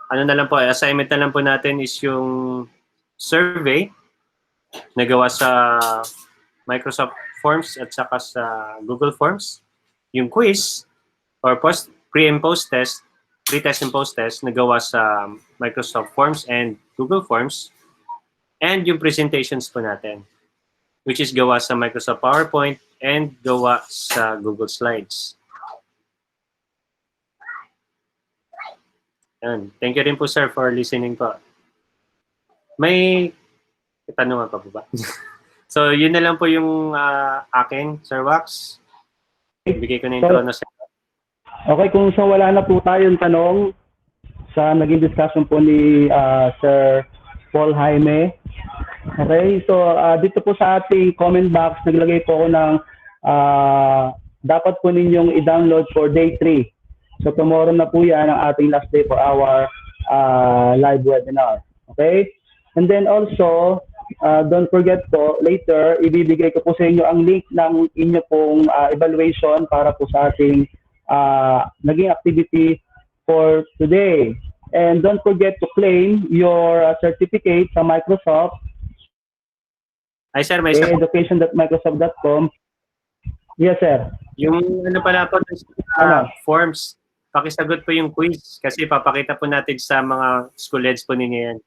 Speaker 9: ano na lang po, assignment na lang po natin is yung survey na gawa sa Microsoft Forms at saka sa Google Forms. Yung quiz or pre and post test, pre-test and post-test na gawa sa Microsoft Forms and Google Forms. And yung presentations po natin, which is gawa sa Microsoft PowerPoint and gawa sa Google Slides. Yan. Thank you rin po, sir, for listening po. May tanungan pa po ba? So, yun na lang po yung akin, Sir Wax. Ibigay ko na yung trono sa inyo.
Speaker 4: Okay, kung so wala na po tayong tanong sa naging discussion po ni Sir Paul Jaime. Okay, so dito po sa ating comment box, naglagay po ako ng dapat po ninyong i-download for day 3. So tomorrow na po yan ang ating last day for our live webinar. Okay? And then also, don't forget po, later, ibibigay ko po sa inyo ang link ng inyo pong evaluation para po sa ating naging activity for today. And don't forget to claim your certificate sa Microsoft.
Speaker 9: Ay, sir, may
Speaker 4: education.microsoft.com. Yes, sir.
Speaker 9: Yung ano pala po, forms, pakisagot po yung quiz kasi papakita po natin sa mga school heads po ninyo yan.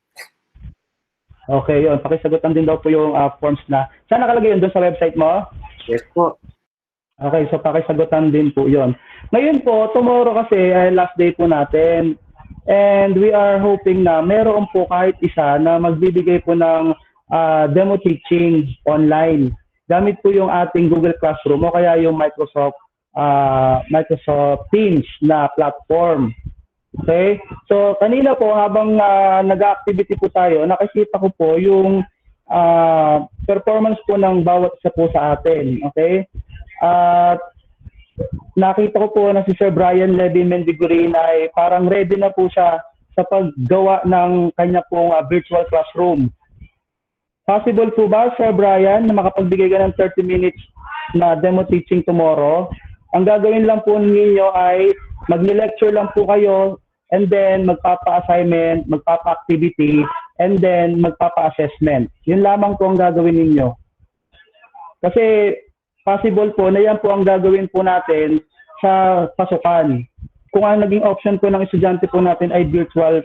Speaker 4: Okay, yun. Pakisagutan din daw po yung forms na. Saan nakalagay yun? Doon sa website mo?
Speaker 9: Yes po.
Speaker 4: Okay, so pakisagutan din po yun. Ngayon po, tomorrow kasi ay last day po natin. And we are hoping na meron po kahit isa na magbibigay po ng demo teaching online. Gamit po yung ating Google Classroom o kaya yung Microsoft Teams na platform. Okay? So, kanina po, habang nag-activity po tayo, nakikita ko po yung performance po ng bawat isa po sa atin. Okay? At nakita ko po na si Sir Brian Levy Mendigurin ay parang ready na po siya sa paggawa ng kanya pong virtual classroom. Possible po ba, Sir Brian, na makapagbigay ka ng 30 minutes na demo teaching tomorrow? Ang gagawin lang po ninyo ay mag-lecture lang po kayo and then magpapa-assignment, magpapa-activity, and then magpapa-assessment. Yun lamang po ang gagawin ninyo. Kasi possible po na yan po ang gagawin po natin sa pasukan. Kung ang naging option po ng estudyante po natin ay virtual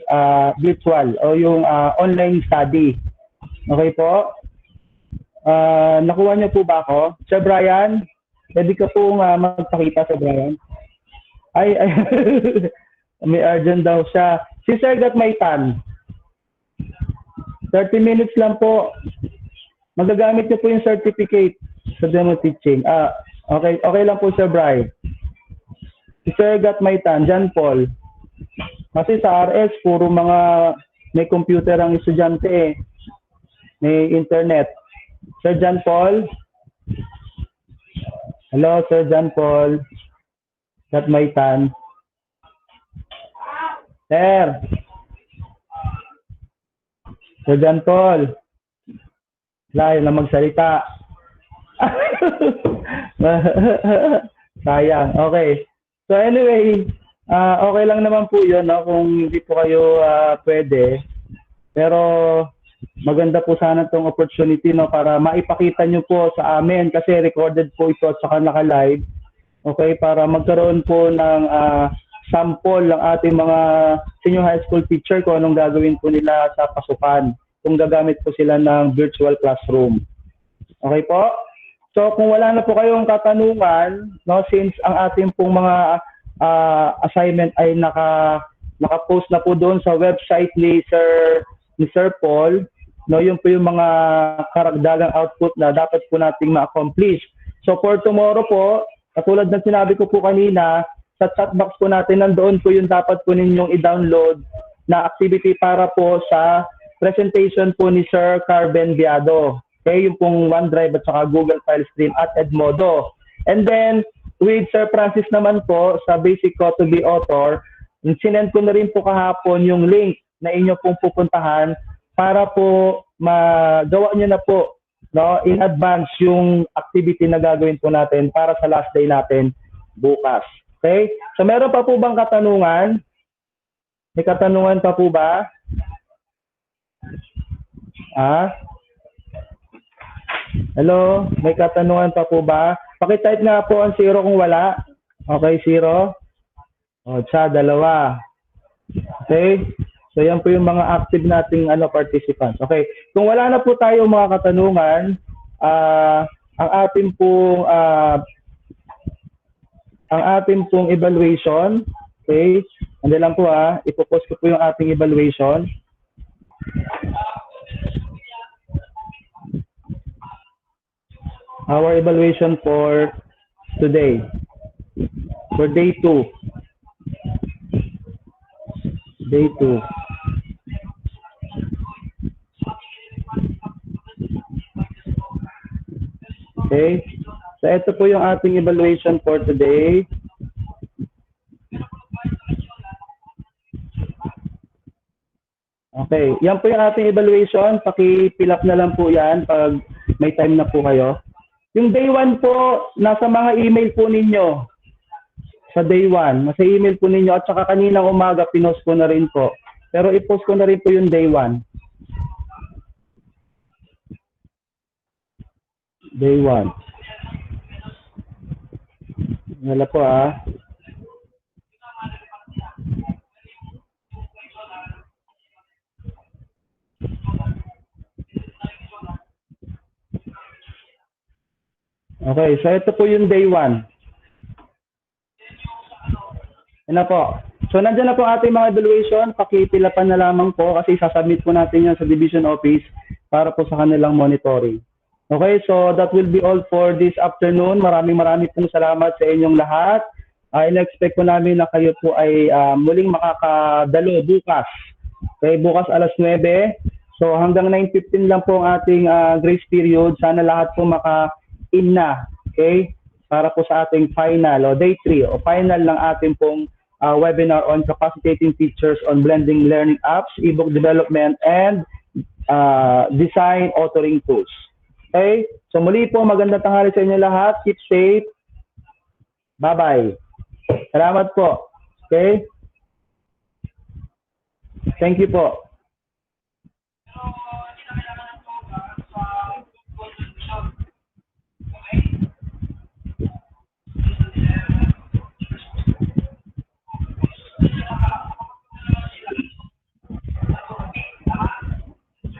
Speaker 4: o yung online study. Okay po? Nakuha niyo po ba ako? Sir Brian, pwede ka po magpakita, Sir Brian? Ay, may urgent daw siya. Si Sir Gatmaytan, 30 minutes lang po. Magagamit niyo po yung certificate sa demo teaching. Okay lang po, Sir Brian. Si Sir Gatmaytan, John Paul. Kasi sa RS, puro mga may computer ang estudyante eh. May internet. Sir John Paul? Hello, Sir John Paul. Gatmaytan. Sir. Sir John Paul. Layo na magsalita. Sayang. Okay. So anyway, okay lang naman po yun, no? Kung hindi po kayo pwede. Pero maganda po sana itong opportunity, no? Para maipakita nyo po sa amin. Kasi recorded po ito at saka naka-live. Okay, para magkaroon po ng sample ng ating mga senior high school teacher kung anong gagawin po nila sa pasukan. Kung gagamit po sila ng virtual classroom. Okay po? So kung wala na po kayong katanungan, no, since ang ating pong mga assignment ay naka-post na po doon sa website ni Sir Paul, no, yun po yung mga karagdagang output na dapat po nating ma-accomplish. So for tomorrow po, katulad ng sinabi ko po kanina, sa chat box po natin nandoon po yung dapat po ninyong i-download na activity para po sa presentation po ni Sir Carben Biado. Okay, yung pong OneDrive at saka Google File Stream at Edmodo. And then, with Sir Francis naman po sa Basic Code to be Author, sinend ko na rin po kahapon yung link na inyo pong pupuntahan para po magawa nyo na po, no, in advance yung activity na gagawin po natin para sa last day natin bukas. Okay? So meron pa po bang katanungan? May katanungan pa po ba? Hello? May katanungan pa po ba? Pakitype nga po ang 0 kung wala. Okay, 0. O, dalawa. Okay? So yan po yung mga active nating participants. Okay. Kung wala na po tayo mga katanungan, ang ating pong evaluation, okay? Hindi lang po ipopost ko po yung ating evaluation. Our evaluation for today, for day 2. Day 2. Okay. So ito po yung ating evaluation for today. Okay. Yan po yung ating evaluation. Paki-fill up na lang po yan pag may time na po kayo. Yung day 1 po, nasa mga email po ninyo. Sa day 1, nasa email po ninyo at saka kaninang umaga pinost ko na rin po. Pero i-post ko na rin po yung day 1. Day 1. Wala po Okay, so ito po yung day 1. Yan na po. So nandiyan na po ating mga evaluation. Pakipilapan na lamang po kasi sasubmit po natin yan sa division office para po sa kanilang monitoring. Okay, so that will be all for this afternoon. Maraming pong salamat sa inyong lahat. In-expect po namin na kayo po ay muling makakadalo bukas. Okay, bukas alas 9. So hanggang 9:15 lang po ang ating grace period. Sana lahat po maka-in na. Okay? Para po sa ating final o day 3 o final ng ating pong webinar on capacitating teachers on blending learning apps, ebook development, and design authoring tools. Okay? So muli po, magandang tanghali sa inyo lahat. Keep safe. Bye-bye. Salamat po. Okay? Thank you po.